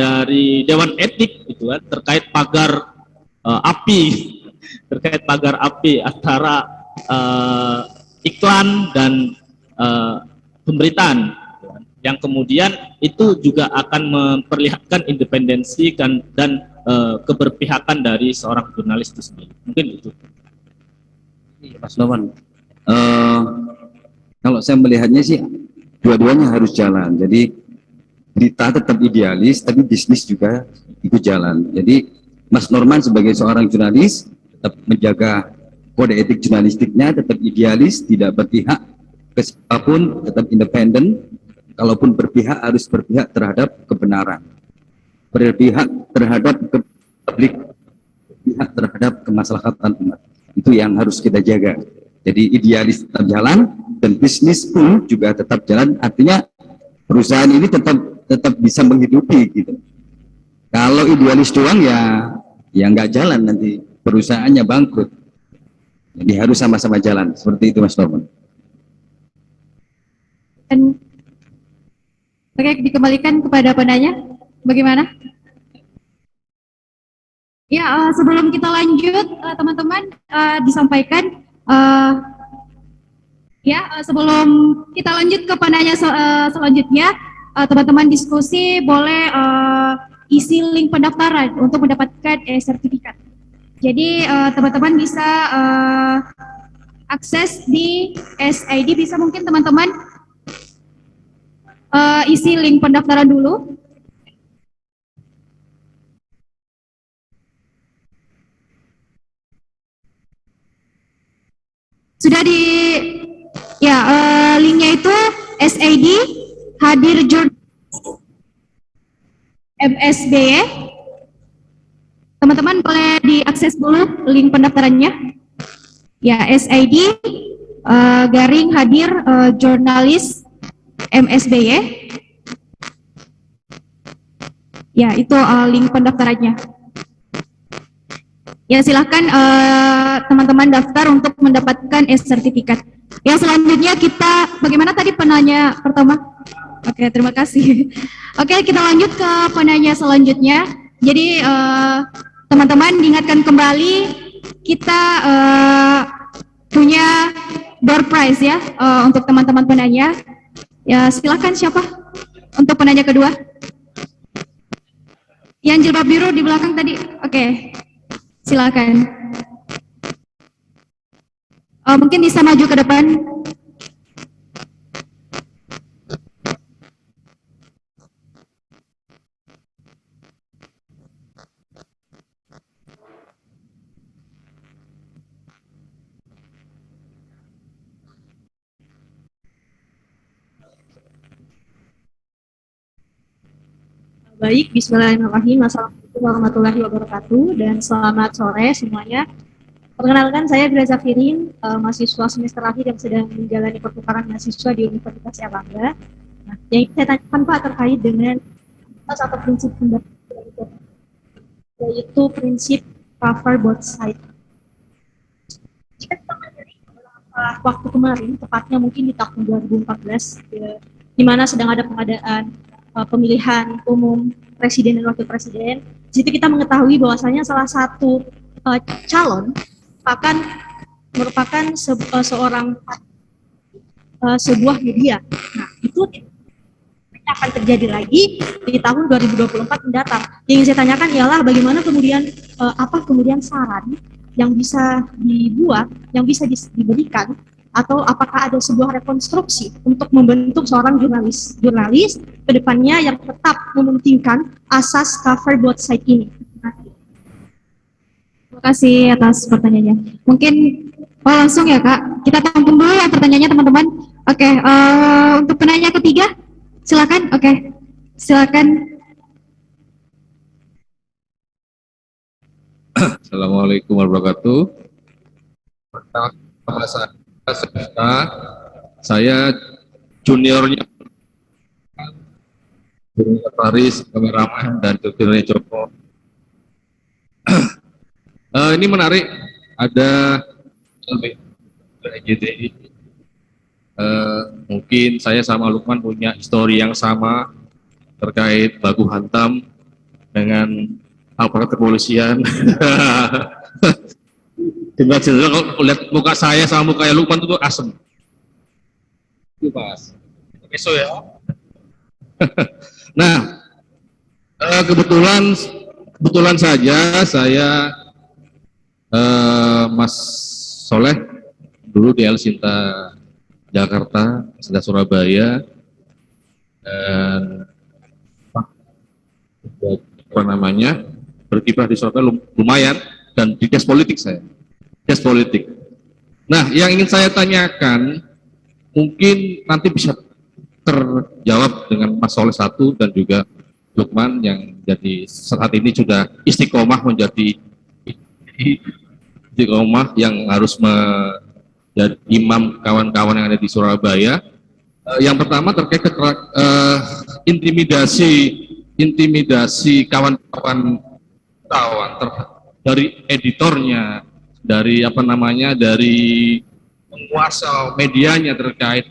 dari Dewan Etik gitu kan, terkait pagar api antara iklan dan pemberitaan, yang kemudian itu juga akan memperlihatkan independensi dan keberpihakan dari seorang jurnalis itu sendiri. Mungkin itu. Mas Novan, kalau saya melihatnya sih dua-duanya harus jalan. Jadi berita tetap idealis, tapi bisnis juga ikut jalan. Jadi Mas Norman sebagai seorang jurnalis tetap menjaga kode etik jurnalistiknya, tetap idealis, tidak berpihak ke siapapun, tetap independen. Kalaupun berpihak harus berpihak terhadap kebenaran, berpihak terhadap publik, berpihak terhadap kemaslahatan umat. Itu yang harus kita jaga. Jadi idealis tetap jalan dan bisnis pun juga tetap jalan. Artinya perusahaan ini tetap bisa menghidupi gitu. Kalau idealis doang ya nggak jalan, nanti perusahaannya bangkrut. Jadi harus sama-sama jalan. Seperti itu Mas Norman. Oke, dikembalikan kepada penanya. Bagaimana? Ya, sebelum kita lanjut, teman-teman disampaikan. Sebelum kita lanjut ke penanya selanjutnya, teman-teman diskusi boleh isi link pendaftaran untuk mendapatkan sertifikat. Jadi teman-teman bisa akses di SID, bisa mungkin teman-teman isi link pendaftaran dulu. Sudah linknya itu SID Hadir Jurnal MSBY. Teman-teman boleh diakses dulu link pendaftarannya. Ya, SID garing hadir jurnalis MSBY. Ya, itu link pendaftarannya. Ya, silahkan teman-teman daftar untuk mendapatkan sertifikat. Yang selanjutnya kita, bagaimana tadi penanya pertama? Oke, terima kasih. Oke, kita lanjut ke penanya selanjutnya. Jadi teman-teman diingatkan kembali kita punya door prize ya untuk teman-teman penanya. Ya, silakan siapa untuk penanya kedua? Yang jilbab biru di belakang tadi. Oke. Silakan. Mungkin bisa maju ke depan. Baik, bismillahirrahmanirrahim. Assalamualaikum warahmatullahi wabarakatuh dan selamat sore semuanya. Perkenalkan, saya Graza Firin, mahasiswa semester akhir yang sedang menjalani pertukaran mahasiswa di Universitas Erlangga. Nah, yang saya tanyakan Pak terkait dengan satu prinsip pendapat, yaitu prinsip cover both side. Jika kita melihat waktu kemarin, tepatnya mungkin di tahun 2014, di mana sedang ada pengadaan pemilihan umum presiden dan wakil presiden. Di situ kita mengetahui bahwasanya salah satu calon merupakan sebuah media. Nah, itu akan terjadi lagi di tahun 2024 mendatang. Yang ingin saya tanyakan ialah bagaimana kemudian apa kemudian saran yang bisa dibuat, yang bisa diberikan, atau apakah ada sebuah rekonstruksi untuk membentuk seorang jurnalis ke depannya yang tetap mementingkan asas cover both side ini. Terima kasih atas pertanyaannya. Mungkin langsung ya Kak, kita tampung dulu ya pertanyaannya teman-teman. Oke, untuk penanya ketiga, silakan. Oke, silakan. Assalamualaikum warahmatullahi wabarakatuh. Saya juniornya Paris, kameramen, dan juniornya Joko. Ini menarik, ada LGTI. Mungkin saya sama Lukman punya histori yang sama terkait baku hantam dengan aparat kepolisian. Kalau lihat muka saya sama muka Lukman itu asem. Itu Mas. Besok ya. Nah, kebetulan saja saya Mas Soleh dulu di Elsinta Jakarta, Elsinta Surabaya, dan apa namanya berkiprah di Surabaya lumayan, dan di tes politik saya. Politik. Nah, yang ingin saya tanyakan mungkin nanti bisa terjawab dengan Mas Soleh satu dan juga Lukman yang jadi saat ini sudah istiqomah menjadi istiqomah yang harus menjadi imam kawan-kawan yang ada di Surabaya. Yang pertama terkait intimidasi kawan-kawan dari editornya, dari apa namanya, dari penguasa medianya terkait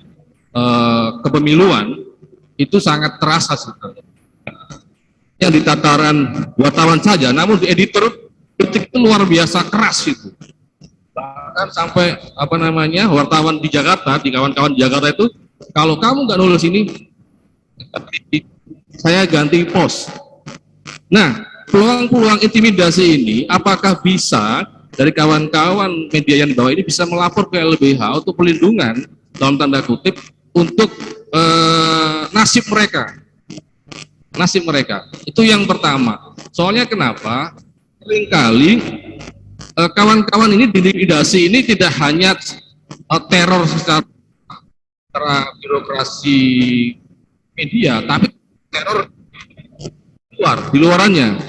kepemiluan, itu sangat terasa sebenarnya. Yang di tataran wartawan saja, namun di editor kritik itu luar biasa keras itu. Bahkan sampai apa namanya, wartawan di Jakarta, di kawan-kawan di Jakarta itu, kalau kamu nggak nulis ini, saya ganti pos. Nah, peluang-peluang intimidasi ini apakah bisa dari kawan-kawan media yang di bawah ini bisa melapor ke LBH untuk pelindungan dalam tanda kutip untuk nasib mereka. Itu yang pertama. Soalnya kenapa? Seringkali kawan-kawan ini diintimidasi ini tidak hanya teror secara birokrasi media, tapi teror di luarannya.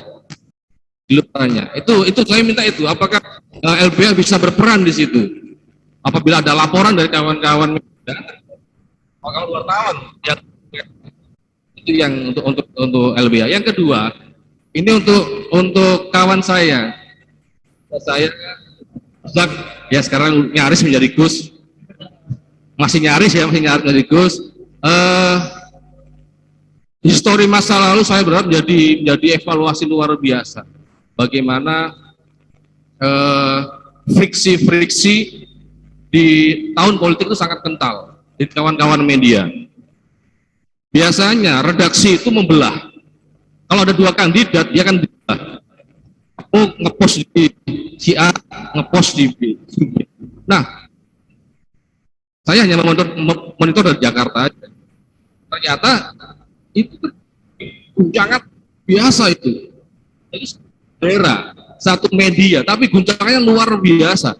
Itu saya minta itu, apakah LBH bisa berperan di situ? Apabila ada laporan dari kawan-kawan media, kawan wartawan, itu yang untuk LBH. Yang kedua, ini untuk kawan saya ya sekarang nyaris menjadi Gus, masih nyaris menjadi Gus. Histori masa lalu saya berharap menjadi evaluasi luar biasa. Bagaimana friksi-friksi di tahun politik itu sangat kental di kawan-kawan media. Biasanya redaksi itu membelah. Kalau ada dua kandidat, dia akan belah. Oh, ngepost di si A, ngepost di B. Nah, saya hanya monitor dari Jakarta aja. Ternyata itu guncangan biasa itu. Jadi daerah, satu media, tapi guncangannya luar biasa.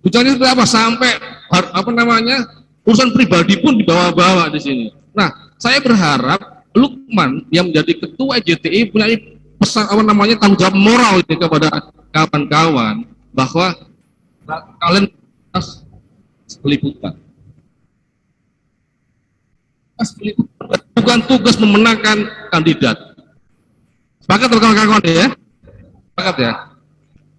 Guncangannya seperti apa? Sampai apa namanya urusan pribadi pun dibawa-bawa di sini. Nah, saya berharap Lukman yang menjadi ketua JTI punya pesan apa namanya tanggung jawab moral ini kepada kawan-kawan bahwa kalian harus peliputan. Bukan tugas memenangkan kandidat. Sepakat kawan-kawan ya? Sepakat ya?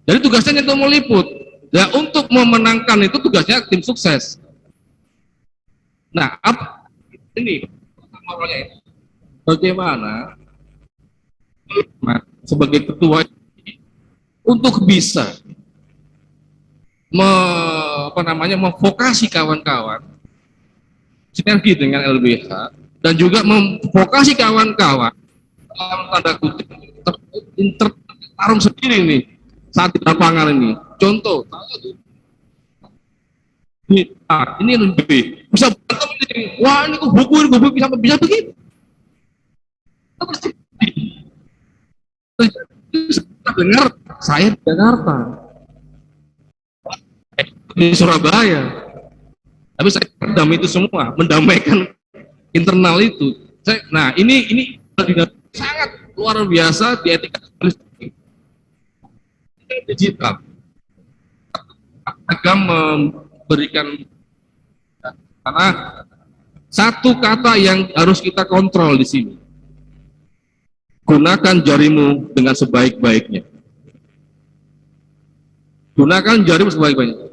Jadi tugasnya itu meliput. Ya untuk memenangkan itu tugasnya tim sukses. Nah, apa ini moralnya? Bagaimana sebagai ketua untuk bisa memvokasi kawan-kawan sinergi dengan LBH dan juga memvokasi kawan-kawan dalam tanda kutip tarung sendiri nih saat di lapangan ini. Contoh, ini lebih bisa berantem ini. Wah ini kok buku bisa begitu. Kita dengar saya di Jakarta, di Surabaya, tapi saya redam itu semua, mendamaikan internal itu. Nah ini sangat luar biasa di etika digital. Agam memberikan karena satu kata yang harus kita kontrol di sini. Gunakan jarimu dengan sebaik-baiknya. Gunakan jarimu sebaik-baiknya.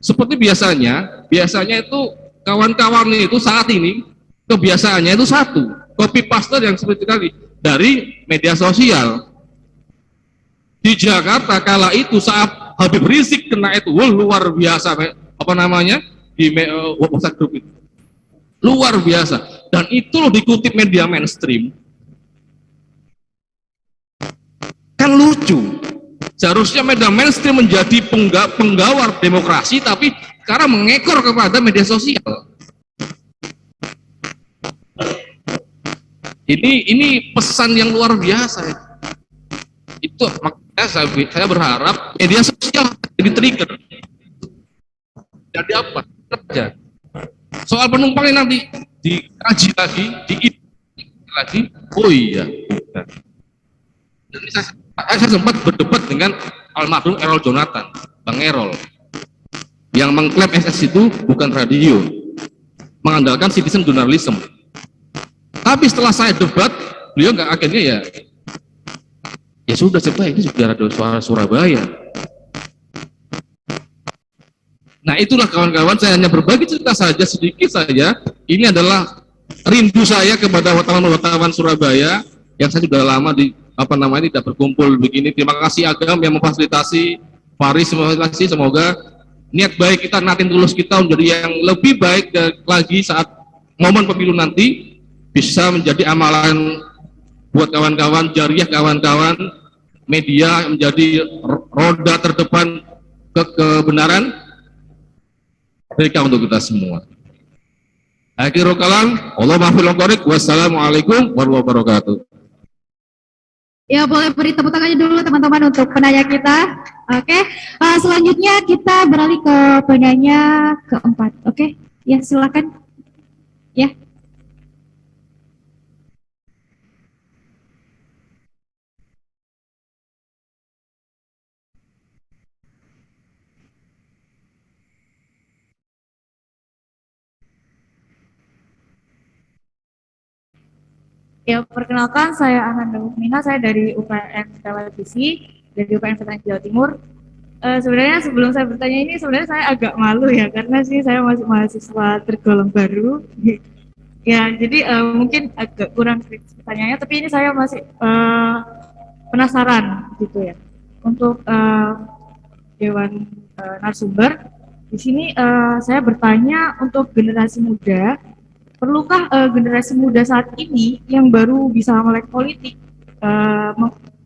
Seperti biasanya itu kawan-kawan itu saat ini kebiasaannya itu satu, copy paste yang seperti tadi dari media sosial. Di Jakarta kala itu saat Habib Rizik kena itu luar biasa apa namanya di WhatsApp group itu. Luar biasa dan itu loh dikutip media mainstream. Kan lucu. Seharusnya media mainstream menjadi penggawar demokrasi, tapi sekarang mengekor kepada media sosial. Ini pesan yang luar biasa. Itu makanya saya berharap media sosial jadi trigger. Jadi apa? Kerja. Soal penumpangnya nanti dikaji lagi. Oh iya. Dan saya sempat berdebat dengan almarhum Errol Jonathan, Bang Errol, yang mengklaim SS itu bukan radio, mengandalkan citizen journalism. Tapi setelah saya debat, beliau nggak akhirnya ya sudah coba ini sudah ada suara Surabaya. Nah itulah kawan-kawan, saya hanya berbagi cerita saja sedikit saja. Ini adalah rindu saya kepada wartawan-wartawan Surabaya yang saya sudah lama tidak berkumpul begini. Terima kasih Agam yang memfasilitasi, Faris memfasilitasi. Semoga niat baik kita, natin tulus kita menjadi yang lebih baik lagi saat momen pemilu nanti bisa menjadi amalan buat kawan-kawan, jariah kawan-kawan, media menjadi roda terdepan kebenaran mereka untuk kita semua. Akhirul kalam, Allah maafil wassalamualaikum warahmatullahi wabarakatuh. Ya, boleh beri tepuk tangannya dulu teman-teman untuk penanya kita. Oke, selanjutnya kita beralih ke penanya keempat. Oke, ya silakan. Ya. Ya, perkenalkan saya Ananda Mukmina, saya dari UPN Televisi, dari UPN Veteran Jawa Timur. Sebenarnya sebelum saya bertanya ini, sebenarnya saya agak malu ya, karena sih saya masih mahasiswa tergolong baru. Ya, jadi mungkin agak kurang kritis pertanyaannya, tapi ini saya masih penasaran gitu ya. Untuk Dewan Narasumber. Di sini saya bertanya untuk generasi muda, perlukah generasi muda saat ini yang baru bisa melek politik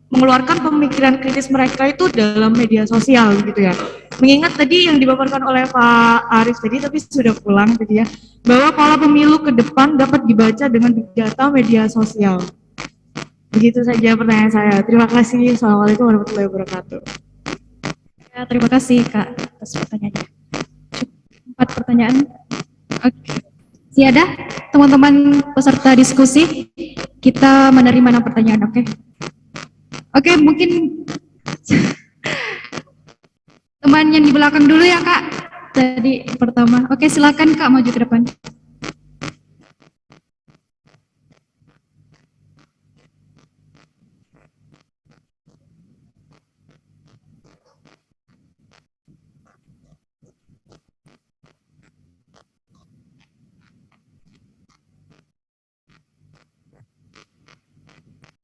mengeluarkan pemikiran kritis mereka itu dalam media sosial gitu ya? Mengingat tadi yang dipaparkan oleh Pak Arif tadi, tapi sudah pulang tadi ya, bahwa pola pemilu ke depan dapat dibaca dengan data media sosial. Begitu saja pertanyaan saya. Terima kasih. Assalamualaikum warahmatullahi wabarakatuh. Ya, terima kasih Kak atas pertanyaannya. 4 pertanyaan. Oke. Si ada teman-teman peserta diskusi, kita menerima 6 pertanyaan, oke? Oke, mungkin teman yang di belakang dulu ya Kak. Tadi pertama. Oke, silakan Kak maju ke depan.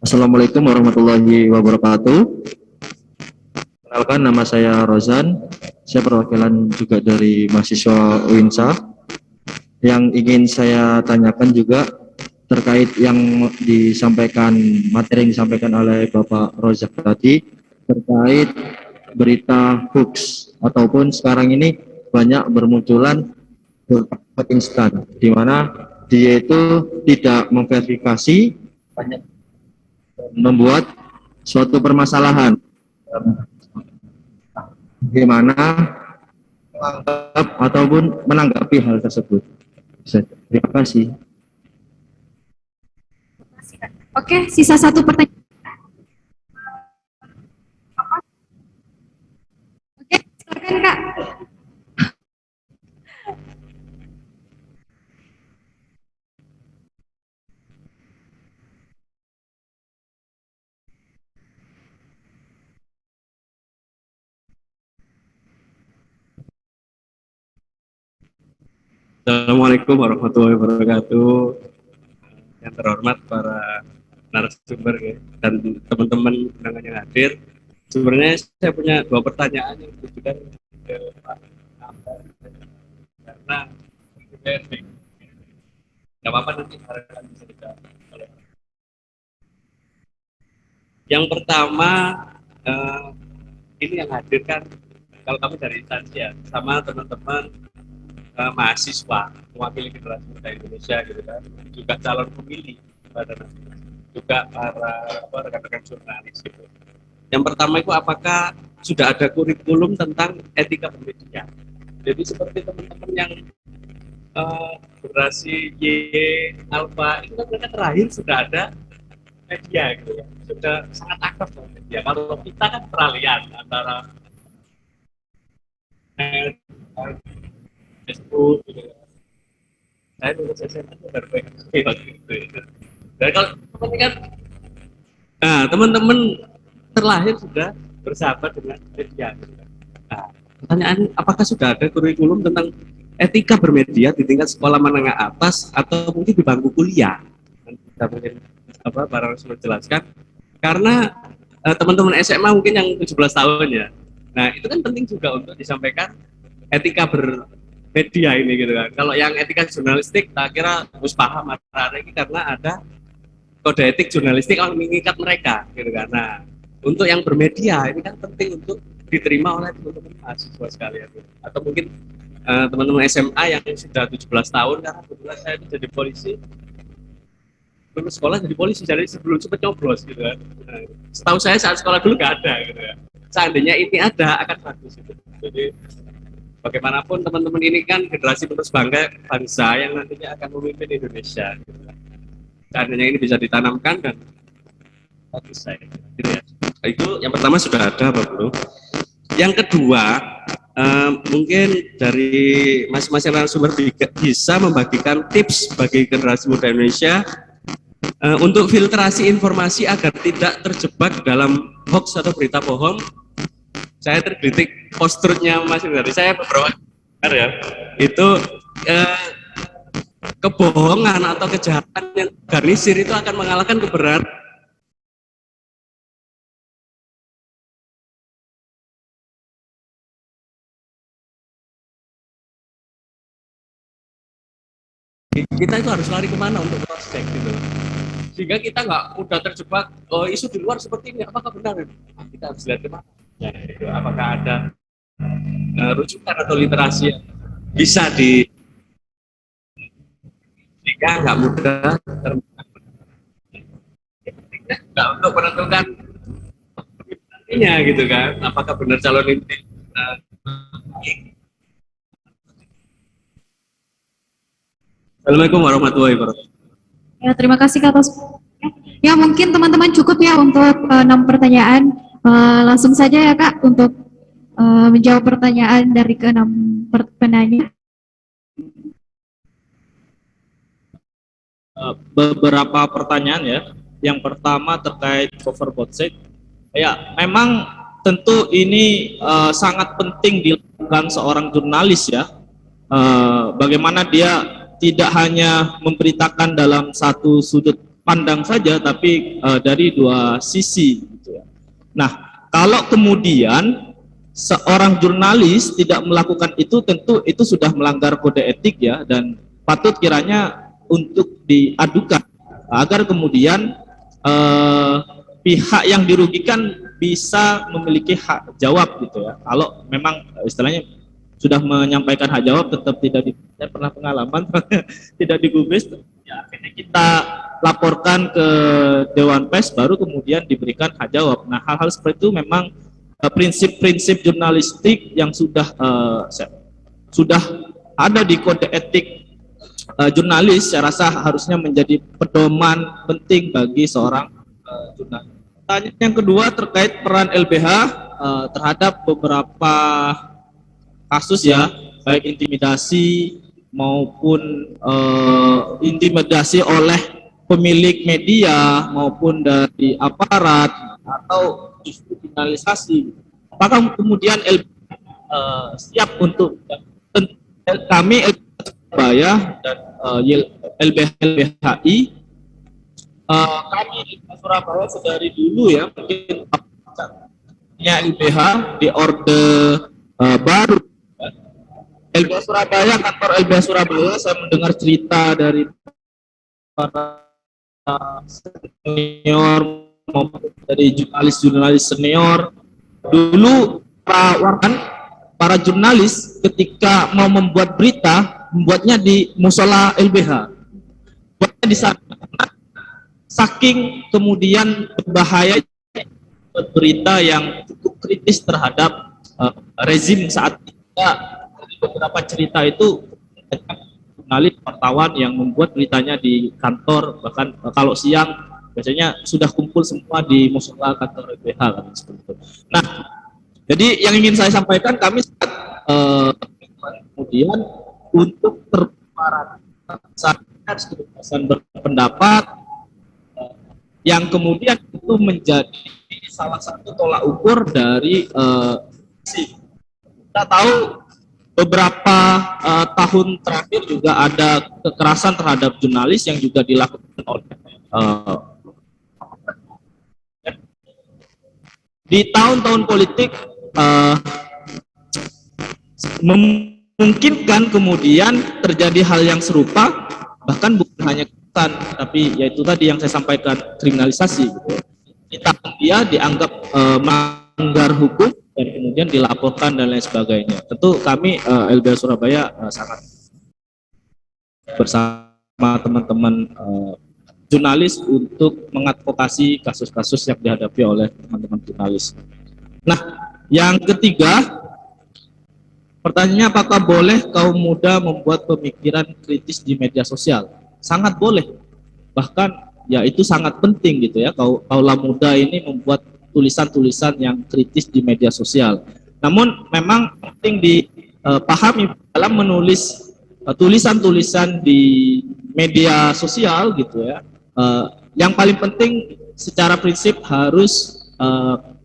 Assalamualaikum warahmatullahi wabarakatuh. Kenalkan, nama saya Rozan. Saya perwakilan juga dari mahasiswa UINSA. Yang ingin saya tanyakan juga terkait yang disampaikan, materi yang disampaikan oleh Bapak Rozak tadi terkait berita hoax ataupun sekarang ini banyak bermunculan berita instan di mana dia itu tidak memverifikasi, banyak membuat suatu permasalahan bagaimana menganggap ataupun menanggapi hal tersebut. Terima kasih. Oke, sisa 1 pertanyaan. Oke, silakan Kak. Assalamualaikum warahmatullahi wabarakatuh. Yang terhormat para narasumber ya, dan teman-teman undangan yang hadir. Sebenarnya saya punya 2 pertanyaan yang ditujukan ke Pak Ambar, karena nggak apa-apa nanti akan bisa dijawab. Yang pertama, ini yang hadir kan kalau kami dari instansi ya, sama teman-teman mahasiswa mewakili generasi muda Indonesia gitu kan, juga calon pemilih juga para rekan-rekan jurnalis gitu. Yang pertama itu apakah sudah ada kurikulum tentang etika bermedia? Jadi seperti teman-teman yang generasi Y, Alpha itu kan mereka terakhir sudah ada media gitu ya, sudah sangat aktif dalam media. Kalau kita kan peralihan antara Facebook gitu ya. Saya lulus SMA itu baru gitu. Dan kalau teman-teman terlahir sudah bersahabat dengan media gitu. Nah, pertanyaan, apakah sudah ada kurikulum tentang etika bermedia di tingkat sekolah menengah atas atau mungkin di bangku kuliah? Kita mungkin para sudah jelaskan, karena teman-teman SMA mungkin yang 17 tahun ya. Nah, itu kan penting juga untuk disampaikan etika bermedia ini gitu kan. Kalau yang etika jurnalistik, tak kira harus paham ini karena ada kode etik jurnalistik yang mengikat mereka gitu kan. Nah, untuk yang bermedia ini kan penting untuk diterima oleh teman-teman mahasiswa sekalian gitu. Atau mungkin teman-teman SMA yang sudah 17 tahun, karena kebetulan saya itu jadi polisi, lulus sekolah jadi polisi, jadi sebelum sempat nyoblos gitu kan. Nah, setahu saya saat sekolah dulu nggak ada gitu ya. Seandainya ini ada akan bagus gitu. Jadi bagaimanapun teman-teman ini kan generasi penerus bangsa yang nantinya akan memimpin Indonesia gitu kan. Seandainya ini bisa ditanamkan dan bagus saya gitu ya. Itu yang pertama sudah ada Pak Bro. Yang kedua, mungkin dari masing-masing narasumber bisa membagikan tips bagi generasi muda Indonesia untuk filtrasi informasi agar tidak terjebak dalam hoax atau berita bohong. Saya tergelitik posturnya Mas dari saya beberapa ya, itu kebohongan atau kejahatan yang garnisir itu akan mengalahkan kebenaran kita itu harus lari kemana untuk cross check gitu, sehingga kita nggak mudah terjebak isu di luar seperti ini. Apakah benar? Kita harus lihat kemana. Ya, itu apakah ada rujukan atau literasi yang bisa sehingga nggak mudah nggak untuk menentukan nantinya gitu kan, apakah benar calon ini. Assalamualaikum warahmatullahi wabarakatuh. Ya, terima kasih Kak atas. Ya, mungkin teman-teman cukup ya untuk 6 pertanyaan. Langsung saja ya Kak untuk menjawab pertanyaan dari ke-6 penanya. Beberapa pertanyaan ya. Yang pertama terkait cover botsek. Ya, memang tentu ini sangat penting dilakukan seorang jurnalis ya. Bagaimana dia tidak hanya memberitakan dalam satu sudut pandang saja, tapi dari dua sisi. Gitu ya. Nah, kalau kemudian seorang jurnalis tidak melakukan itu, tentu itu sudah melanggar kode etik ya, dan patut kiranya untuk diadukan agar kemudian pihak yang dirugikan bisa memiliki hak jawab gitu ya. Kalau memang istilahnya sudah menyampaikan hak jawab tetap tidak saya pernah pengalaman tidak digubris, ya akhirnya kita laporkan ke Dewan Pers baru kemudian diberikan hak jawab. Nah, hal-hal seperti itu memang prinsip-prinsip jurnalistik yang sudah ada di kode etik jurnalis, saya rasa harusnya menjadi pedoman penting bagi seorang jurnalis. Pertanyaan yang kedua terkait peran LBH terhadap beberapa kasus ya, baik intimidasi maupun intimidasi oleh pemilik media maupun dari aparat atau justru finalisasi. Apakah kemudian siap untuk kami Surabaya dan LBHI kami di Surabaya sedari dulu ya, mungkin LBH di orde baru. LBH Surabaya, kantor LBH Surabaya, saya mendengar cerita dari para senior maupun dari jurnalis senior. Dulu para jurnalis ketika mau membuat berita, membuatnya di musola LBH. Buatnya di sana. Saking kemudian berbahaya berita yang cukup kritis terhadap rezim saat itu. Beberapa cerita itu jurnalis wartawan yang membuat beritanya di kantor, bahkan kalau siang biasanya sudah kumpul semua di musola kantor LBH kan, seperti itu. Nah, jadi yang ingin saya sampaikan, kami kemudian untuk terparat kebebasan berpendapat yang kemudian itu menjadi salah satu tolak ukur dari kita tahu beberapa tahun terakhir juga ada kekerasan terhadap jurnalis yang juga dilakukan oleh di tahun-tahun politik, memungkinkan kemudian terjadi hal yang serupa, bahkan bukan hanya kekerasan, tapi yaitu tadi yang saya sampaikan, kriminalisasi. Dia dianggap melanggar hukum dan kemudian dilaporkan dan lain sebagainya. Tentu kami LBH Surabaya sangat bersama teman-teman jurnalis untuk mengadvokasi kasus-kasus yang dihadapi oleh teman-teman jurnalis. Nah, yang ketiga, pertanyaannya apakah boleh kaum muda membuat pemikiran kritis di media sosial? Sangat boleh. Bahkan ya itu sangat penting gitu ya, kaula muda ini membuat tulisan-tulisan yang kritis di media sosial. Namun memang penting dipahami dalam menulis tulisan-tulisan di media sosial gitu ya. Yang paling penting secara prinsip harus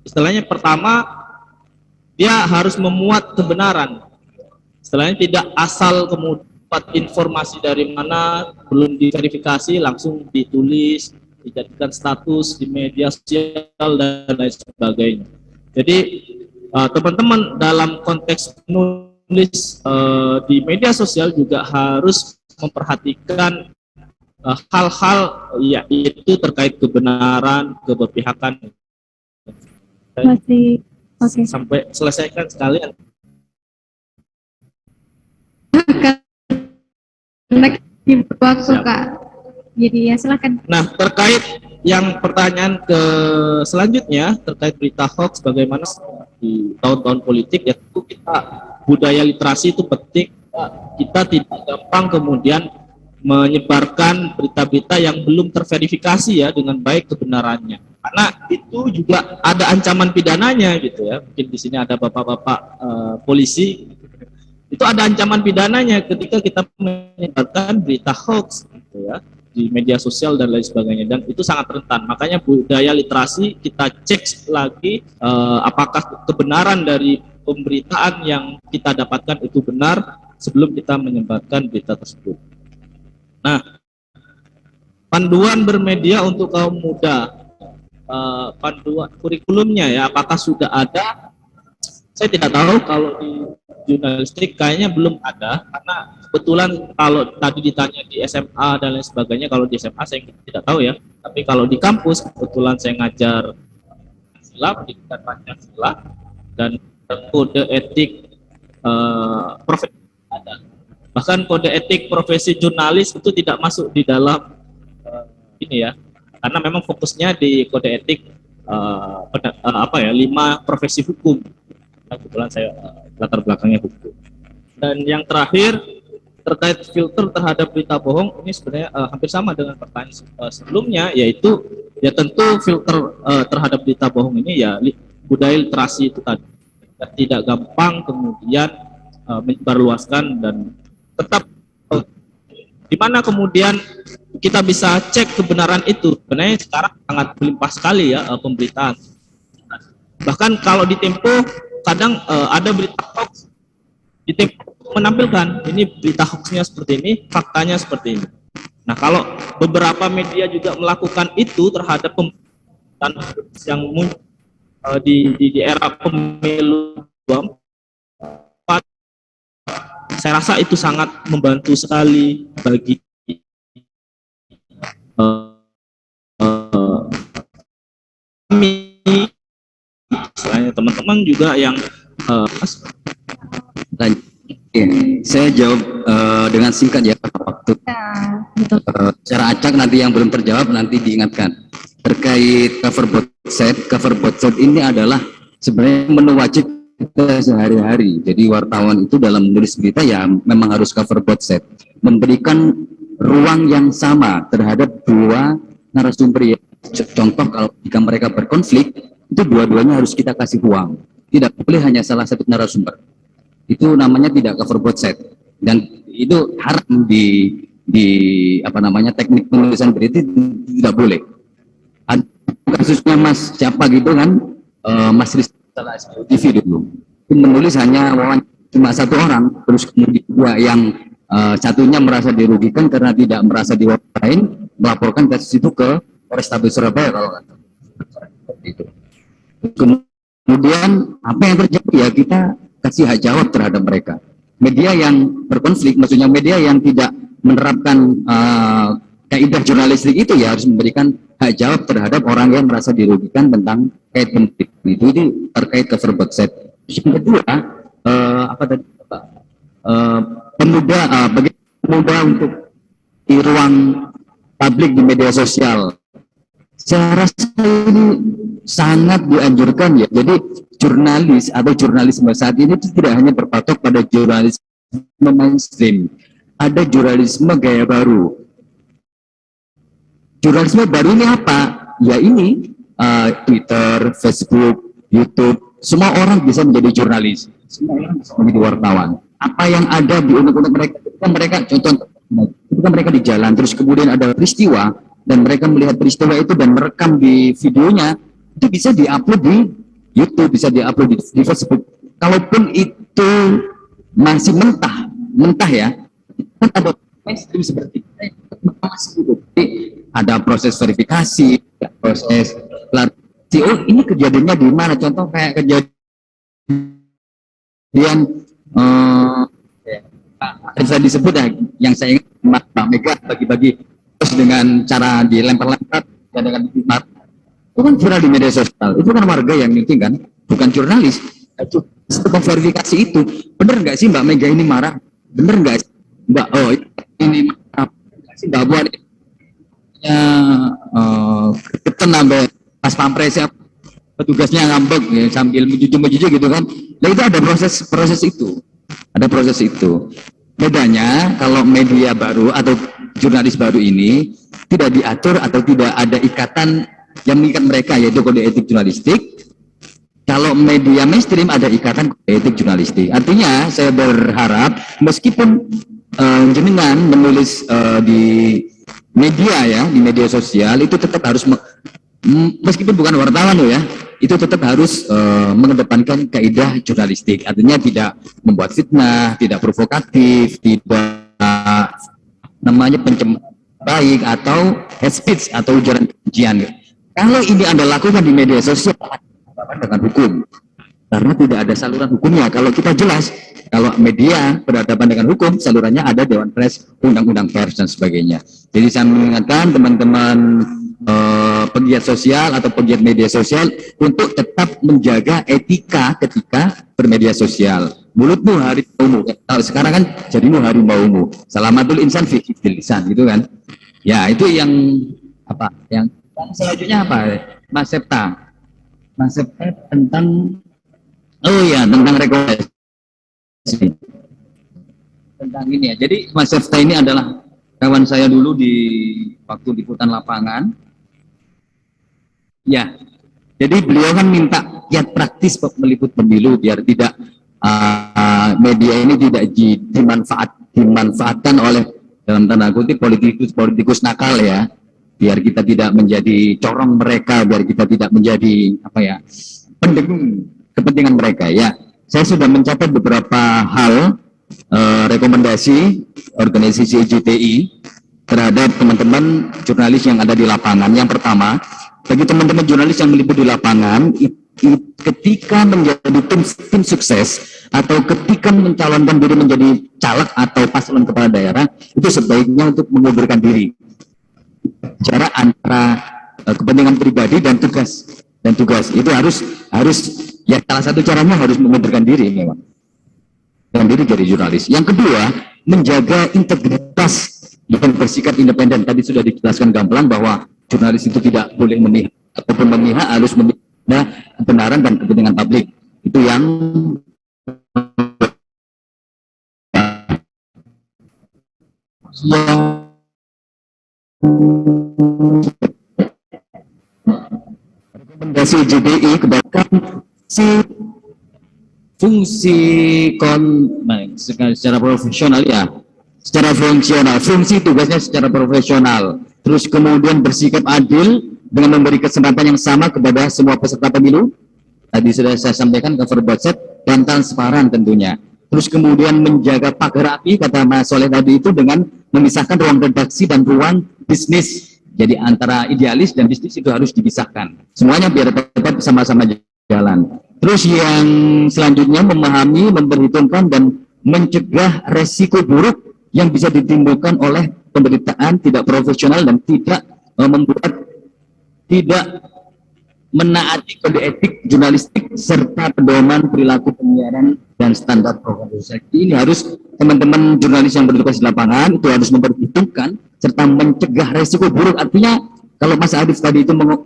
istilahnya pertama dia harus memuat kebenaran. Istilahnya tidak asal kemudian informasi dari mana belum diverifikasi langsung ditulis, dijadikan status di media sosial dan lain sebagainya. Jadi teman-teman dalam konteks menulis di media sosial juga harus memperhatikan hal-hal ya itu terkait kebenaran, keberpihakan. Masih oke. Sampai selesaikan sekalian. Waktu Kak. Jadi ya silakan. Nah, terkait yang pertanyaan ke selanjutnya terkait berita hoax bagaimana di tahun-tahun politik, ya tentu kita budaya literasi itu penting. Kita tidak gampang kemudian menyebarkan berita-berita yang belum terverifikasi ya dengan baik kebenarannya, karena itu juga ada ancaman pidananya gitu ya. Mungkin di sini ada bapak-bapak polisi, itu ada ancaman pidananya ketika kita menyebarkan berita hoax gitu ya di media sosial dan lain sebagainya, dan itu sangat rentan. Makanya budaya literasi kita cek lagi apakah kebenaran dari pemberitaan yang kita dapatkan itu benar sebelum kita menyebarkan berita tersebut. Nah, panduan bermedia untuk kaum muda, panduan kurikulumnya ya, apakah sudah ada? Saya tidak tahu. Kalau di jurnalistik kayaknya belum ada, karena kebetulan kalau tadi ditanya di SMA dan lain sebagainya, kalau di SMA saya tidak tahu ya, tapi kalau di kampus kebetulan saya ngajar Pancasila, pendidikan Pancasila, dan kode etik profesi ada. Bahkan kode etik profesi jurnalis itu tidak masuk di dalam ini ya, karena memang fokusnya di kode etik 5 profesi hukum. Kebetulan saya latar belakangnya hukum. Dan yang terakhir terkait filter terhadap berita bohong, ini sebenarnya hampir sama dengan pertanyaan sebelumnya, yaitu ya tentu filter terhadap berita bohong ini ya budaya literasi itu tadi, tidak gampang kemudian menyebarluaskan, dan tetap di mana kemudian kita bisa cek kebenaran itu. Sebenarnya sekarang sangat melimpah sekali ya pemberitaan. Bahkan kalau di Tempo kadang ada berita hoax di Tempo menampilkan ini berita hoaxnya seperti ini, faktanya seperti ini. Nah, kalau beberapa media juga melakukan itu terhadap pemberitaan yang muncul di era pemilu 24, saya rasa itu sangat membantu sekali bagi kami, selain teman-teman juga yang saya jawab dengan singkat ya, waktu secara acak nanti yang belum terjawab nanti diingatkan. Terkait cover board set ini adalah sebenarnya menu wajib kita sehari-hari. Jadi wartawan itu dalam menulis berita ya memang harus cover board set, memberikan ruang yang sama terhadap dua narasumber. Contoh kalau jika mereka berkonflik, itu dua-duanya harus kita kasih ruang, tidak boleh hanya salah satu narasumber. Itu namanya tidak cover board set, dan itu haram di teknik penulisan berita, tidak boleh. Ada kasusnya Mas siapa gitu kan, Mas Rizky TV dulu, itu menulis hanya cuma satu orang, terus kemudian dua yang satunya merasa dirugikan karena tidak merasa diwawancarain, melaporkan kasus itu ke Polrestabes Surabaya kalau nggak salah. Itu. Kemudian apa yang terjadi ya, kita kasih hak jawab terhadap mereka. Media yang berkonflik, maksudnya media yang tidak menerapkan kaidah jurnalistik itu ya harus memberikan hak jawab terhadap orang yang merasa dirugikan tentang kait konflik. Itu terkait cover board set. Yang kedua, bagi pemuda untuk di ruang publik di media sosial, saya rasa ini sangat dianjurkan ya. Jadi jurnalis atau jurnalisme saat ini itu tidak hanya berpatok pada jurnalisme mainstream, ada jurnalisme gaya baru. Jurnalisme baru ini apa? Ya ini Twitter, Facebook, YouTube, semua orang bisa menjadi jurnalis, semua orang bisa menjadi wartawan. Apa yang ada di unek-unek mereka, ketika mereka di jalan, terus kemudian ada peristiwa, dan mereka melihat peristiwa itu dan merekam di videonya, itu bisa diupload di YouTube, bisa diupload di Facebook. Kalaupun itu masih mentah ya, kan ada mainstream seperti itu. Ada proses verifikasi, ada proses klarifikasi. Oh, ini kejadiannya di mana? Contoh kayak kejadian bisa disebut ya, yang saya ingat Mega bagi-bagi terus dengan cara dilempar-lempar dan dengan dikmat. Itu kan viral di media sosial. Itu kan warga yang meeting kan, bukan jurnalis. Itu verifikasi itu. Bener nggak sih Mbak Mega ini marah? Bener nggak sih Mbak? Oh ini marah. Si Mbak Puan ya sampai pas pampresnya petugasnya ngambek ya, sambil menjujur gitu kan. Nah itu ada proses itu. Ada proses itu. Bedanya kalau media baru atau jurnalis baru ini tidak diatur atau tidak ada ikatan yang mengikat mereka, yaitu kode etik jurnalistik. Kalau media mainstream ada ikatan kode etik jurnalistik. Artinya saya berharap meskipun jenengan menulis di media ya, di media sosial itu tetap harus meskipun bukan wartawan loh ya, itu tetap harus mengedepankan kaidah jurnalistik. Artinya tidak membuat fitnah, tidak provokatif, tidak namanya pencemaran baik atau hate speech atau ujaran kebencian. Kalau ini Anda lakukan di media sosial dengan hukum, karena tidak ada saluran hukumnya. Kalau kita jelas, kalau media berhadapan dengan hukum, salurannya ada Dewan Pers, Undang-Undang Pers dan sebagainya. Jadi saya mengingatkan teman-teman pegiat sosial atau pegiat media sosial untuk tetap menjaga etika ketika bermedia sosial. Mulutmu harimaumu. Kalau sekarang kan jadimu harimaumu. Salamatul insan fi lisan gitu kan. Ya, itu yang apa? Yang selanjutnya apa? Mas Septa. Mas Septa tentang tentang rekomendasi. Tentang ini ya. Jadi Mas Septa ini adalah kawan saya dulu di waktu liputan lapangan. Ya, jadi beliau kan minta kiat praktis meliput pemilu biar tidak media ini tidak dimanfaatkan oleh dalam tanda kutip politikus nakal ya, biar kita tidak menjadi corong mereka, biar kita tidak menjadi pendengung kepentingan mereka ya. Saya sudah mencatat beberapa hal rekomendasi organisasi JTI terhadap teman-teman jurnalis yang ada di lapangan. Yang pertama, bagi teman-teman jurnalis yang meliput di lapangan, ketika menjadi tim sukses atau ketika mencalonkan diri menjadi caleg atau paslon kepala daerah, itu sebaiknya untuk mengundurkan diri. Cara antara kepentingan pribadi dan tugas itu harus ya salah satu caranya harus mengundurkan diri memang. Dan diri jadi jurnalis. Yang kedua, menjaga integritas yang bersikap independen. Tadi sudah dijelaskan gamblang bahwa jurnalis itu tidak boleh memihak ataupun memihak, harus memihak kebenaran dan kepentingan publik. Itu yang rekomendasi JDI kebanyakan fungsi secara profesional ya, secara fungsional, fungsi tugasnya secara profesional, terus kemudian bersikap adil dengan memberi kesempatan yang sama kepada semua peserta pemilu. Tadi sudah saya sampaikan cover budget dan transparan tentunya. Terus kemudian menjaga pagar api, kata Mas Soleh tadi itu, dengan memisahkan ruang redaksi dan ruang bisnis. Jadi antara idealis dan bisnis itu harus dipisahkan. Semuanya biar tetap sama-sama jalan. Terus yang selanjutnya memahami, memperhitungkan dan mencegah resiko buruk yang bisa ditimbulkan oleh pemberitaan tidak profesional dan tidak menaati kode etik jurnalistik serta pedoman perilaku penyiaran dan standar profesional. Ini harus teman-teman jurnalis yang bertugas di lapangan itu harus memperhitungkan serta mencegah resiko buruk. Artinya kalau Mas Adif tadi itu ngomong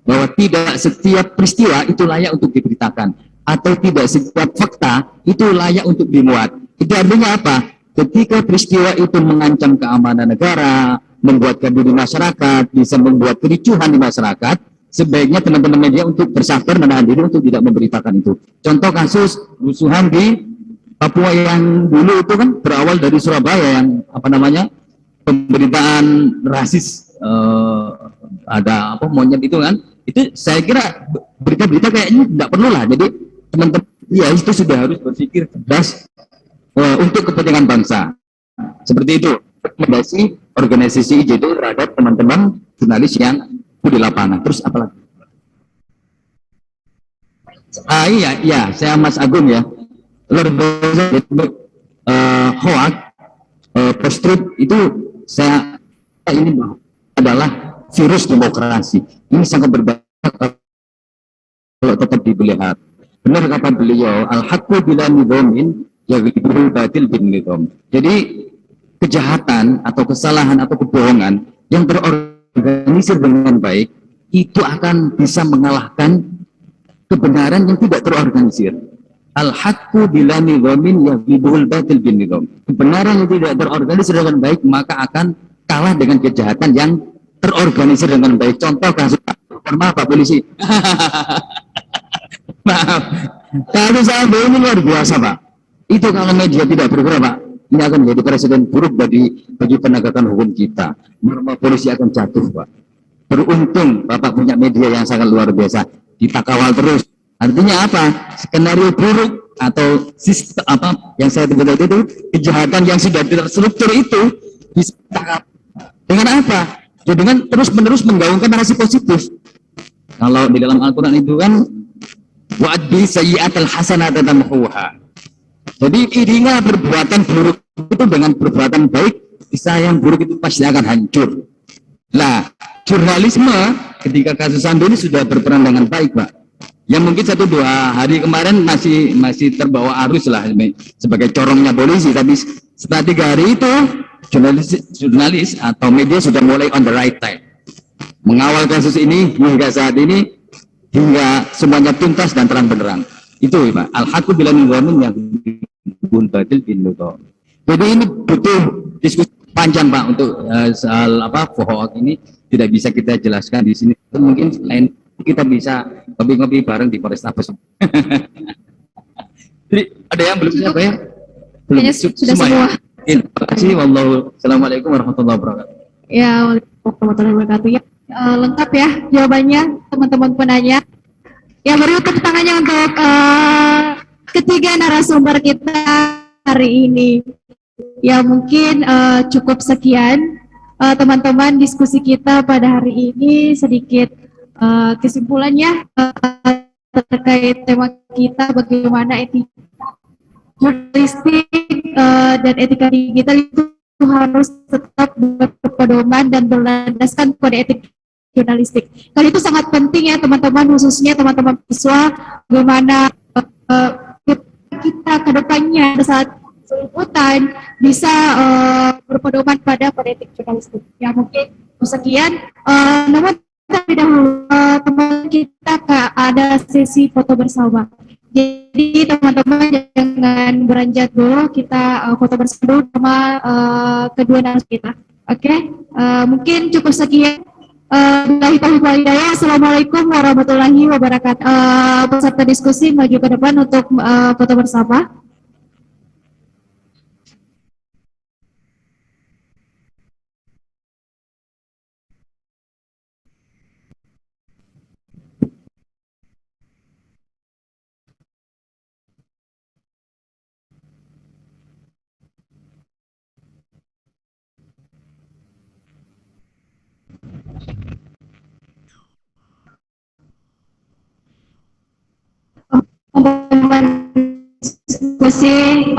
bahwa tidak setiap peristiwa itu layak untuk diberitakan atau tidak setiap fakta itu layak untuk dimuat. Itu artinya apa? Ketika peristiwa itu mengancam keamanan negara, membuat gaduh di masyarakat, bisa membuat kericuhan di masyarakat, sebaiknya teman-teman media untuk bersabar menahan diri untuk tidak memberitakan itu. Contoh kasus rusuhan di Papua yang dulu itu kan berawal dari Surabaya yang pemberitaan rasis, ada monyet itu kan, itu saya kira berita-berita kayaknya tidak perlu lah. Jadi teman-teman ya itu sudah harus berpikir cerdas untuk kepentingan bangsa. Seperti itu rekomendasi organisasi IJD terhadap teman-teman jurnalis yang di lapangan. Terus apa lagi? Iya, saya Mas Agung ya. Luar biasa hoax post-truth itu saya ini adalah virus demokrasi. Ini sangat berbahaya kalau tetap dilihat. Benar kata beliau, al-haqqu bila nidhamin yaghlibuhu batil bin nidham. Jadi kejahatan atau kesalahan atau kebohongan yang terorganisir dengan baik itu akan bisa mengalahkan kebenaran yang tidak terorganisir. Al-haqqu bila nidhamin yaghlibuhu batil bin nidham. Kebenaran yang tidak terorganisir dengan baik maka akan kalah dengan kejahatan yang terorganisir dengan baik. Contoh kasus, maaf Pak Polisi. Maaf, kasus Sambo ini luar biasa Pak. Itu kalau media tidak bergerak Pak, ini akan menjadi presiden buruk bagi penegakan hukum kita. Norma polisi akan jatuh Pak. Beruntung Bapak punya media yang sangat luar biasa. Kita kawal terus. Artinya apa? Skenario buruk atau sistem apa yang saya sebut itu, kejahatan yang sudah terstruktur itu bisa ditangkap. Dengan apa? Ya dengan terus-menerus menggaungkan narasi positif. Kalau di dalam Al-Quran itu kan wa'adbi sayyi'atal hasanata tamhuha. Jadi iringan perbuatan buruk itu dengan perbuatan baik, kisah yang buruk itu pasti akan hancur. Nah, jurnalisme ketika kasus Sambo ini sudah berperan dengan baik, Pak. Yang mungkin 1-2 hari kemarin masih terbawa arus lah sebagai corongnya polisi, tapi setelah 3 hari itu jurnalis atau media sudah mulai on the right time mengawal kasus ini hingga saat ini, hingga semuanya tuntas dan terang benderang. Itu Pak, al-haqqu bila nidhamin yang batil bin nidham. Jadi ini butuh diskusi panjang Pak untuk soal apa hoax ini tidak bisa kita jelaskan di sini. Mungkin lain kita bisa ngopi-ngopi bareng di Polrestabes. Jadi ada yang belum siapa ya? Belum Sudah semua. Ya? Terima kasih. Wallahu. Assalamualaikum warahmatullahi wabarakatuh. Ya, waalaikumsalam warahmatullahi wabarakatuh. Ya, lengkap ya jawabannya teman-teman penanya. Ya, beri tepuk tangannya untuk ketiga narasumber kita hari ini. Ya, mungkin cukup sekian teman-teman diskusi kita pada hari ini. Sedikit kesimpulannya terkait tema kita, bagaimana etika jurnalistik dan etika digital itu harus tetap berpedoman dan berlandaskan kode etik jurnalistik. Kali itu sangat penting ya teman-teman, khususnya teman-teman siswa, bagaimana kita ke depannya saat liputan bisa berpedoman pada kode etik jurnalistik. Ya mungkin sekian, namun terlebih dahulu teman kita ada sesi foto bersama. Jadi teman-teman jangan beranjak dulu, kita foto bersama sama kedua narasumber kita. Oke, mungkin cukup sekian. Billahi taufiq wal hidayah. Assalamualaikum warahmatullahi wabarakatuh. Peserta diskusi maju ke depan untuk foto bersama.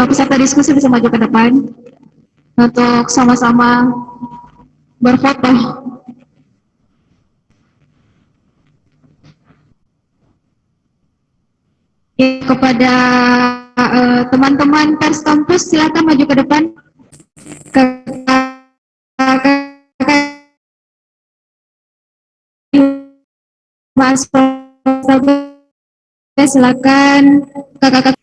Peserta diskusi bisa maju ke depan untuk sama-sama berfoto. Kepada teman-teman pers kampus, silakan maju ke depan. Mas silakan kakak-kakak.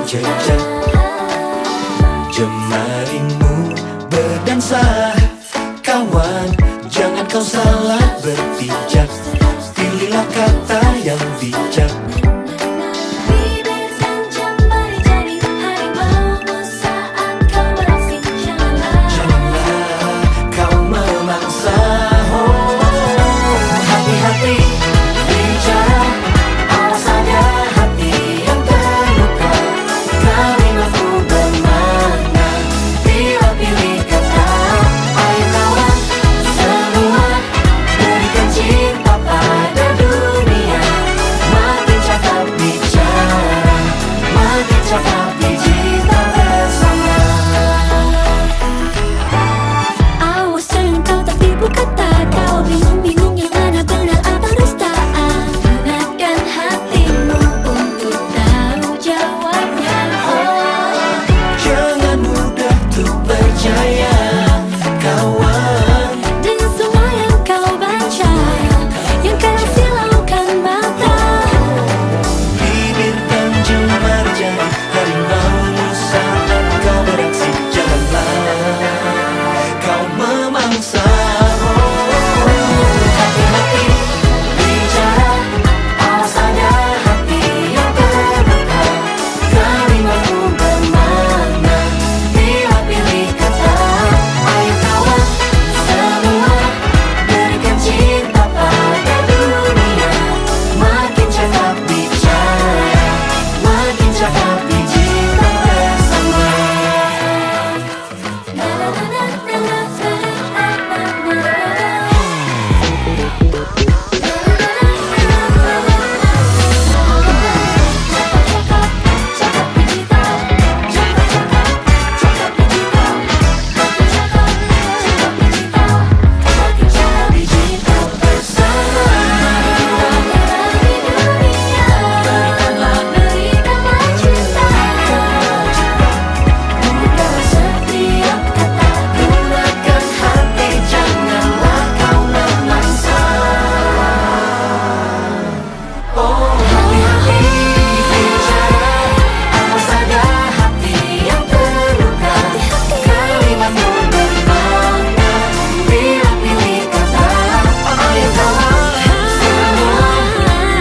jejak jemarimu berdansa. Kawan, jangan kau salah berpijak, pilihlah kata yang bijak. Bibir dan jemari jadi harimaumu saat kau beraksi. Janganlah kau memangsa. Hati-hati bicara, awas saja hati yang terluka. Kalimatmu bermakna bila pilih kata. Ayo kawan semua, berikan cinta pada dunia. Makin cakap bicara, makin cakap dicinta bersama. Awas jangan kau tertipu kata, kau bingung-bingung yang mana benar apa dustaan. Gunakan hatimu untuk tahu jawabnya. Jangan mudah tuh percaya, kawan, Dengan semua yang kau baca, yang kau silaukan mata. bibir dan jemari jadi harimaumu saat kau beraksi. Janganlah kau memangsa. Hati-hati bicara, awas saja hati yang terluka. Kalimatmu bermakna bila pilih kata. Ayo kawan semua, berikan cinta pada dunia. Makin cakap bicara, makin cakap dicinta bersama. Setiap kata gunakan hati, janganlah kau memangsa. Oh, hati-hati bicara, awas saja hati yang terluka. Kalimatmu bermakna bila pilih kata. Ayo kawan semua,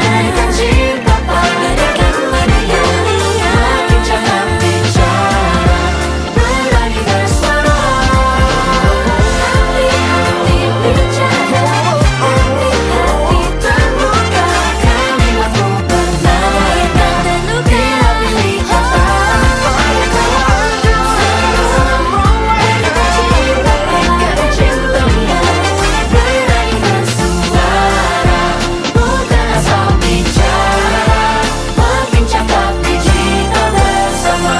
berikan cinta pada dunia. Makin cakap bicara, berani bersuara. Hati-hati bicara, hati terluka. Kalimatmu bermakna bila pilih kata. Ayo kawan semua, berikan cinta, berani bersuara. Bukan asal bicara, makin cakap dicinta bersama.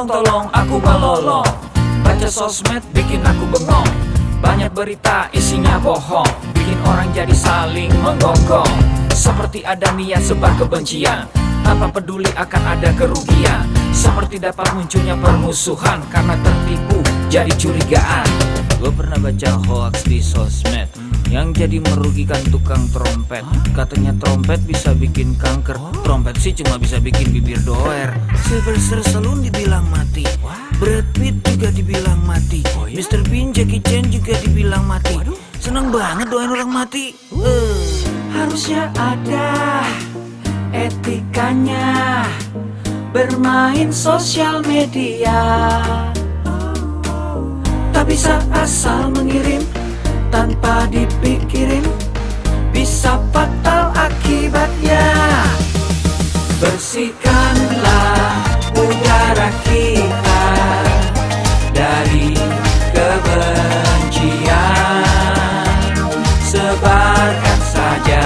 Tolong aku melolong, baca sosmed bikin aku bengong. Banyak berita isinya bohong, bikin orang jadi saling menggonggong. Seperti ada niat sebar kebencian, tanpa peduli akan ada kerugian. Seperti dapat munculnya permusuhan karena tertipu jadi curigaan. Gue pernah baca hoax di sosmed yang jadi merugikan tukang trompet. Katanya trompet bisa bikin kanker, trompet sih cuma bisa bikin bibir doer. Sylvester Stallone dibilang mati, Brad Pitt juga dibilang mati, Mr. Bean, Jackie Chan juga dibilang mati. Seneng banget doain orang mati. Harusnya ada etikanya bermain sosial media. Tak bisa asal mengirim tanpa dipikirin, bisa fatal akibatnya. Bersihkanlah udara kita dari kebencian. Sebarkan saja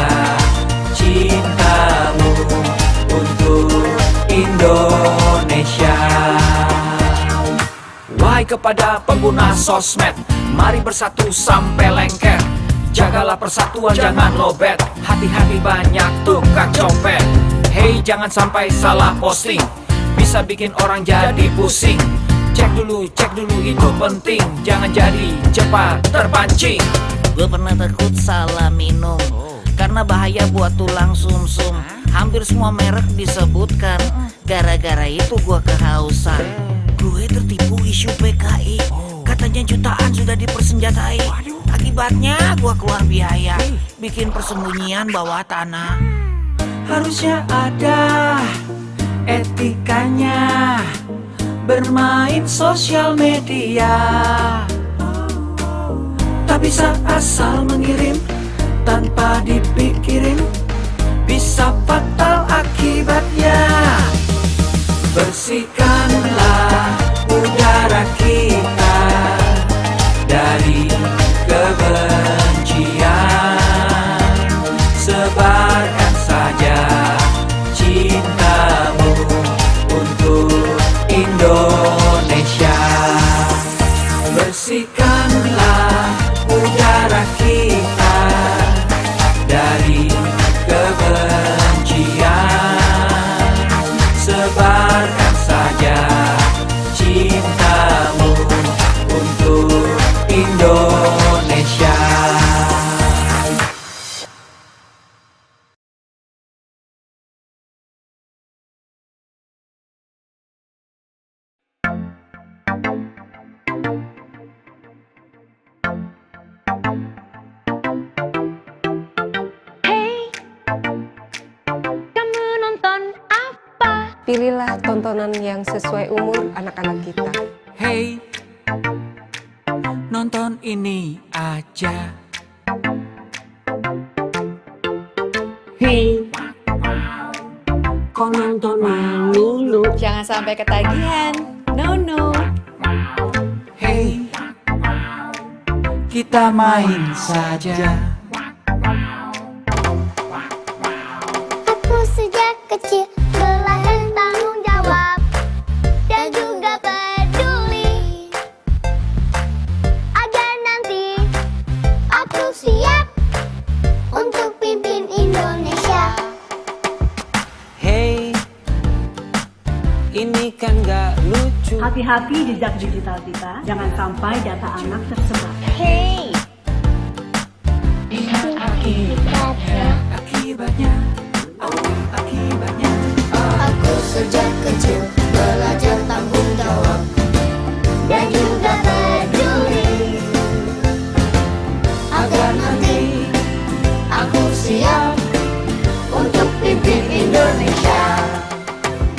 cintamu untuk Indonesia. Wahai kepada pengguna sosmed, mari bersatu sampai lengker. Jagalah persatuan, jangan lobet. Hati-hati banyak tukang copet. Hey, jangan sampai salah posting, bisa bikin orang jadi pusing. Cek dulu itu penting, jangan jadi cepat terpancing. Gue pernah takut salah minum, karena bahaya buat tulang sumsum. Hampir semua merek disebutkan, gara-gara itu gue kehausan. Gue tertipu isu PKI, katanya jutaan sudah dipersenjatai. Akibatnya gue keluar biaya, bikin persembunyian bawah tanah. Harusnya ada etikanya bermain sosial media. Tak bisa asal mengirim tanpa dipikirin, bisa fatal akibatnya. Bersihkanlah udara kita dari kebencian. Sebarkan saja cintamu untuk Indonesia. Bersihkanlah udara kita dari kebencian. Sebarkan saja cintamu untuk Indonesia. Kamu nonton apa? Pilihlah tontonan yang sesuai umur anak-anak kita. Hey, nonton ini aja. Hey, kok nonton mulu? Jangan sampai ketagihan. No. Hey, kita main saja. Aku sejak kecil belajar tanggung jawab dan juga peduli, agar nanti aku siap untuk pimpin Indonesia. Hey, ini kan gak lucu. Hati-hati jejak digital kita, jangan sampai data anak tersebar. Hey, Akibatnya, aku sejak kecil belajar tanggung jawab dan juga peduli, agar nanti aku siap untuk pimpin Indonesia.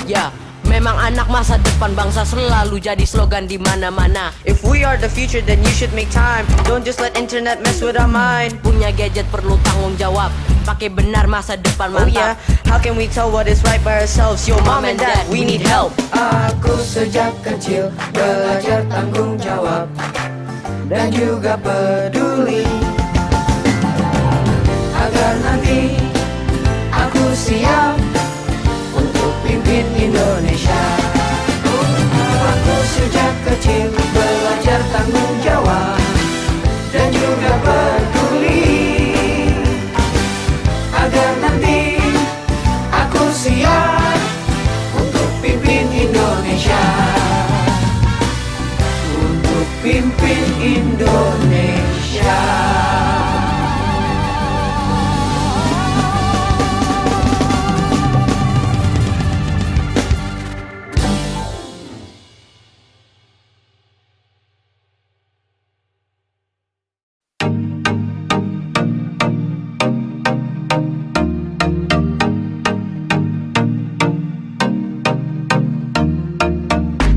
Ya, memang anak masa depan bangsa selalu jadi slogan di mana-mana. If we are the future, then you should make time. Don't just let internet mess with our mind. Punya gadget perlu tanggung jawab, pakai benar masa depan mantap. Oh yeah, how can we tell what is right by ourselves? Yo mom and dad, we need help. aku sejak kecil belajar tanggung jawab dan juga peduli, agar nanti aku siap untuk pimpin Indonesia. Aku sejak kecil belajar tanggung jawab dan juga peduli, agar nanti aku siap untuk pimpin Indonesia. Untuk pimpin Indonesia.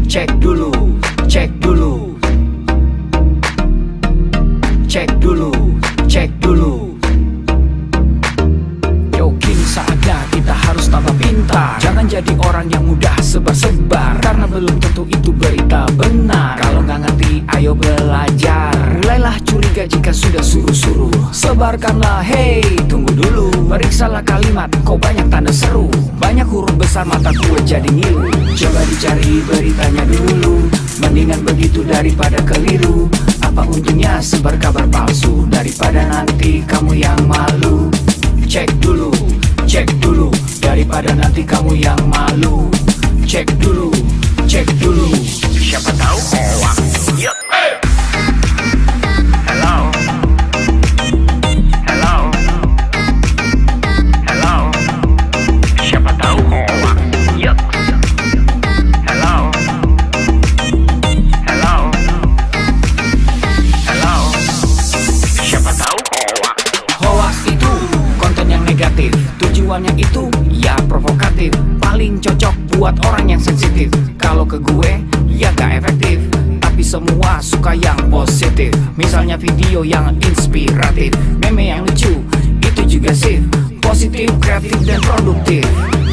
Cek dulu, cek dulu, cek dulu, cek dulu. Yo, kini saatnya kita harus tambah pintar. Jangan jadi orang yang mudah sebar-sebar, karena belum tentu itu berita benar. Kalau nggak ngerti, ayo belajar. Mulailah curiga jika sudah suruh-suruh. Sebarkanlah, hey, tunggu dulu. Periksalah kalimat, kok banyak tanda seru. Banyak huruf besar, mata gue jadi ngilu. Coba dicari beritanya dulu, mendingan begitu daripada keliru. Apa untungnya sebar kabar palsu daripada nanti kamu yang malu. Cek dulu, daripada nanti kamu yang malu. Cek dulu, siapa tahu hoax. Yup. Hello. Siapa tahu hoax. Yup. Hello. Siapa tahu hoax. Hoax itu konten yang negatif, tujuannya itu ya provokatif. Paling cocok buat orang yang sensitif. Kalau ke gue ya gak efektif, tapi semua suka yang positif. Misalnya video yang inspiratif, meme yang lucu, itu juga sih positif, kreatif dan produktif.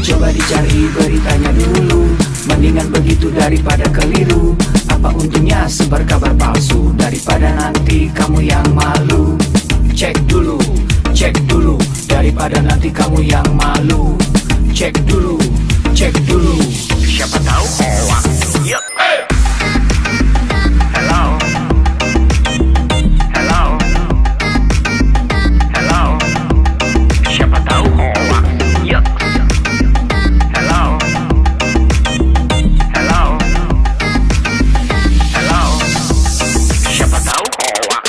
Coba dicari beritanya dulu, mendingan begitu daripada keliru. Apa untungnya sebar kabar palsu daripada nanti kamu yang malu. Cek dulu, daripada nanti kamu yang malu. Cek dulu, siapa tahu hoax. Yup. Hello. Siapa tahu hoax. Yup. Hello. Siapa tahu hoax.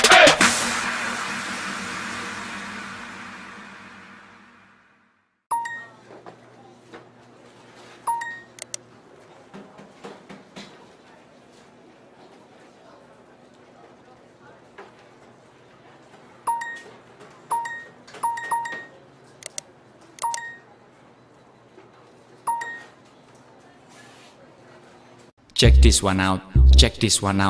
Check this one out, check one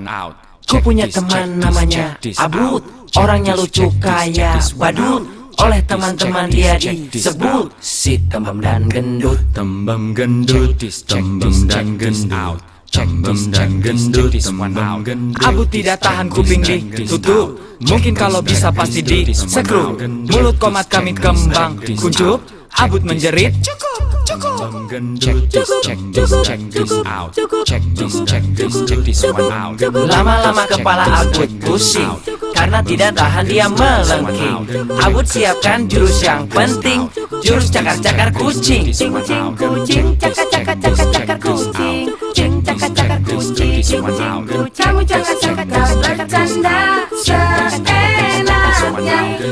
out. Ku punya teman namanya Abud, orangnya lucu kayak badut. Oleh teman-teman dia disebut si tembem dan gendut. Abud tidak tahan kuping ditutup, mungkin kalau bisa pasti di sekrup. Mulut komat kami kembang kuncup. Abud menjerit, Lama-lama kepala Abud pusing karena tidak tahan dia melengking. Abud siapkan jurus yang penting, jurus cakar-cakar kucing. Kucing, cakar-cakar kucing. Cakar-cakar kucing. Kamu cakar-cakar bercanda seenaknya,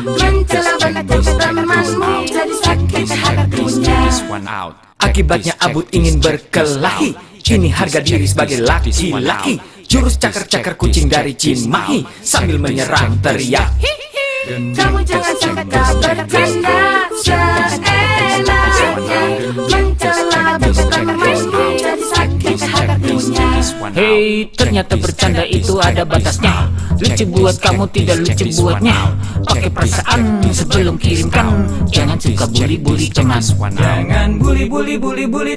mencela berkata temanmu jadi sakit hatinya. Akibatnya Abud ingin berkelahi. Ini harga diri sebagai laki-laki. Jurus cakar-cakar kucing dari Cimahi sambil menyerang teriak. Kamu cakar-cakar bercanda seenaknya, mencela berkata temanmu jadi sakit hatinya. Hei, ternyata bercanda itu ada batasnya. Lucu buat kamu, tidak lucu buatnya. Pakai perasaan sebelum kirimkan. Jangan suka bully-bully teman. Jangan bully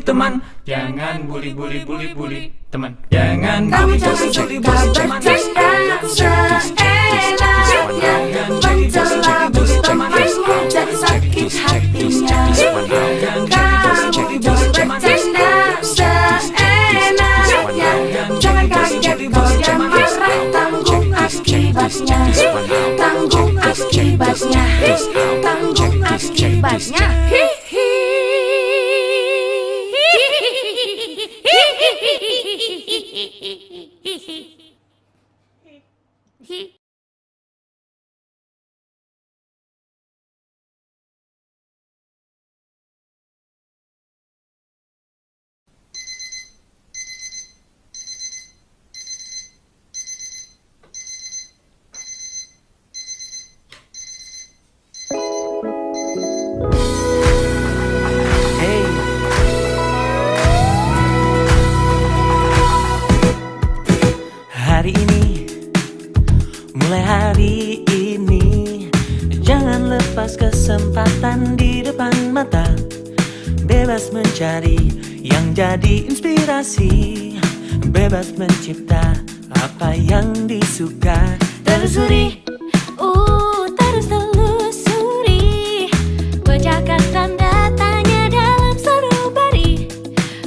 teman. Jangan bully teman. Jangan Kamu bully cakar-cakar bercanda seenaknya, mencela berkata temanmu jadi sakit hatinya. Kamu bercanda seenaknya, jangan kaget kalau dia marah. Tanggung akibatnya, tanggung akibatnya, tanggung akibatnya. Hari ini, mulai hari ini, jangan lepas kesempatan di depan mata. Bebas mencari yang jadi inspirasi, bebas mencipta apa yang disuka. Telusuri, terus telusuri, bacakan tanda tanya dalam sanubari.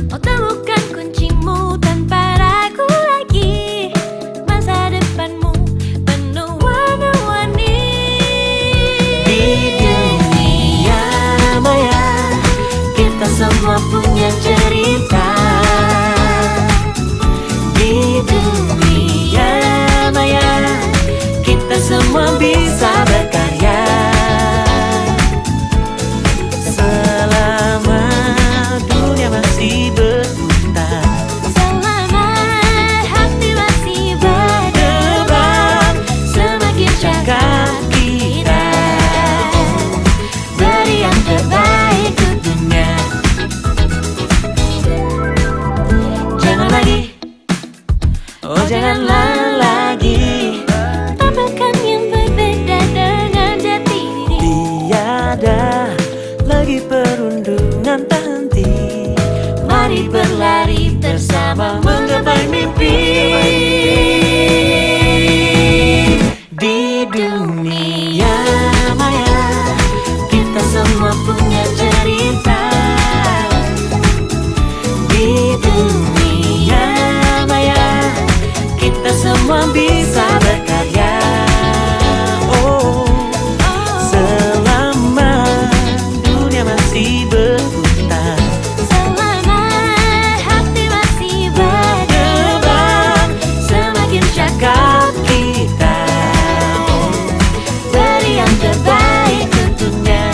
Oh, temukan kuncimu tanpa ragu lagi. semua punya cerita. Di dunia maya kita semua bisa berkarya. Selama dunia masih berputar, selama hati masih berdebar, semakin cakap kita beri yang terbaik tentunya. Jangan lagi, oh janganlah lagi tampilkan yang berbeda dengan jati diri. Tiada lagi perundungan tak henti, mari berlari bersama menggapai mimpi. Di dunia maya kita semua punya cerita. Di dunia maya kita semua bisa berkarya. Oh, selama dunia masih berputar, selama hati masih berdebar, semakin cakap kita beri yang terbaik tentunya.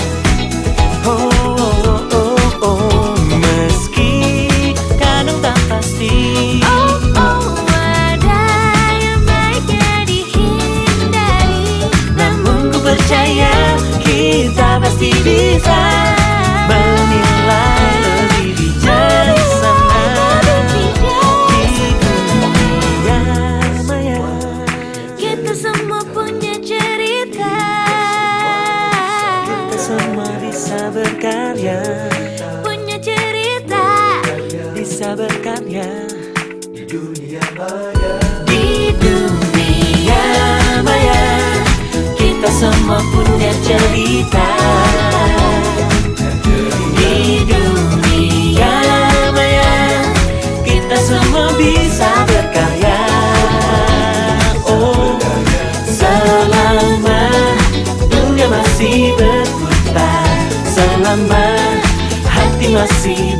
Oh, oh, oh, oh. Meski kadang tak pasti, oh, oh, ada yang baiknya dihindari, namun ku percaya kita pasti bisa menilai lebih bijaksana. Di dunia maya kita semua punya cerita, kita semua bisa berkarya, punya cerita, bisa berkarya. Di dunia maya, di dunia maya kita semua punya cerita. Di dunia maya kita semua bisa berkarya. Oh, selama dunia masih berputar, selama hati masih